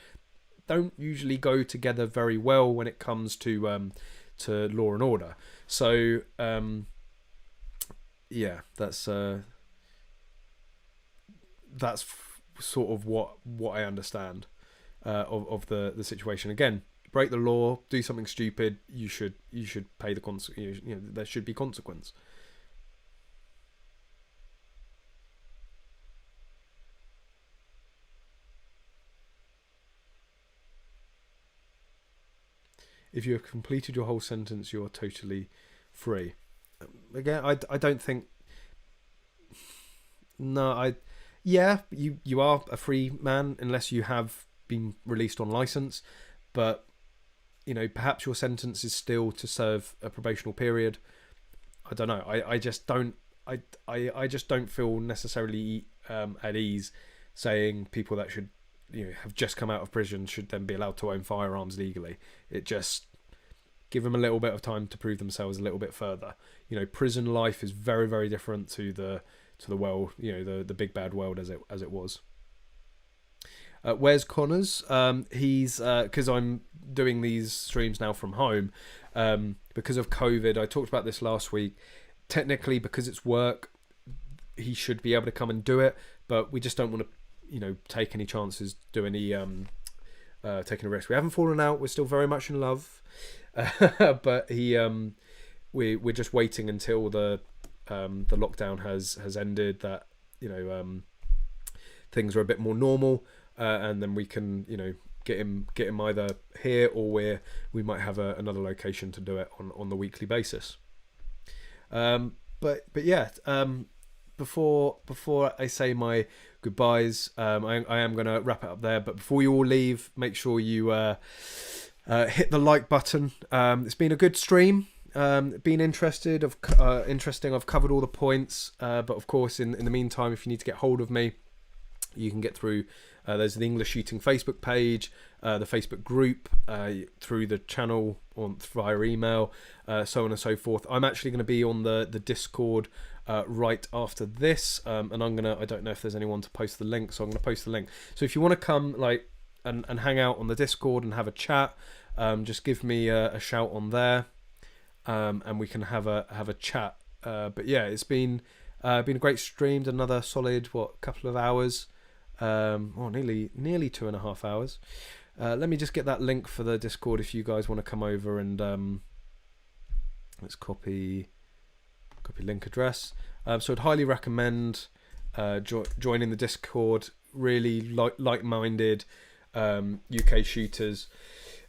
don't usually go together very well when it comes to law and order. So yeah, that's sort of what I understand of the situation. Again, break the law, do something stupid, you should pay the consequence. There should be consequence. If you have completed your whole sentence, you are totally free. Again, I don't think. No, yeah, you are a free man unless you have been released on license, but perhaps your sentence is still to serve a probational period. I don't know. I just don't. I just don't feel necessarily at ease saying people that should have just come out of prison should then be allowed to own firearms legally. It just give them a little bit of time to prove themselves a little bit further. Prison life is very, very different to the world, the big bad world as it was. Where's Connors? He's because I'm doing these streams now from home because of COVID. I talked about this last week. Technically, because it's work, he should be able to come and do it, but we just don't want to take any chances, do any taking a risk. We haven't fallen out. We're still very much in love, but we're just waiting until the lockdown has ended. That things are a bit more normal, and then we can get him either here, or we might have another location to do it on the weekly basis. But yeah, before I say my goodbyes, I am going to wrap it up there. But before you all leave, make sure you hit the like button. It's been a good stream. Been interesting. I've covered all the points. But of course, in the meantime, if you need to get hold of me, you can get through. There's the English Shooting Facebook page, the Facebook group, through the channel, via email, so on and so forth. I'm actually going to be on the Discord right after this, and I don't know if there's anyone to post the link, so I'm going to post the link. So if you want to come and hang out on the Discord and have a chat, just give me a shout on there, and we can have a chat. But yeah, it's been a great stream. Another solid couple of hours. Nearly 2.5 hours. Let me just get that link for the Discord if you guys want to come over, and let's copy link address. So I'd highly recommend joining the Discord. Really like-minded UK shooters.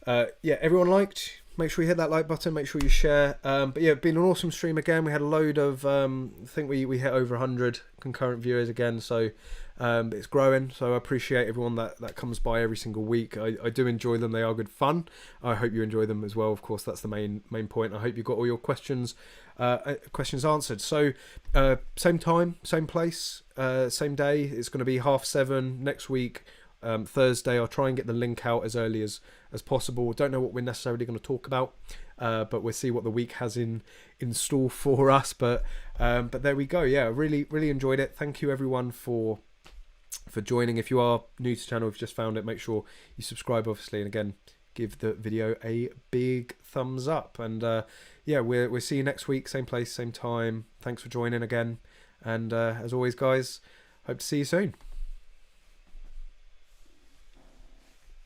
Yeah, everyone liked. Make sure you hit that like button. Make sure you share. But yeah, been an awesome stream again. We had a load of. I think we hit over 100 concurrent viewers again. So it's growing. So I appreciate everyone that comes by every single week. I do enjoy them. They are good fun. I hope you enjoy them as well. Of course, that's the main point. I hope you got all your questions answered. So same time, same place, same day. It's going to be 7:30 next week. Thursday. I'll try and get the link out as early as possible. Don't know what we're necessarily going to talk about, but we'll see what the week has in store for us. But there we go. Yeah, really enjoyed it. Thank you everyone for joining. If you are new to the channel, if you just found it, make sure you subscribe, obviously, and again, give the video a big thumbs up. And yeah, we'll see you next week, same place, same time. Thanks for joining again, and as always, guys, hope to see you soon.